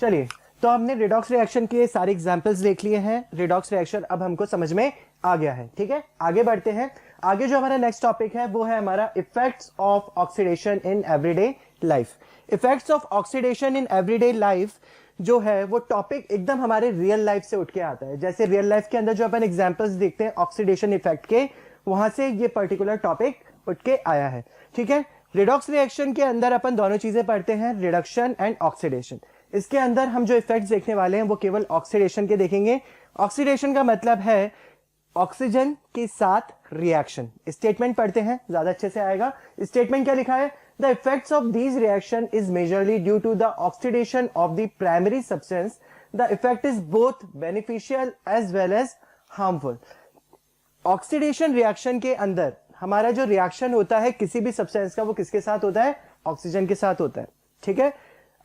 चलिए, तो हमने रिडॉक्स रिएक्शन के सारे एग्जांपल्स देख लिए हैं। रिडॉक्स रिएक्शन अब हमको समझ में आ गया है। ठीक है, आगे बढ़ते हैं। आगे जो हमारा नेक्स्ट टॉपिक है वो है हमारा effects of oxidation in everyday life. Effects of oxidation in everyday life जो है वो टॉपिक एकदम हमारे रियल लाइफ से उठ के आता है। जैसे रियल लाइफ के अंदर जो अपन एग्जांपल्स देखते हैं ऑक्सीडेशन इफेक्ट के, वहां से ये पर्टिकुलर टॉपिक उठ के आया है। ठीक है, रिडॉक्स रिएक्शन के अंदर अपन दोनों चीजें पढ़ते हैं, रिडक्शन एंड ऑक्सीडेशन। इसके अंदर हम जो इफेक्ट्स देखने वाले हैं वो केवल ऑक्सीडेशन के देखेंगे। ऑक्सीडेशन का मतलब है ऑक्सीजन के साथ रिएक्शन। स्टेटमेंट पढ़ते हैं, ज्यादा अच्छे से आएगा। स्टेटमेंट क्या लिखा है? The effects of these reaction is majorly due to the oxidation of the primary substance. The effect is both beneficial as well as harmful. Oxidation reaction के अंदर हमारा जो रिएक्शन होता है किसी भी सब्सटेंस का, वो किसके साथ होता है? ऑक्सीजन के साथ होता है। ठीक है,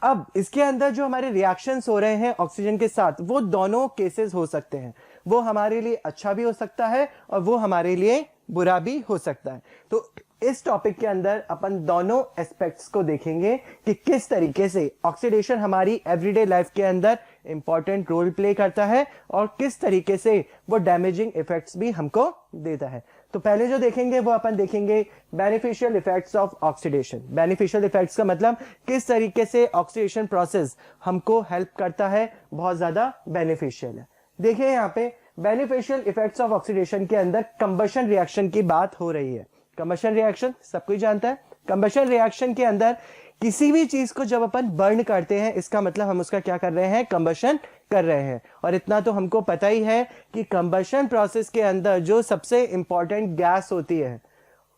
अब इसके अंदर जो हमारे रिएक्शंस हो रहे हैं ऑक्सीजन के साथ, वो दोनों केसेस हो सकते हैं। वो हमारे लिए अच्छा भी हो सकता है और वो हमारे लिए बुरा भी हो सकता है। तो इस टॉपिक के अंदर अपन दोनों एस्पेक्ट्स को देखेंगे कि किस तरीके से ऑक्सीडेशन हमारी एवरीडे लाइफ के अंदर इंपॉर्टेंट रोल प्ले करता है और किस तरीके से वो डैमेजिंग इफेक्ट्स भी हमको देता है। तो पहले जो देखेंगे वो अपन देखेंगे beneficial effects of oxidation. Beneficial effects का मतलब किस तरीके से ऑक्सीडेशन प्रोसेस हमको हेल्प करता है, बहुत ज्यादा बेनिफिशियल है। देखिए यहाँ पे बेनिफिशियल इफेक्ट्स ऑफ ऑक्सीडेशन के अंदर कंबशन रिएक्शन की बात हो रही है। कंबशन रिएक्शन सब कोई जानता है। कंबशन रिएक्शन के अंदर किसी भी चीज को जब अपन बर्न करते हैं, इसका मतलब हम उसका क्या कर रहे हैं? कंबशन कर रहे हैं। और इतना तो हमको पता ही है कि कंबशन प्रोसेस के अंदर जो सबसे इंपॉर्टेंट गैस होती है,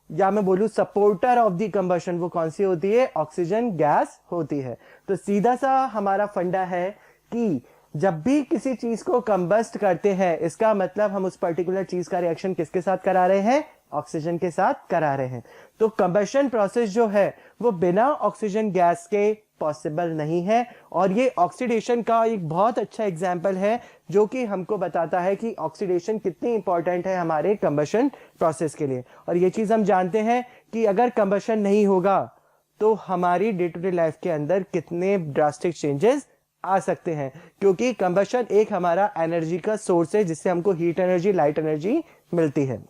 या मैं बोलूं सपोर्टर ऑफ द कंबशन, वो कौन सी होती है? ऑक्सीजन गैस होती है। तो सीधा सा हमारा फंडा है कि जब भी किसी चीज को कंबस्ट करते हैं, इसका मतलब हम उस पर्टिकुलर चीज का रिएक्शन किसके साथ करा रहे हैं? ऑक्सीजन के साथ करा रहे हैं। तो कंबशन प्रोसेस जो है वो बिना ऑक्सीजन गैस के पॉसिबल नहीं है। और ये ऑक्सीडेशन का एक बहुत अच्छा एग्जाम्पल है जो कि हमको बताता है कि ऑक्सीडेशन कितनी इंपॉर्टेंट है हमारे कंबशन प्रोसेस के लिए। और ये चीज हम जानते हैं कि अगर कंबशन नहीं होगा तो हमारी डे टू डे लाइफ के अंदर कितने ड्रास्टिक चेंजेस आ सकते हैं, क्योंकि कंबशन एक हमारा एनर्जी का सोर्स है जिससे हमको हीट एनर्जी, लाइट एनर्जी मिलती है।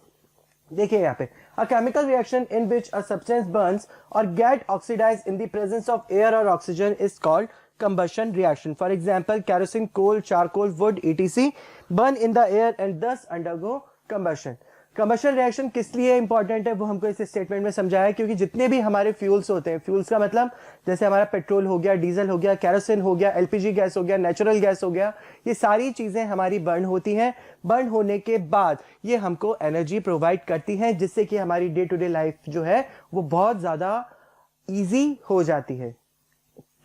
देखिए यहाँ पे a chemical reaction in which a substance burns or get oxidized in the presence of air or oxygen is called combustion reaction. For example, kerosene, coal, charcoal, wood, etc. burn in the air and thus undergo combustion. Combustion reaction किस लिए इंपॉर्टेंट है वो हमको इस स्टेटमेंट में समझाया, क्योंकि जितने भी हमारे फ्यूल्स होते हैं, फ्यूल्स का मतलब जैसे हमारा पेट्रोल हो गया, डीजल हो गया, कैरोसिन हो गया, एलपीजी गैस हो गया, नेचुरल गैस हो गया, ये सारी चीजें हमारी बर्न होती हैं। बर्न होने के बाद ये हमको एनर्जी प्रोवाइड करती हैं, जिससे कि हमारी डे टू डे लाइफ जो है वो बहुत ज्यादा ईजी हो जाती है।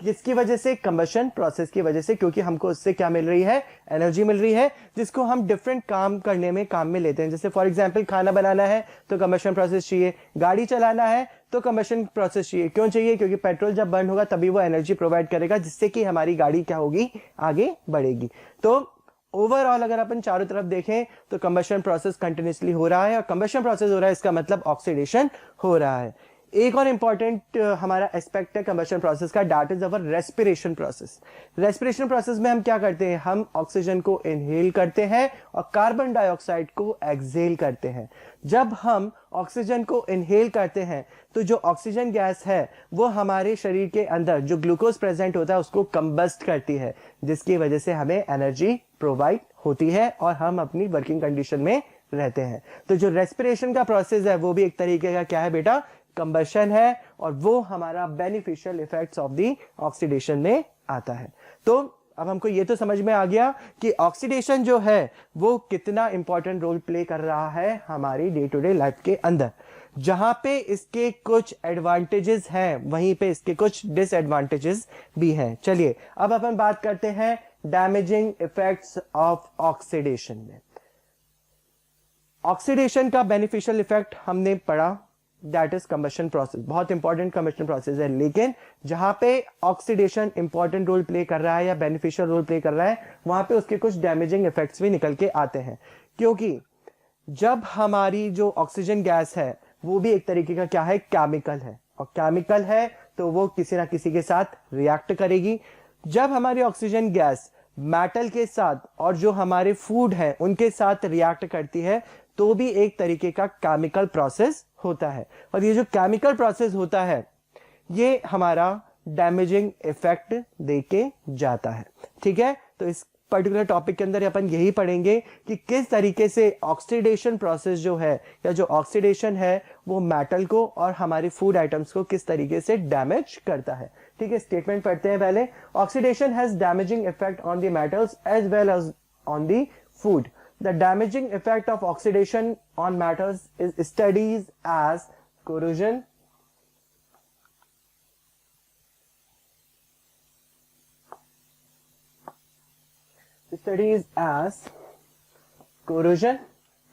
किसकी वजह से? कंबशन प्रोसेस की वजह से, क्योंकि हमको उससे क्या मिल रही है? एनर्जी मिल रही है, जिसको हम डिफरेंट काम करने में काम में लेते हैं। जैसे फॉर एग्जांपल खाना बनाना है तो कंबशन प्रोसेस चाहिए, गाड़ी चलाना है तो कंबशन प्रोसेस चाहिए। क्यों चाहिए? क्योंकि पेट्रोल जब बर्न होगा तभी वो एनर्जी प्रोवाइड करेगा, जिससे कि हमारी गाड़ी क्या होगी? आगे बढ़ेगी। तो ओवरऑल अगर अपन चारों तरफ देखें तो कंबशन प्रोसेस कंटिन्यूसली हो रहा है, और कंबशन प्रोसेस हो रहा है इसका मतलब ऑक्सीडेशन हो रहा है। एक और इंपॉर्टेंट हमारा एस्पेक्ट है कंबशन प्रोसेस का, that is our respiration process. Respiration process में हम क्या करते हैं? हम ऑक्सीजन को इनहेल करते हैं और कार्बन डाइऑक्साइड को एक्सहेल करते हैं। जब हम ऑक्सीजन को इनहेल करते हैं तो जो ऑक्सीजन गैस है वो हमारे शरीर के अंदर जो ग्लूकोज प्रेजेंट होता है उसको कंबस्ट करती है, जिसकी वजह से हमें एनर्जी प्रोवाइड होती है और हम अपनी वर्किंग कंडीशन में रहते हैं। तो जो रेस्पिरेशन का प्रोसेस है वो भी एक तरीके का क्या है बेटा? कंबशन है, और वो हमारा beneficial effects of the oxidation में आता है। तो अब हमको ये तो समझ में आ गया कि ऑक्सीडेशन जो है वो कितना इंपॉर्टेंट रोल प्ले कर रहा है हमारी डे टू डे लाइफ के अंदर। जहां पे इसके कुछ एडवांटेजेस हैं वहीं पे इसके कुछ डिसएडवांटेजेस भी हैं। चलिए अब अपन बात करते हैं डैमेजिंग इफेक्ट्स ऑफ ऑक्सीडेशन में। ऑक्सीडेशन का बेनिफिशियल इफेक्ट हमने पढ़ा, दैट इज कंबशन प्रोसेस, बहुत इंपॉर्टेंट कंबशन प्रोसेस है। लेकिन जहां पे ऑक्सीडेशन इंपॉर्टेंट रोल प्ले कर रहा है या बेनिफिशियल रोल प्ले कर रहा है, वहां पे उसके कुछ डैमेजिंग इफेक्ट्स भी निकल के आते हैं। क्योंकि जब हमारी जो ऑक्सीजन गैस है वो भी एक तरीके का क्या है, केमिकल है, और केमिकल है तो वो किसी ना किसी के साथ रिएक्ट करेगी। जब हमारी ऑक्सीजन गैस मेटल के साथ और जो हमारे फूड है उनके साथ रिएक्ट करती है तो भी एक तरीके का केमिकल प्रोसेस होता है, और ये जो केमिकल प्रोसेस होता है ये हमारा डैमेजिंग इफेक्ट देके जाता है। ठीक है, तो इस पर्टिकुलर टॉपिक के अंदर अपन यही पढ़ेंगे कि किस तरीके से ऑक्सीडेशन प्रोसेस जो है या जो ऑक्सीडेशन है वो मेटल को और हमारे फूड आइटम्स को किस तरीके से डैमेज करता है। ठीक है, स्टेटमेंट पढ़ते हैं पहले। Oxidation has damaging effect on the metals as well as on the food. The damaging effect of oxidation on metals is studied as corrosion,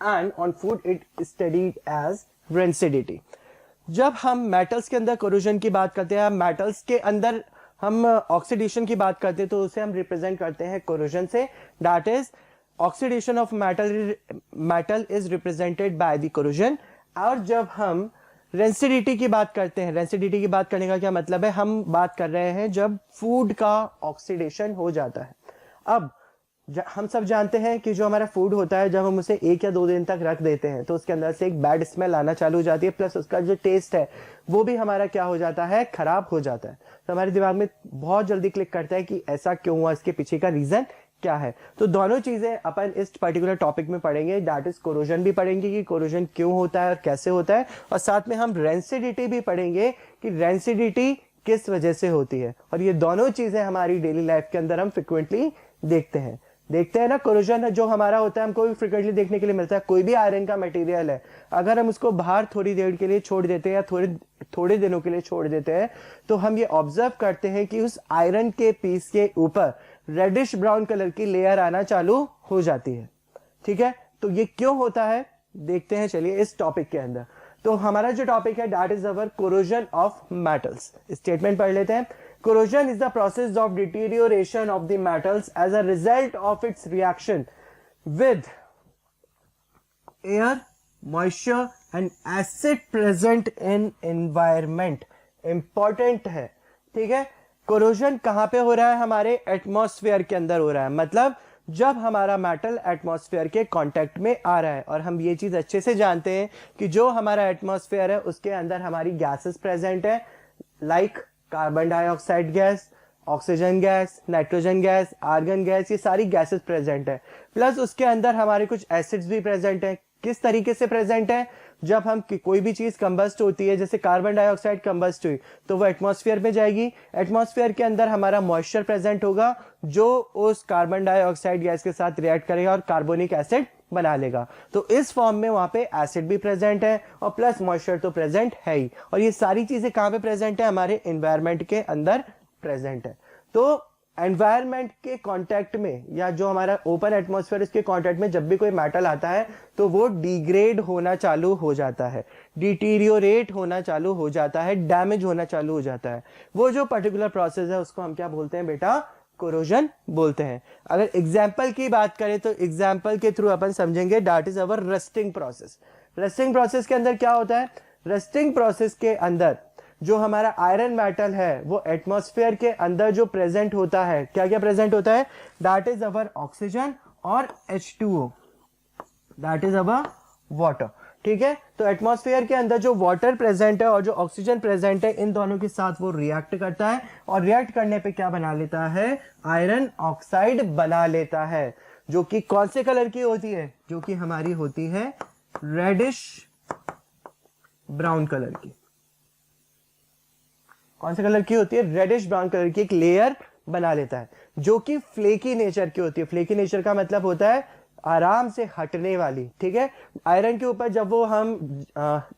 and on food it is studied as rancidity. जब हम मेटल्स के अंदर कोरोजन की बात करते हैं, मेटल्स के अंदर हम ऑक्सीडेशन की बात करते हैं तो उसे हम रिप्रेजेंट करते हैं कोरोजन से। That is oxidation of metal is represented by the corrosion. और जब हम रेंसिडिटी की बात करते हैं, रेंसिडिटी की बात करने का क्या मतलब है, हम बात कर रहे हैं जब फूड का ऑक्सीडेशन हो जाता है। अब हम सब जानते हैं कि जो हमारा फूड होता है जब हम उसे 1 या 2 दिन तक रख देते हैं तो उसके अंदर से एक बैड स्मेल आना चालू हो जाती है, प्लस उसका जो टेस्ट है वो भी हमारा क्या हो जाता है, खराब हो जाता है। तो हमारे दिमाग में बहुत जल्दी क्लिक करता है कि ऐसा क्यों हुआ, इसके पीछे का रीजन क्या है। तो दोनों चीजें अपन इस पर्टिकुलर टॉपिक में पढ़ेंगे, दैट इज कोरोजन भी पढ़ेंगे कि कोरोजन क्यों होता है और कैसे होता है, और साथ में हम रेंसिडिटी भी पढ़ेंगे कि रेंसिडिटी किस वजह से होती है। और ये दोनों चीजें हमारी डेली लाइफ के अंदर हम फ्रिक्वेंटली देखते हैं ना। कोरोजन जो हमारा होता है हमको भी फ्रिक्वेंटली देखने के लिए मिलता है। कोई भी आयरन का मटेरियल है, अगर हम उसको बाहर थोड़ी देर के लिए छोड़ देते हैं या थोड़े दिनों के लिए छोड़ देते हैं तो हम ये ऑब्जर्व करते हैं कि उस आयरन के पीस के ऊपर रेडिश ब्राउन कलर की लेयर आना चालू हो जाती है। ठीक है, तो ये क्यों होता है देखते हैं चलिए इस टॉपिक के अंदर। तो हमारा जो टॉपिक है that is our corrosion of metals. Statement पढ़ लेते हैं। Corrosion is the process of deterioration of the metals as a result of its reaction with air, moisture and acid present in environment. Important है, ठीक है। corrosion कहाँ पे हो रहा है, हमारे एटमॉस्फेयर के अंदर हो रहा है। मतलब जब हमारा मेटल एटमॉस्फेयर के कांटेक्ट में आ रहा है, और हम ये चीज अच्छे से जानते हैं कि जो हमारा एटमॉस्फेयर है उसके अंदर हमारी गैसेस प्रेजेंट है, like carbon dioxide gas, oxygen gas, nitrogen gas, argon gas, ये सारी गैसेस प्रेजेंट है। प्लस उसके अंदर हमारे कुछ एसिड्स भी प्रेजेंट है। किस तरीके से प्रेजेंट है, जब हम कोई भी चीज कंबस्ट होती है, जैसे कार्बन डाइऑक्साइड कंबस्ट हुई तो वो एटमॉस्फेयर में जाएगी। एटमॉस्फेयर के अंदर हमारा मॉइस्चर प्रेजेंट होगा जो उस कार्बन डाइऑक्साइड गैस के साथ रिएक्ट करेगा और कार्बोनिक एसिड बना लेगा। तो इस फॉर्म में वहां पे एसिड भी प्रेजेंट है और प्लस मॉइस्चर तो प्रेजेंट है ही। और ये सारी चीजें कहां पे प्रेजेंट है, हमारे एनवायरमेंट के अंदर प्रेजेंट है। तो एनवायरमेंट के कांटेक्ट में या जो हमारा ओपन एटमॉस्फेयर इसके कांटेक्ट में जब भी कोई मेटल आता है तो वो डिग्रेड होना चालू हो जाता है, डिटीरियोरेट होना चालू हो जाता है, डैमेज होना चालू हो जाता है। वो जो पर्टिकुलर प्रोसेस है उसको हम क्या बोलते हैं बेटा, कोरोजन बोलते हैं। अगर एग्जाम्पल की बात करें तो एग्जाम्पल के थ्रू अपन समझेंगे, that is our rusting process. Rusting process के अंदर क्या होता है, रस्टिंग प्रोसेस के अंदर जो हमारा आयरन मेटल है वो एटमॉस्फेयर के अंदर जो प्रेजेंट होता है, क्या क्या प्रेजेंट होता है, दैट इज अवर ऑक्सीजन और H2O, that is our water. ठीक है, तो एटमॉस्फेयर के अंदर जो वाटर प्रेजेंट है और जो ऑक्सीजन प्रेजेंट है, इन दोनों के साथ वो रिएक्ट करता है और रिएक्ट करने पे क्या बना लेता है, आयरन ऑक्साइड बना लेता है, जो कि कौन से कलर की होती है, जो कि हमारी होती है रेडिश ब्राउन कलर की। कौन से कलर की होती है, रेडिश ब्राउन कलर की एक लेयर बना लेता है जो कि फ्लेकी नेचर की होती है। फ्लेकी नेचर का मतलब होता है आराम से हटने वाली, ठीक है। आयरन के ऊपर जब वो हम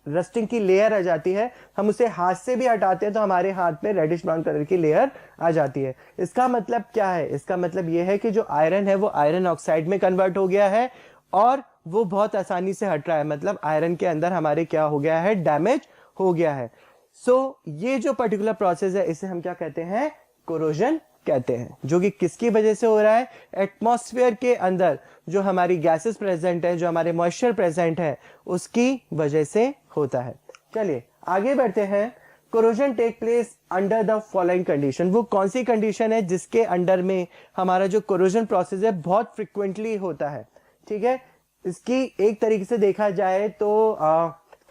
रस्टिंग की लेयर आ जाती है, हम उसे हाथ से भी हटाते हैं तो हमारे हाथ पे रेडिश ब्राउन कलर की लेयर आ जाती है। इसका मतलब क्या है? इसका मतलब ये है कि जो आयरन है वो आयरन ऑक्साइड में कन्वर्ट हो गया है और वो बहुत आसानी से हट रहा है, मतलब आयरन के अंदर हमारे क्या हो गया है, डैमेज हो गया है। ये जो पर्टिकुलर प्रोसेस है इसे हम क्या कहते हैं, कोरोजन कहते हैं, जो कि किसकी वजह से हो रहा है, एटमॉस्फेयर के अंदर जो हमारी गैसेस प्रेजेंट है, जो हमारे मॉइस्चर प्रेजेंट है, उसकी वजह से होता है। चलिए आगे बढ़ते हैं। Corrosion take place under the following condition. वो कौन सी कंडीशन है जिसके अंडर में हमारा जो कोरोजन प्रोसेस है बहुत फ्रिक्वेंटली होता है, ठीक है। इसकी एक तरीके से देखा जाए तो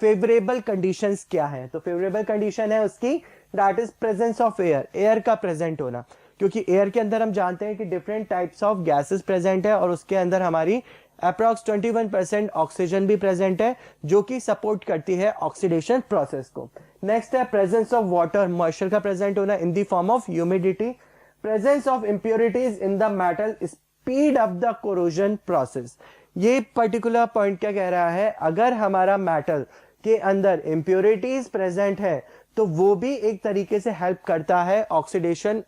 फेवरेबल कंडीशंस क्या है, तो फेवरेबल कंडीशन है उसकी that is presence of air, air का प्रेजेंट होना, क्योंकि एयर के अंदर हम जानते हैं कि different types of gases present है और उसके अंदर हमारी अप्रॉक्स 21% ऑक्सीजन भी प्रेजेंट है जो कि सपोर्ट करती है ऑक्सीडेशन प्रोसेस को। नेक्स्ट है प्रेजेंस ऑफ वाटर, मॉइस्चर का प्रेजेंट होना in the form of humidity. Presence of impurities in the metal speed up the corrosion process. ये पर्टिकुलर पॉइंट क्या कह रहा है, अगर हमारा मेटल के अंदर इंप्योरिटीज प्रेजेंट है तो वो भी एक तरीके से हेल्प करता है ऑक्सीडेशन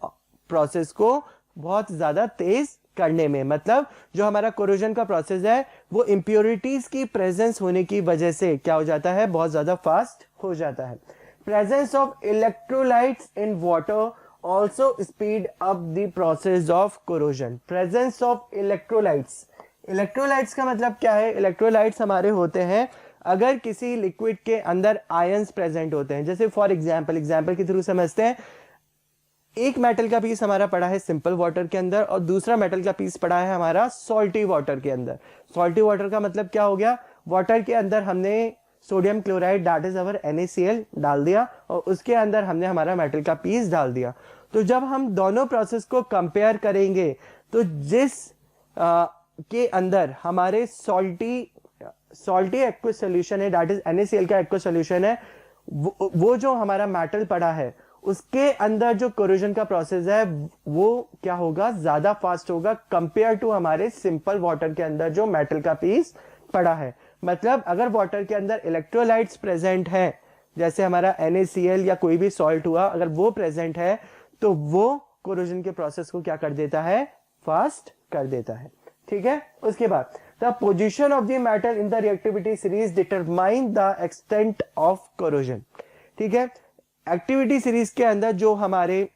प्रोसेस को बहुत ज्यादा तेज करने में। मतलब जो हमारा कोरोजन का प्रोसेस है वो इंप्योरिटीज की प्रेजेंस होने की वजह से क्या हो जाता है, बहुत ज्यादा फास्ट हो जाता है। Presence of electrolytes in water also speed up the process of corrosion. Presence of electrolytes, electrolytes का मतलब क्या है, इलेक्ट्रोलाइट्स हमारे होते हैं अगर किसी लिक्विड के अंदर आयंस प्रेजेंट होते हैं, जैसे फॉर एग्जांपल के थ्रू समझते हैं। एक मेटल का पीस हमारा पड़ा है सिंपल वाटर के अंदर और दूसरा मेटल का पीस पड़ा है हमारा सॉल्टी वाटर के अंदर। सॉल्टी वाटर का मतलब क्या हो गया, वाटर के अंदर हमने sodium chloride that is our NaCl डाल दिया और उसके अंदर हमने हमारा मेटल का पीस डाल दिया। तो जब हम दोनों प्रोसेस को कंपेयर करेंगे तो जिस के अंदर हमारे सॉल्टी एक्वस सॉल्यूशन है दैट इज NaCl का एक्वस सॉल्यूशन है, वो जो हमारा मेटल पड़ा है उसके अंदर जो कोरोजन का प्रोसेस है वो क्या होगा, ज्यादा फास्ट होगा कंपेयर टू हमारे सिंपल वाटर के अंदर जो मेटल का पीस पड़ा है। मतलब अगर वाटर के अंदर इलेक्ट्रोलाइट्स प्रेजेंट है, जैसे हमारा NaCl या कोई भी सॉल्ट हुआ, अगर वो प्रेजेंट है तो वो कोरोजन के प्रोसेस को क्या कर देता है, फास्ट कर देता है, ठीक है। उसके बाद the position of the metal in the reactivity series determine the extent of corrosion, ठीक है। एक्टिविटी सीरीज के अंदर जो हमारे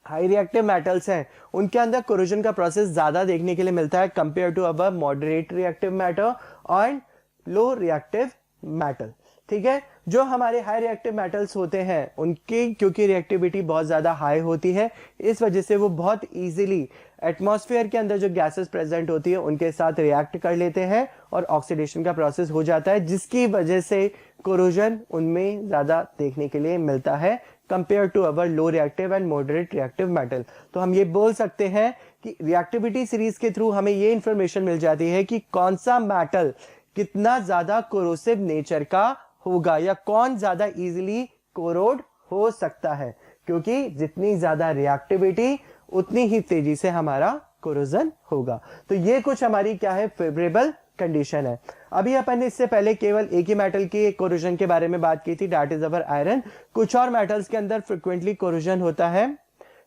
हाई रिएक्टिव मेटल्स हैं उनके अंदर कोरोजन का प्रोसेस ज्यादा देखने के लिए मिलता है compare to our moderate reactive matter और लो रिएक्टिव मेटल, ठीक है। जो हमारे हाई रिएक्टिव मेटल्स होते हैं उनकी क्योंकि रिएक्टिविटी बहुत ज्यादा हाई होती है, इस वजह से वो बहुत इजीली एटमॉस्फेयर के अंदर जो गैसेस प्रेजेंट होती है उनके साथ रिएक्ट कर लेते हैं और ऑक्सीडेशन का प्रोसेस हो जाता है, जिसकी वजह से कोरोजन उनमें ज्यादा देखने के लिए मिलता है compare to our low reactive and moderate reactive metal. तो हम ये बोल सकते हैं कि रिएक्टिविटी सीरीज के थ्रू हमें ये इंफॉर्मेशन मिल जाती है कि कौन सा मेटल कितना ज्यादा कोरोसिव नेचर का होगा या कौन ज्यादा इजीली कोरोड हो सकता है, क्योंकि जितनी ज्यादा रिएक्टिविटी उतनी ही तेजी से हमारा कोरोजन होगा। तो ये कुछ हमारी क्या है, फेवरेबल कंडीशन है। अभी अपन ने इससे पहले केवल एक ही मेटल के कोरोजन के बारे में बात की थी, दैट इज अवर आयरन। कुछ और मेटल्स के अंदर फ्रिक्वेंटली कोरोजन होता है,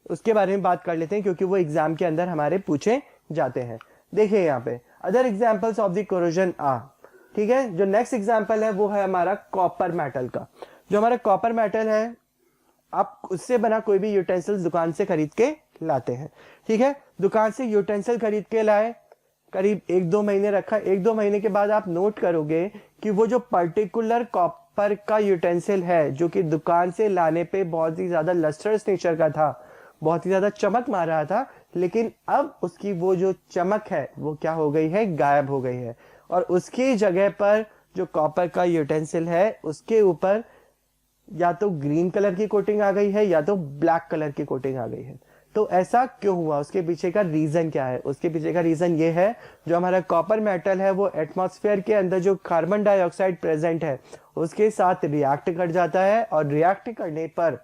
उसके बारे में बात कर लेते हैं क्योंकि वो एग्जाम के अंदर हमारे पूछे जाते हैं। देखिए यहाँ पे other examples of the corrosion आ, ठीक है। जो नेक्स्ट एग्जाम्पल है वो है हमारा कॉपर मेटल का। जो हमारा कॉपर मेटल है आप उससे बना कोई भी यूटेंसिल्स दुकान से खरीद के लाते हैं, ठीक है। दुकान से यूटेंसिल खरीद के लाए, करीब 1-2 महीने रखा, 1-2 महीने के बाद आप नोट करोगे कि वो जो पर्टिकुलर कॉपर का यूटेंसिल है जो कि दुकान से लाने पे बहुत ही ज्यादा लस्टरस नेचर का था, बहुत ही ज्यादा चमक मार रहा था, लेकिन अब उसकी वो जो चमक है वो क्या हो गई है, गायब हो गई है और उसकी जगह पर जो कॉपर का यूटेंसिल है उसके ऊपर या तो ग्रीन कलर की कोटिंग आ गई है या तो ब्लैक कलर की कोटिंग आ गई है। तो ऐसा क्यों हुआ, उसके पीछे का रीजन क्या है? उसके पीछे का रीजन ये है, जो हमारा कॉपर मेटल है वो एटमॉस्फेयर के अंदर जो कार्बन डाइऑक्साइड प्रेजेंट है उसके साथ रिएक्ट कर जाता है और रिएक्ट करने पर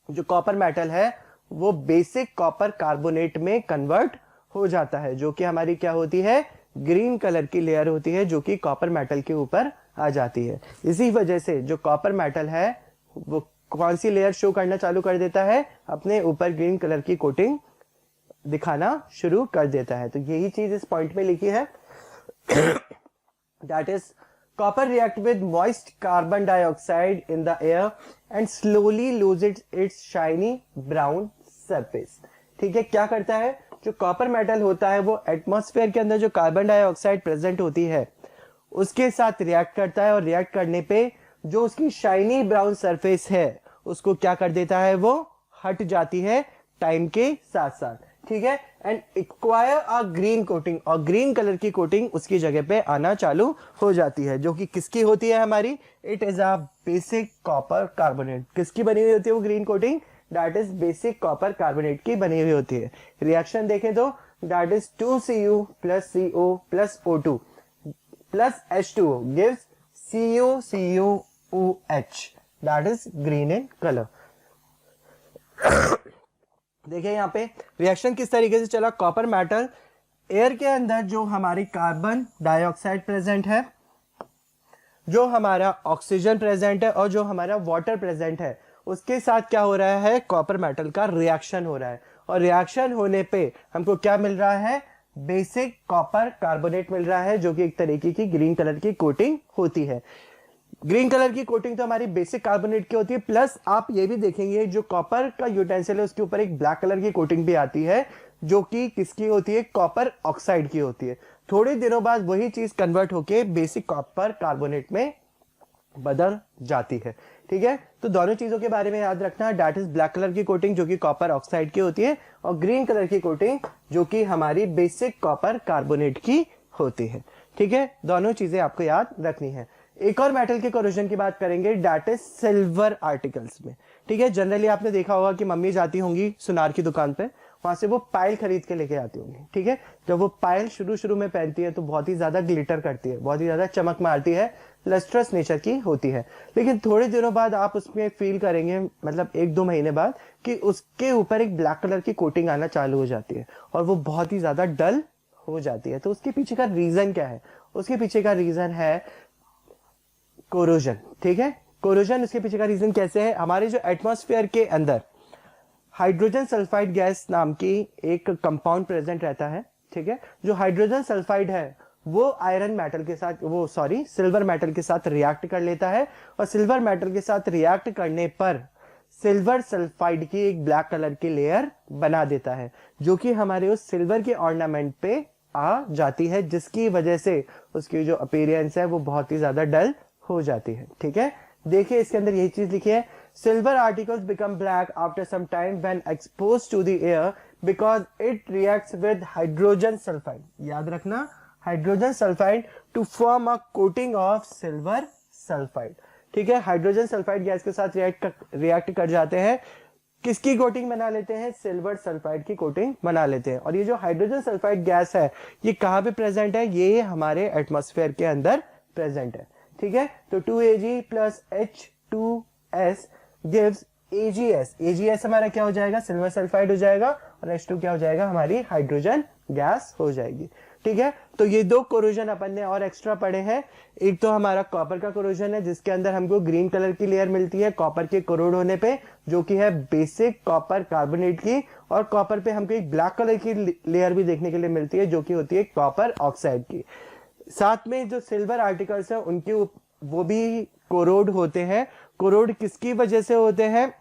जो कॉपर मेटल है वो बेसिक कॉपर कार्बोनेट में कन्वर्ट हो जाता है, जो कि हमारी क्या होती है, ग्रीन कलर की लेयर होती है जो कि कॉपर मेटल के ऊपर आ जाती है। इसी वजह से जो कॉपर मेटल है वो कौन सी लेयर शो करना चालू कर देता है, अपने ऊपर ग्रीन कलर की कोटिंग दिखाना शुरू कर देता है। तो यही चीज इस पॉइंट में लिखी है, that is copper react with moist carbon dioxide in the air and slowly loses its shiny brown surface। ठीक है, क्या करता है, जो कॉपर मेटल होता है वो एटमॉस्फेयर के अंदर जो कार्बन डाइऑक्साइड प्रेजेंट होती है उसके साथ रिएक्ट करता है, और रिएक्ट करने पे जो उसकी शाइनी ब्राउन सरफेस है उसको क्या कर देता है, वो हट जाती है टाइम के साथ साथ। ठीक है, and acquire a green coating, और ग्रीन कलर की कोटिंग उसकी जगह पे आना चालू हो जाती है, जो कि किसकी होती है हमारी, it is a basic copper carbonate. किसकी बनी हुई होती है वो green coating, that is basic copper carbonate की बनी हुई होती है। रिएक्शन देखें तो that is 2Cu plus CO plus O2 plus H2O gives CuCuOH, that is green in colour. देखिए यहाँ पे रिएक्शन किस तरीके से चला, कॉपर मेटल एयर के अंदर जो हमारी कार्बन डाइऑक्साइड प्रेजेंट है, जो हमारा ऑक्सीजन प्रेजेंट है और जो हमारा वाटर प्रेजेंट है, उसके साथ क्या हो रहा है, कॉपर मेटल का रिएक्शन हो रहा है। और रिएक्शन होने पे हमको क्या मिल रहा है, बेसिक कॉपर कार्बोनेट मिल रहा है, जो कि एक तरीके की ग्रीन कलर की कोटिंग होती है। ग्रीन कलर की कोटिंग तो हमारी बेसिक कार्बोनेट की होती है, प्लस आप ये भी देखेंगे जो कॉपर का यूटेंसिल है उसके ऊपर एक ब्लैक कलर की कोटिंग भी आती है, जो कि किसकी होती है, कॉपर ऑक्साइड की होती है। थोड़े दिनों बाद वही चीज कन्वर्ट होके बेसिक कॉपर कार्बोनेट में बदल जाती है। ठीक है, तो दोनों चीजों के बारे में याद रखना, दैट इज ब्लैक कलर की कोटिंग जो कि कॉपर ऑक्साइड की होती है, और ग्रीन कलर की कोटिंग जो कि हमारी बेसिक कॉपर कार्बोनेट की होती है। ठीक है, दोनों चीजें आपको याद रखनी है। एक और मेटल के कोरोजन की बात करेंगे, दैट इज सिल्वर आर्टिकल्स में। ठीक है, जनरली आपने देखा होगा कि मम्मी जाती होंगी सुनार की दुकान पे, वहां से वो पायल खरीद के लेके आती होंगी। ठीक है, जब वो पायल शुरू में पहनती है तो बहुत ही ज्यादा ग्लिटर करती है, बहुत ही ज्यादा चमक मारती है, लस्ट्रस नेचर की होती है। लेकिन थोड़े दिनों बाद आप उसमें फील करेंगे, मतलब 1-2 महीने बाद, कि उसके ऊपर एक ब्लैक कलर की कोटिंग आना चालू हो जाती है और वो बहुत ही ज्यादा डल हो जाती है। तो उसके पीछे का रीजन क्या है, उसके पीछे का रीजन है कोरोजन। ठीक है, कोरोजन उसके पीछे का रीजन कैसे है, हमारे जो एटमॉस्फेयर के अंदर हाइड्रोजन सल्फाइड गैस नाम की एक कंपाउंड प्रेजेंट रहता है। ठीक है, जो हाइड्रोजन सल्फाइड है वो आयरन मेटल के साथ, वो सॉरी सिल्वर मेटल के साथ रिएक्ट कर लेता है, और सिल्वर मेटल के साथ रिएक्ट करने पर सिल्वर सल्फाइड की एक ब्लैक कलर की लेयर बना देता है, जो कि हमारे उस सिल्वर के ऑर्नामेंट पे आ जाती है, जिसकी वजह से उसकी जो अपीयरेंस है वो बहुत ही ज्यादा डल हो जाती है। ठीक है, देखिए इसके अंदर यही चीज लिखी है, silver articles become black after some time when exposed to the air because it reacts with hydrogen sulphide. याद रखना, hydrogen sulphide to form a coating of silver sulphide. ठीक है, हाइड्रोजन सल्फाइड गैस के साथ रिएक्ट कर जाते हैं, किसकी कोटिंग बना लेते हैं, सिल्वर सल्फाइड की कोटिंग बना लेते हैं। और ये जो हाइड्रोजन सल्फाइड गैस है ये कहां पे प्रेजेंट है, ये हमारे एटमॉस्फेयर के अंदर प्रेजेंट है। ठीक है, तो 2Ag plus H2S gives AgS। AgS हमारा क्या हो जाएगा, सिल्वर सल्फाइड हो जाएगा, और H2 क्या हो जाएगा, हमारी हाइड्रोजन गैस हो जाएगी। ठीक है, तो ये 2 कोरोजन अपन ने और एक्स्ट्रा पढ़े हैं। एक तो हमारा कॉपर का कोरोजन है जिसके अंदर हमको ग्रीन कलर की लेयर मिलती है कॉपर के कोरोड होने पे, जो कि है बेसिक कॉपर कार्बोनेट की, और कॉपर पे हमको एक ब्लैक कलर की लेयर भी देखने के लिए मिलती है जो कि होती है कॉपर ऑक्साइड की। साथ में जो सिल्वर आर्टिकल्स है उनके वो भी कोरोड होते हैं। कोरोड किसकी वजह से होते हैं,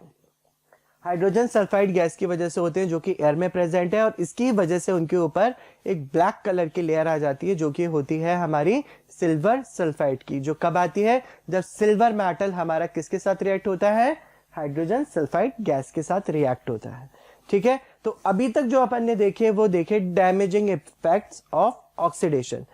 हाइड्रोजन सल्फाइड गैस की वजह से होते हैं, जो कि एयर में प्रेजेंट है, और इसकी वजह से उनके ऊपर एक ब्लैक कलर की लेयर आ जाती है जो कि होती है हमारी सिल्वर सल्फाइड की, जो कब आती है, जब सिल्वर मेटल हमारा किसके साथ रिएक्ट होता है, हाइड्रोजन सल्फाइड गैस के साथ रिएक्ट होता है। ठीक है, तो अभी तक जो अपन ने देखे वो देखे डैमेजिंग इफेक्ट्स ऑफ ऑक्सीडेशन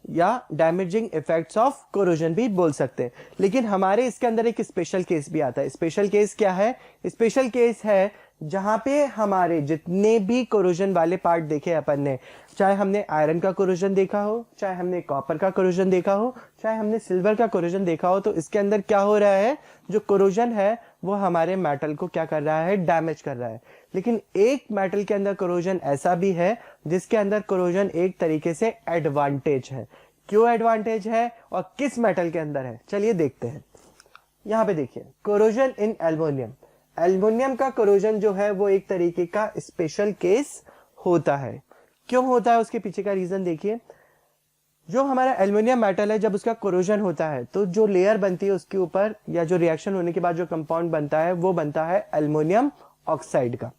या डैमेजिंग इफेक्ट्स ऑफ कोरोजन भी बोल सकते हैं। लेकिन हमारे इसके अंदर एक स्पेशल केस भी आता है। स्पेशल केस क्या है, स्पेशल केस है जहां पे हमारे जितने भी कोरोजन वाले पार्ट देखे अपन ने, चाहे हमने आयरन का कोरोजन देखा हो, चाहे हमने कॉपर का कोरोजन देखा हो, चाहे हमने सिल्वर का कोरोजन देखा हो, तो इसके अंदर क्या हो रहा है, जो कोरोजन है वो हमारे मेटल को क्या कर रहा है, डैमेज कर रहा है। लेकिन एक मेटल के अंदर कोरोजन ऐसा भी है जिसके अंदर कोरोजन एक तरीके से एडवांटेज है। क्यों एडवांटेज है और किस मेटल के अंदर है, चलिए देखते हैं। यहाँ पे देखिए, कोरोजन इन एल्युमिनियम। एल्युमिनियम का कोरोजन जो है वो एक तरीके का स्पेशल केस होता है। क्यों होता है, उसके पीछे का रीजन देखिए। जो हमारा एल्युमिनियम मेटल है, जब उसका कोरोजन होता है तो जो लेयर बनती है उसके ऊपर, या जो रिएक्शन होने के बाद जो कंपाउंड बनता है वो बनता है एल्युमिनियम ऑक्साइड का।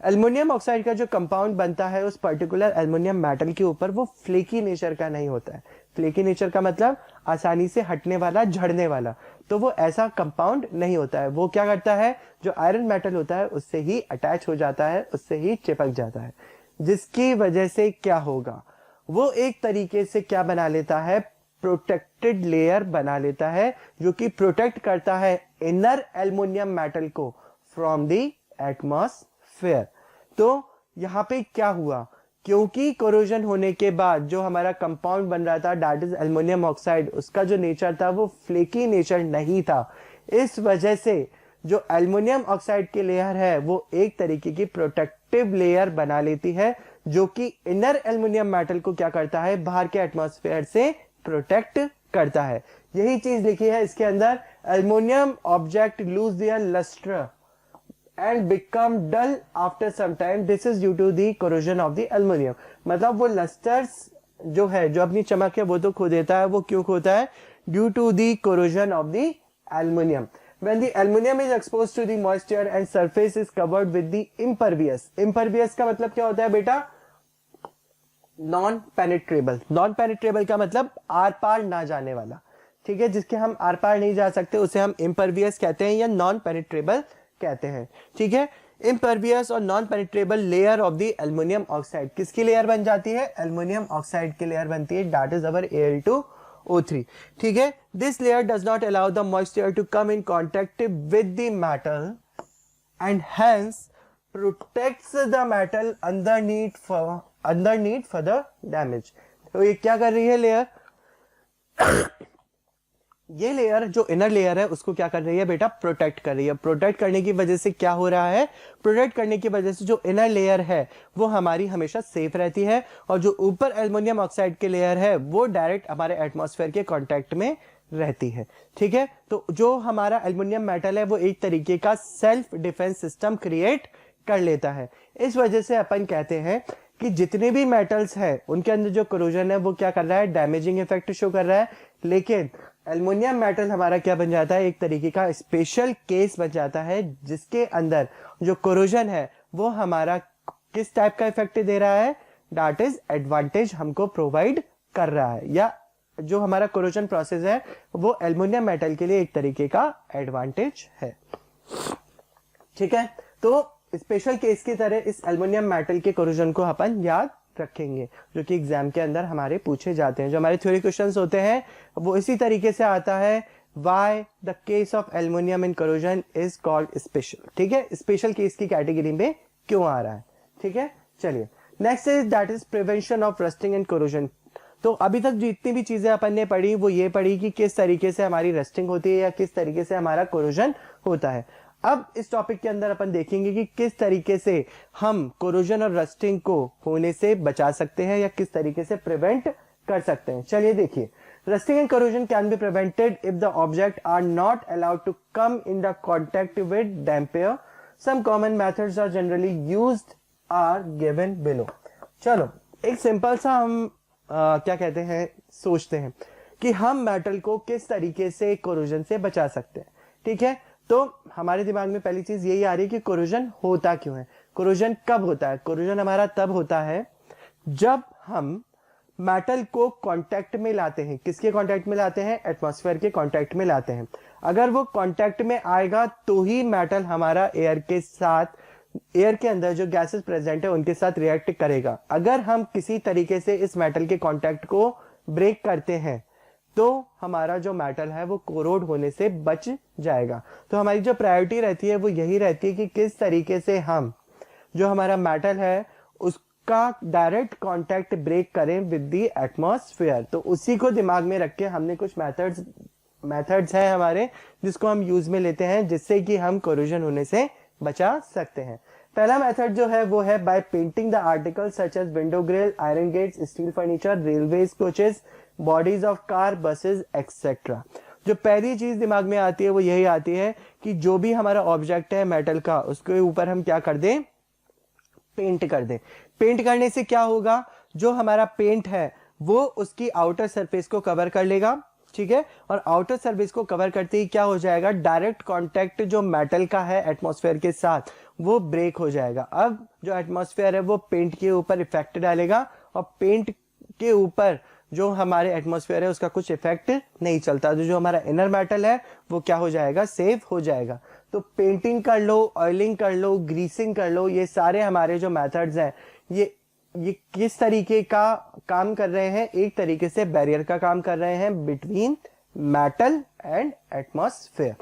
एल्युमिनियम ऑक्साइड का जो कंपाउंड बनता है उस पर्टिकुलर एल्युमिनियम मेटल के ऊपर, वो फ्लेकी नेचर का नहीं होता है। फ्लेकी नेचर का मतलब आसानी से हटने वाला, झड़ने वाला, तो वो ऐसा कंपाउंड नहीं होता है। वो क्या करता है, जो आयरन मेटल होता है उससे ही अटैच हो जाता है, उससे ही चिपक जाता है, जिसकी वजह से क्या होगा, वो एक तरीके से क्या बना लेता है, प्रोटेक्टेड लेयर बना लेता है, जो कि प्रोटेक्ट करता है इनर एल्युमिनियम मेटल को फ्रॉम द एटमॉस्फेयर। तो यहाँ पे क्या हुआ, क्योंकि कोरोजन होने के बाद जो हमारा कंपाउंड बन रहा था दैट इज एल्युमिनियम ऑक्साइड, उसका जो नेचर था वो फ्लेकी नेचर नहीं था। इस वजह से जो एल्युमिनियम ऑक्साइड की लेयर है वो एक तरीके की प्रोटेक्टिव लेयर बना लेती है, जो कि इनर एल्युमिनियम मेटल को क्या करता है, बाहर के एटमॉस्फेयर से प्रोटेक्ट करता है। यही चीज लिखी है इसके अंदर, aluminium object lose their lustre and become dull after some time. This is due to the corrosion of the aluminium. मतलब वो लस्टर्स जो है, जो अपनी चमक है वो तो खो देता है। वो क्यों खोता है, due to the corrosion of the aluminium. When the aluminium is exposed to the moisture and surface is covered with the impervious. Impervious का मतलब क्या होता है बेटा, नॉन पेनिट्रेबल। नॉन पेनिट्रेबल का मतलब आर पार ना जाने वाला, ठीक है, जिसके हम आर पार नहीं जा सकते उसे हम इम्परवियस कहते हैं या नॉन पेनिट्रेबल कहते हैं, ठीक है। इम्परवियस और non penetrable layer of the aluminium oxide किसकी लेयर बन जाती है, एल्युमिनियम ऑक्साइड की लेयर बनती है, दैट इज अवर Al2O3, ठीक है। This layer does not allow the moisture to come in contact with the metal and hence protects the metal underneath for the damage. तो ये क्या कर रही है लेयर, ये लेयर जो इनर लेयर है उसको क्या कर रही है बेटा, प्रोटेक्ट कर रही है। प्रोटेक्ट करने की वजह से क्या हो रहा है, प्रोटेक्ट करने की वजह से जो इनर लेयर है वो हमारी हमेशा सेफ रहती है, और जो ऊपर एल्युमिनियम ऑक्साइड की लेयर है वो डायरेक्ट हमारे एटमॉस्फेयर के कांटेक्ट में रहती है, ठीक है। तो जो हमारा एल्युमिनियम मेटल है वो एक तरीके का सेल्फ डिफेंस सिस्टम क्रिएट कर लेता है। इस वजह से अपन कहते हैं कि जितने भी मेटल्स हैं उनके अंदर जो कोरोजन है वो क्या कर रहा है, डैमेजिंग इफेक्ट शो कर रहा है। लेकिन एल्युमिनियम मेटल हमारा क्या बन जाता है, एक तरीके का स्पेशल केस बन जाता है, जिसके अंदर जो कोरोजन है वो हमारा किस टाइप का इफेक्ट दे रहा है, दैट इज एडवांटेज हमको प्रोवाइड कर रहा है, या जो हमारा कोरोजन प्रोसेस है वो एल्युमिनियम मेटल के लिए एक तरीके का एडवांटेज है, ठीक है। तो स्पेशल केस की तरह इस एल्युमिनियम मेटल के कोरोजन को अपन याद रखेंगे, जो कि एग्जाम के अंदर हमारे पूछे जाते हैं। जो हमारे थ्योरी क्वेश्चंस होते हैं वो इसी तरीके से आता है, why the case of aluminium in corrosion is called special, ठीक है। स्पेशल केस की कैटेगरी में क्यों आ रहा है, ठीक है। चलिए next is that is prevention of rusting and corrosion. तो अभी तक जितनी भी चीजें अपन ने पढ़ी वो ये पढ़ी कि किस तरीके से हमारी रस्टिंग होती है या किस तरीके से हमारा कोरोजन होता है। अब इस टॉपिक के अंदर अपन देखेंगे कि किस तरीके से हम कोरोजन और रस्टिंग को होने से बचा सकते हैं या किस तरीके से प्रिवेंट कर सकते हैं। चलिए देखिए, rusting and corrosion can be prevented if the object are not allowed to come in the contact with damper. Some common methods are generally used are given below. चलो एक सिंपल सा हम क्या कहते हैं, सोचते हैं कि हम मेटल को किस तरीके से कोरोजन से बचा सकते हैं, ठीक है। तो हमारे दिमाग में पहली चीज यही आ रही है कि कोरोजन होता क्यों है, कोरोजन कब होता है। कोरोजन हमारा तब होता है जब हम मेटल को कांटेक्ट में लाते हैं। किसके कांटेक्ट में लाते हैं, एटमॉस्फेयर के कांटेक्ट में लाते हैं। अगर वो कांटेक्ट में आएगा तो ही मेटल हमारा एयर के साथ, एयर के अंदर जो गैसेस प्रेजेंट है उनके साथ रिएक्ट करेगा। अगर हम किसी तरीके से इस मेटल के कांटेक्ट को ब्रेक करते हैं तो हमारा जो मेटल है वो कोरोड होने से बच जाएगा। तो हमारी जो प्रायोरिटी रहती है वो यही रहती है कि किस तरीके से हम जो हमारा मेटल है उसका डायरेक्ट कांटेक्ट ब्रेक करें विद द एटमॉस्फेयर। तो उसी को दिमाग में रख के हमने कुछ मेथड्स हैं हमारे जिसको हम यूज में लेते हैं जिससे कि हम कोरोजन होने से बचा सकते हैं। पहला मेथड जो है वो है by painting the articles such as window grill, iron gates, steel furniture, railways coaches, bodies of car, buses etcetera. जो पहली चीज दिमाग में आती है वो यही आती है कि जो भी हमारा ऑब्जेक्ट है मेटल का उसके ऊपर हम क्या कर दें, पेंट कर दें। पेंट करने से क्या होगा, जो हमारा पेंट है वो उसकी आउटर सरफेस को कवर कर लेगा, ठीक है, और आउटर सरफेस को कवर करते ही क्या हो जाएगा, डायरेक्ट कांटेक्ट जो मेटल का है एटमॉस्फेयर के साथ वो ब्रेक हो जाएगा। अब जो एटमॉस्फेयर है वो पेंट के ऊपर इफेक्ट डालेगा और पेंट के ऊपर जो हमारे एटमॉस्फेयर है उसका कुछ इफेक्ट नहीं चलता। जो हमारा इनर मेटल है वो क्या हो जाएगा, सेव हो जाएगा। तो पेंटिंग कर लो, ऑयलिंग कर लो, ग्रीसिंग कर लो, ये सारे हमारे जो मेथड्स हैं ये किस तरीके का काम कर रहे हैं, एक तरीके से बैरियर का काम कर रहे हैं बिटवीन मेटल एंड एटमॉस्फेयर।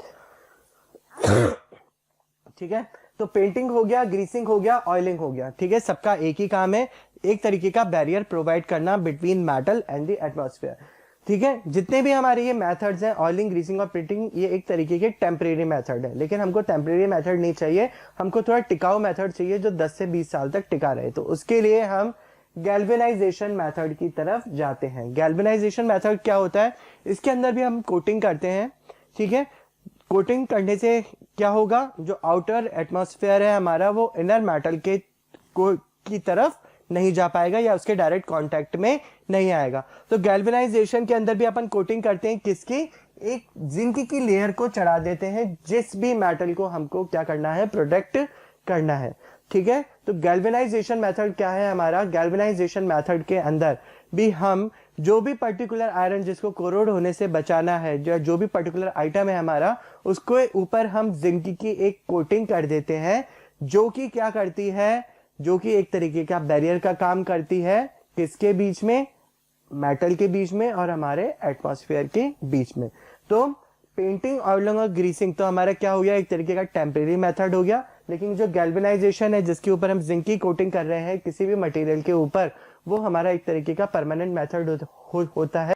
ठीक है, तो पेंटिंग हो गया, ग्रीसिंग हो गया, ऑयलिंग हो गया, ठीक है, सबका एक ही काम है, एक तरीके का बैरियर प्रोवाइड करना between metal and the atmosphere. ठीक है, जितने भी हमारे ये मेथड्स हैं ऑयलिंग, ग्रीसिंग और पेंटिंग, ये एक तरीके के टेम्परेरी मेथड है, लेकिन हमको टेम्परेरी मेथड नहीं चाहिए, हमको थोड़ा टिकाऊ मेथड चाहिए जो 10 से 20 साल तक टिका रहे। तो उसके लिए हम गैल्वेनाइजेशन मेथड की तरफ जाते हैं। गैल्वेनाइजेशन मेथड क्या होता है, इसके अंदर भी हम कोटिंग करते हैं। ठीक है, कोटिंग करने से क्या होगा, जो आउटर एटमॉस्फेयर है हमारा वो इनर मेटल के की तरफ नहीं जा पाएगा या उसके डायरेक्ट कांटेक्ट में नहीं आएगा। तो गैल्वेनाइजेशन के अंदर भी अपन कोटिंग करते हैं, किसकी, एक जिंक की लेयर को चढ़ा देते हैं जिस भी मेटल को हमको क्या करना है, प्रोटेक्ट करना है। ठीक है, तो गैल्वेनाइजेशन मेथड क्या है हमारा, गैल्वेनाइजेशन मेथड के अंदर भी हम जो भी पर्टिकुलर आयरन जिसको कोरोड होने से बचाना है, जो भी पर्टिकुलर आइटम है हमारा, उसको ऊपर हम जिंक की एक कोटिंग कर देते हैं जो कि क्या करती है, जो कि एक तरीके का बैरियर का काम करती है, किसके बीच में, मेटल के बीच में और हमारे एटमॉस्फेयर के बीच में। तो पेंटिंग, ऑयलिंग और ग्रीसिंग तो हमारा क्या हो गया, एक तरीके का टेम्परेरी मेथड हो गया, लेकिन जो गैल्वेनाइजेशन है जिसके ऊपर हम जिंक की कोटिंग कर रहे हैं किसी भी मटेरियल के ऊपर, वो हमारा एक तरीके का परमानेंट मेथड होता है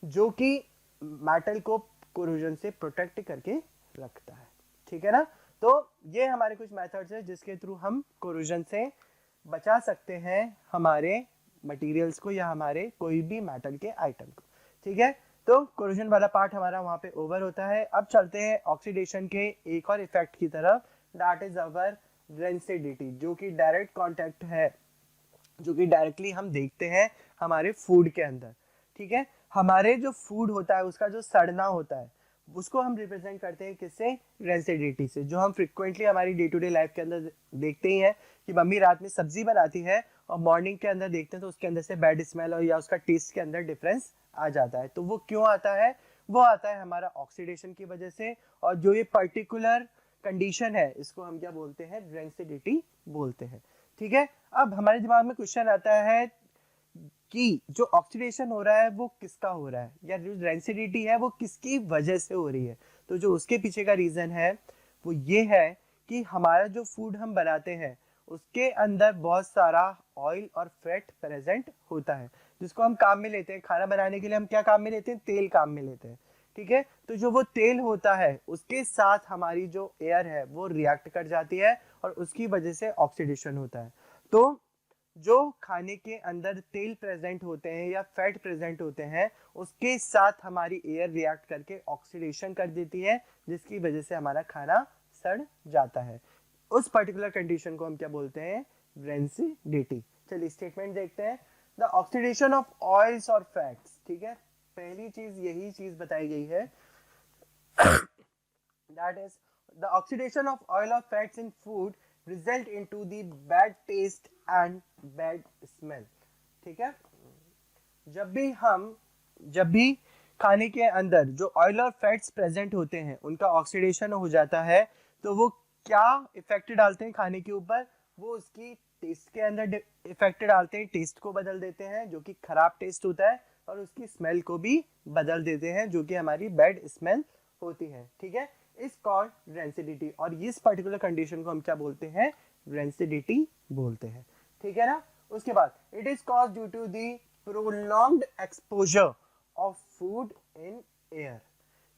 जो कि मेटल को कोरोजन से प्रोटेक्ट करके रखता है। ठीक है ना, तो ये हमारे कुछ मेथड्स हैं जिसके थ्रू हम कोरोजन से बचा सकते हैं हमारे मटेरियल्स को या हमारे कोई भी मेटल के आइटम को। ठीक है, तो कोरोजन वाला पार्ट हमारा वहां पे ओवर होता है। अब चलते हैं ऑक्सीडेशन के एक और इफेक्ट की तरफ, दैट इज अवर रेंसिडिटी, जो कि डायरेक्ट कांटेक्ट है, जो कि डायरेक्टली हम देखते हैं हमारे फूड के अंदर। ठीक है, हमारे जो फूड होता है उसका जो सड़ना होता है उसको हम रिप्रेजेंट करते हैं किससे, रेंसिडिटी से, जो हम फ्रिक्वेंटली हमारी डे टू डे लाइफ के अंदर देखते ही हैं कि मम्मी रात में सब्जी बनाती है और मॉर्निंग के अंदर देखते हैं तो उसके अंदर से बैड स्मेल और या उसका टेस्ट के अंदर डिफरेंस आ जाता है। तो वो क्यों आता है, वो आता है हमारा ऑक्सीडेशन की वजह से, और जो ये पर्टिकुलर कंडीशन है इसको हम क्या बोलते हैं, रेंसिडिटी बोलते हैं। ठीक है, अब हमारे दिमाग में क्वेश्चन आता है कि जो ऑक्सीडेशन हो रहा है वो किसका हो रहा है, या जो रेंसिडिटी है वो किसकी वजह से हो रही है। तो जो उसके पीछे का रीजन है वो ये है कि हमारा जो फूड हम बनाते हैं उसके अंदर बहुत सारा ऑयल और फैट प्रेजेंट होता है, जिसको हम काम में लेते हैं। खाना बनाने के लिए हम क्या काम में लेते हैं, तेल काम में लेते हैं। ठीक है, तो जो वो तेल होता है उसके साथ हमारी जो एयर है वो रिएक्ट कर जाती है और उसकी वजह से ऑक्सीडेशन होता है। तो जो खाने के अंदर तेल प्रेजेंट होते हैं या फैट प्रेजेंट होते हैं उसके साथ हमारी एयर रिएक्ट करके ऑक्सीडेशन कर देती है, जिसकी वजह से हमारा खाना सड़ जाता है। उस पर्टिकुलर कंडीशन को हम क्या बोलते हैं, रेंसिडिटी। चलिए स्टेटमेंट देखते हैं, द ऑक्सीडेशन ऑफ ऑयल्स और फैट्स। ठीक है, पहली चीज यही चीज बताई गई है, that is the oxidation of oil और fats in food result into the bad taste and bad smell। ठीक है, जब भी खाने के अंदर जो ऑयल और फैट्स प्रेजेंट होते हैं उनका ऑक्सीडेशन हो जाता है तो वो क्या इफेक्ट डालते हैं खाने के ऊपर, वो उसकी टेस्ट के अंदर इफेक्ट डालते हैं, टेस्ट को बदल देते हैं, जो कि खराब टेस्ट होता है और उसकी स्मेल को भी बदल देते हैं, जो कि हमारी बैड स्मेल होती है। ठीक है, इस कॉल्ड रेंसिडिटी, और इस पर्टिकुलर कंडीशन को हम क्या बोलते हैं, रेंसिडिटी बोलते हैं। ठीक है ना। उसके बाद it is cause due to the prolonged exposure of food in air.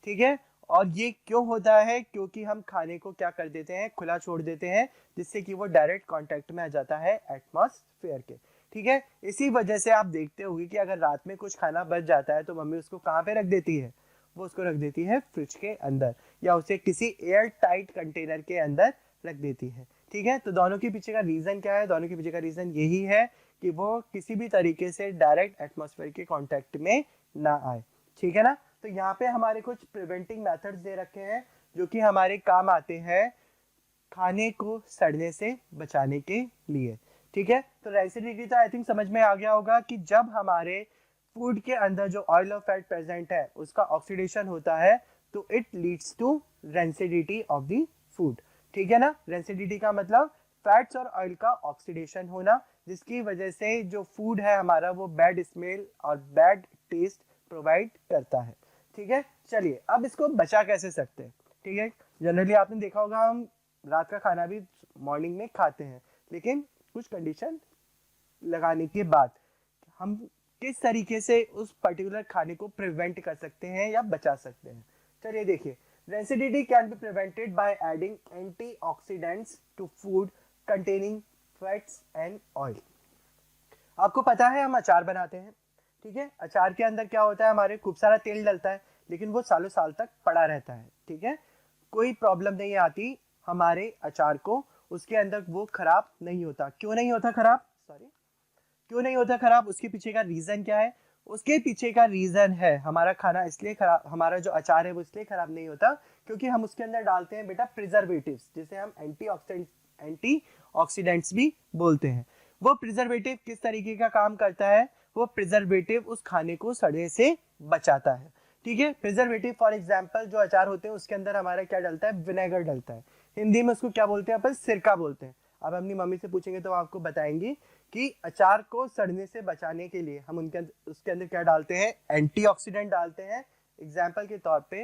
ठीक है, और ये क्यों होता है, क्योंकि हम खाने को क्या कर देते हैं, खुला छोड़ देते हैं, जिससे कि वो डायरेक्ट कांटेक्ट में आ जाता है एटमॉस्फेयर के। ठीक है, इसी वजह से आप देखते होंगे कि अगर रात में कुछ खाना बच जाता है तो मम्मी उसको कहाँ पे रख देती है, वो उसको रख देती है फ्रिज के अंदर, या उसे किसी एयर टाइट कंटेनर के अंदर रख देती है। ठीक है, तो दोनों के पीछे का रीजन क्या है, दोनों के पीछे का रीजन यही है कि वो किसी भी तरीके से डायरेक्ट एटमॉस्फेयर के कांटेक्ट में ना आए। ठीक है ना। तो यहाँ पे हमारे कुछ प्रिवेंटिंग मेथड्स दे रखे हैं जो कि हमारे काम आते हैं खाने को सड़ने से बचाने के लिए। ठीक है, तो रेसिडिटी तो आई थिंक समझ में आ गया होगा कि जब हमारे फूड के अंदर जो ऑयल और फैट प्रेजेंट है उसका ऑक्सीडेशन होता है तो it leads to rancidity of the food. ठीक है ना, रेंसिडिटी का मतलब फैट्स और ऑयल का ऑक्सीडेशन होना, जिसकी वजह से जो फूड है हमारा वो बैड स्मेल और बैड टेस्ट प्रोवाइड करता है। ठीक है, चलिए अब इसको बचा कैसे सकते हैं। ठीक है, जनरली आपने देखा होगा हम रात का खाना भी मॉर्निंग में खाते हैं, लेकिन कुछ कंडीशन लगाने के बाद हम किस तरीके से उस पर्टिकुलर खाने को प्रिवेंट कर सकते हैं या बचा सकते हैं। चलिए देखिए, rancidity can be prevented by adding antioxidants to food containing fats and oil. आपको पता है हम अचार बनाते हैं। ठीक है, अचार के अंदर क्या होता है, हमारे खूब सारा तेल डलता है, लेकिन वो सालों साल तक पड़ा रहता है। ठीक है, कोई प्रॉब्लम नहीं आती हमारे अचार को, उसके अंदर वो खराब नहीं होता। क्यों नहीं होता खराब, सॉरी, क्यों नहीं होता खराब, उसके पीछे का रीजन क्या है, उसके पीछे का रीजन है हमारा खाना इसलिए खराब, हमारा जो अचार है वो इसलिए खराब नहीं होता क्योंकि हम उसके अंदर डालते हैं बेटा प्रिजर्वेटिव्स, जिसे हम एंटीऑक्सीडेंट्स भी बोलते हैं। वो प्रिजर्वेटिव किस तरीके का काम करता है, वो प्रिजर्वेटिव उस खाने को सड़ने से बचाता है। ठीक है, प्रिजर्वेटिव फॉर एग्जांपल जो अचार होते हैं उसके अंदर हमारा क्या डलता है, विनेगर डलता है। हिंदी में उसको क्या बोलते हैं अपन, सिरका बोलते हैं। अब अपनी मम्मी से पूछेंगे तो आपको बताएंगी कि अचार को सड़ने से बचाने के लिए हम उसके अंदर क्या डालते हैं, एंटीऑक्सीडेंट डालते हैं। एग्जाम्पल के तौर पे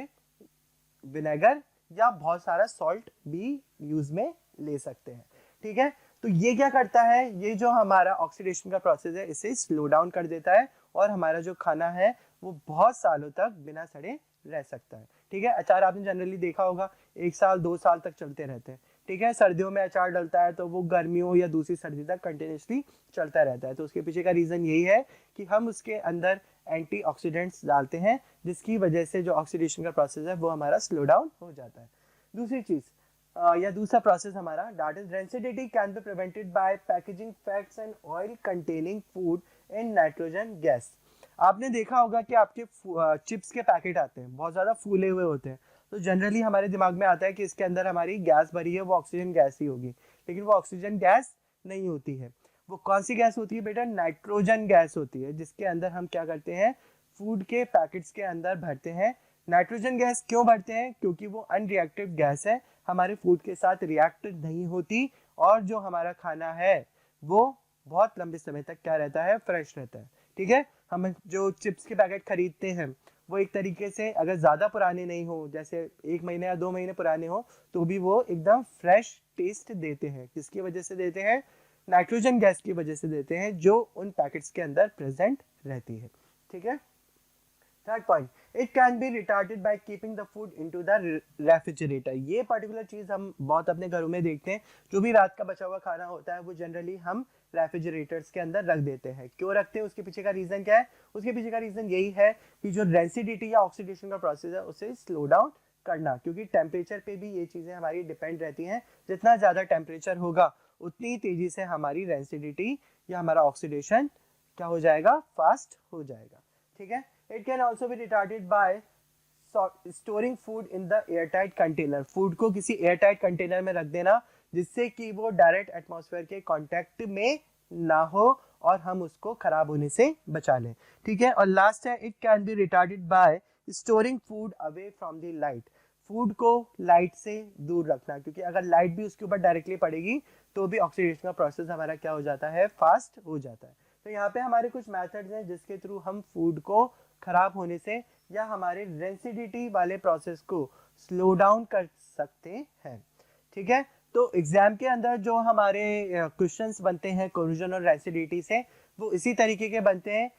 विनेगर, या बहुत सारा सॉल्ट भी यूज में ले सकते हैं। ठीक है, तो ये क्या करता है, ये जो हमारा ऑक्सीडेशन का प्रोसेस है इसे स्लो डाउन कर देता है और हमारा जो खाना है वो बहुत सालों तक बिना सड़े रह सकता है। ठीक है, अचार आपने जनरली देखा होगा 1 साल 2 साल तक चलते रहते हैं। ठीक है, सर्दियों में अचार डलता है तो वो गर्मियों या दूसरी सर्दी तक कंटिन्यूसली चलता रहता है। तो उसके पीछे का रीजन यही है कि हम उसके अंदर एंटीऑक्सीडेंट्स डालते हैं, जिसकी वजह से जो ऑक्सीडेशन का प्रोसेस है वो हमारा स्लो डाउन हो जाता है। दूसरी चीज या दूसरा प्रोसेस हमारा, that is rancidity can be prevented bye packaging fats and oil containing food in nitrogen gas. आपने देखा होगा कि आपके चिप्स के पैकेट आते हैं, बहुत ज़्यादा फूले हुए होते हैं, तो जनरली हमारे दिमाग में आता है कि इसके अंदर हमारी गैस भरी है, वो ऑक्सीजन गैस ही होगी, लेकिन वो ऑक्सीजन गैस नहीं होती है। वो कौन सी गैस होती है बेटा, नाइट्रोजन गैस होती है, जिसके अंदर हम क्या करते हैं, फूड के पैकेट्स के अंदर भरते हैं। नाइट्रोजन गैस क्यों भरते हैं, क्योंकि वो अनरिएक्टिव गैस है, हमारे फूड के साथ रिएक्ट नहीं होती, और जो हमारा खाना है वो बहुत लंबे समय तक क्या रहता है, फ्रेश रहता है। ठीक है, हम जो चिप्स के पैकेट खरीदते हैं वो एक तरीके से अगर ज़्यादा पुराने नहीं हो, जैसे 1 महीने या 2 महीने पुराने हो, तो भी वो एकदम फ्रेश टेस्ट देते हैं। किसकी वजह से देते हैं, नाइट्रोजन गैस की वजह से देते हैं, जो उन पैकेट्स के अंदर प्रेजेंट रहती है। ठीक है, third point, it can be retarded by keeping the food into the refrigerator. ये पर्टिकुलर चीज हम बहुत अपने घरों में देखते हैं, जो भी रात का बचा हुआ खाना होता है वो जनरली हम रेफ्रिजरेटर्स के अंदर रख देते हैं। क्यों रखते हैं, उसके पीछे का रीजन क्या है, उसके पीछे का रीजन यही है कि जो रेंसिडिटी या ऑक्सीडेशन का प्रोसेस है उसे स्लो डाउन करना, क्योंकि टेम्परेचर पे भी ये चीजें हमारी डिपेंड रहती हैं। जितना ज्यादा टेम्परेचर होगा उतनी तेजी से हमारी रेंसिडिटी या हमारा ऑक्सीडेशन क्या हो जाएगा, फास्ट हो जाएगा। ठीक है, it can also be retarded by storing food in the airtight container। Food को किसी एयरटाइट कंटेनर में रख देना, जिससे कि वो डायरेक्ट एटमॉस्फेयर के कांटेक्ट में ना हो और हम उसको खराब होने से बचा लें। ठीक है, और लास्ट है, it can be retarded bye storing food away from the light. Food को लाइट से दूर रखना, क्योंकि अगर लाइट भी उसके ऊपर डायरेक्टली पड़ेगी तो भी ऑक्सीडेशन का प्रोसेस हमारा क्या हो जाता है, फास्ट हो जाता है। तो यहाँ पे हमारे कुछ मेथड्स हैं जिसके थ्रू हम फूड को खराब होने से या हमारे रेंसिडिटी वाले प्रोसेस को स्लो डाउन कर सकते हैं। ठीक है, तो एग्जाम के अंदर जो हमारे क्वेश्चंस बनते हैं कोरोजन और रेंसिडिटी से, वो इसी तरीके के बनते हैं।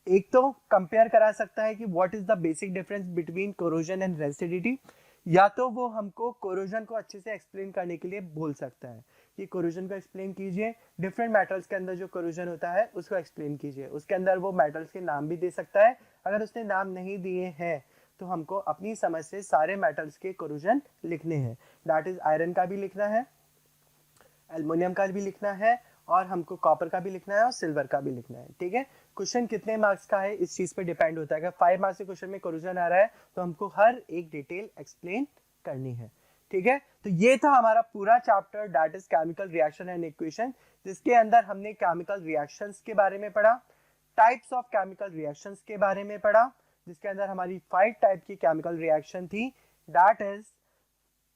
एक तो कंपेयर करा सकता है कि what is the basic difference between corrosion and rancidity, या तो वो हमको कोरोजन को अच्छे से एक्सप्लेन करने के लिए बोल सकता है कि कोरोजन को एक्सप्लेन कीजिए, डिफरेंट मेटल्स के अंदर जो कोरोजन होता है उसको एक्सप्लेन कीजिए। उसके अंदर वो मेटल्स के नाम भी दे सकता है। अगर उसने नाम नहीं दिए हैं तो हमको अपनी समझ से सारे मेटल्स के कोरोजन लिखने हैं। दैट इज आयरन का भी लिखना है, एल्युमिनियम का भी लिखना है, और हमको कॉपर का भी लिखना है और सिल्वर का भी लिखना है। ठीक है, क्वेश्चन कितने मार्क्स का है इस चीज पे डिपेंड होता है। अगर 5 मार्क्स के क्वेश्चन में कोरोजन आ रहा है तो हमको हर एक डिटेल एक्सप्लेन करनी है। ठीक है, तो ये था हमारा पूरा chapter that is chemical reaction and equation, जिसके अंदर हमने केमिकल रिएक्शंस के बारे में पढ़ा, टाइप्स ऑफ केमिकल रिएक्शंस के बारे में पढ़ा, जिसके अंदर हमारी 5 टाइप की केमिकल रिएक्शन थी। That is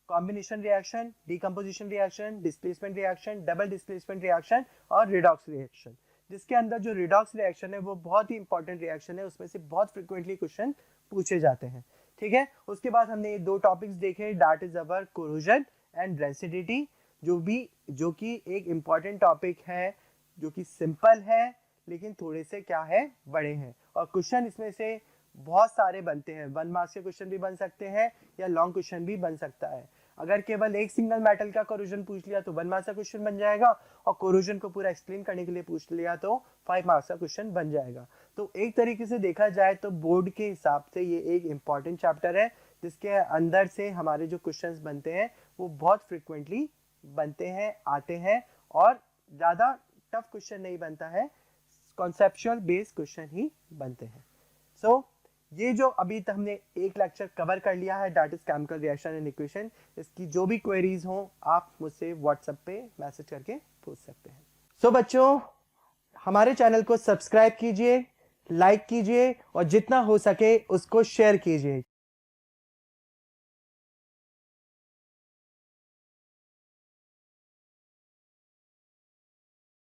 combination reaction, decomposition reaction, displacement reaction, double displacement reaction और रिडॉक्स रिएक्शन। जिसके अंदर जो रिडॉक्स रिएक्शन है वो बहुत ही इंपॉर्टेंट रिएक्शन है, उसमें से बहुत फ्रिक्वेंटली क्वेश्चन पूछे जाते हैं। ठीक है, उसके बाद हमने ये 2 टॉपिक्स देखे, that is our corrosion and rancidity, जो कि एक इंपॉर्टेंट टॉपिक है, जो कि सिंपल है लेकिन थोड़े से क्या है बड़े हैं, और क्वेश्चन इसमें से बहुत सारे बनते हैं। 1 मार्क्स के क्वेश्चन भी बन सकते हैं या लॉन्ग क्वेश्चन भी बन सकता है। अगर केवल एक सिंगल मेटल का कोरोजन पूछ लिया तो 1 मार्क्स का क्वेश्चन बन जाएगा, और कोरोजन को पूरा एक्सप्लेन करने के लिए पूछ लिया तो 5 मार्क्स का क्वेश्चन बन जाएगा। तो एक तरीके से देखा जाए तो बोर्ड के हिसाब से ये एक इंपॉर्टेंट चैप्टर है, जिसके अंदर से हमारे जो क्वेश्चंस बनते हैं वो बहुत फ्रिक्वेंटली बनते हैं, आते हैं, और ज़्यादा टफ क्वेश्चन नहीं बनता है, कॉन्सेप्चुअल बेस्ड क्वेश्चन ही बनते हैं। सो ये जो अभी तक हमने एक लेक्चर कवर कर लिया है that is chemical reaction and equation, इसकी जो भी क्वेरीज हो आप मुझसे व्हाट्सएप पे मैसेज करके पूछ सकते हैं। सो बच्चों, हमारे चैनल को सब्सक्राइब कीजिए, लाइक कीजिए और जितना हो सके उसको शेयर कीजिए।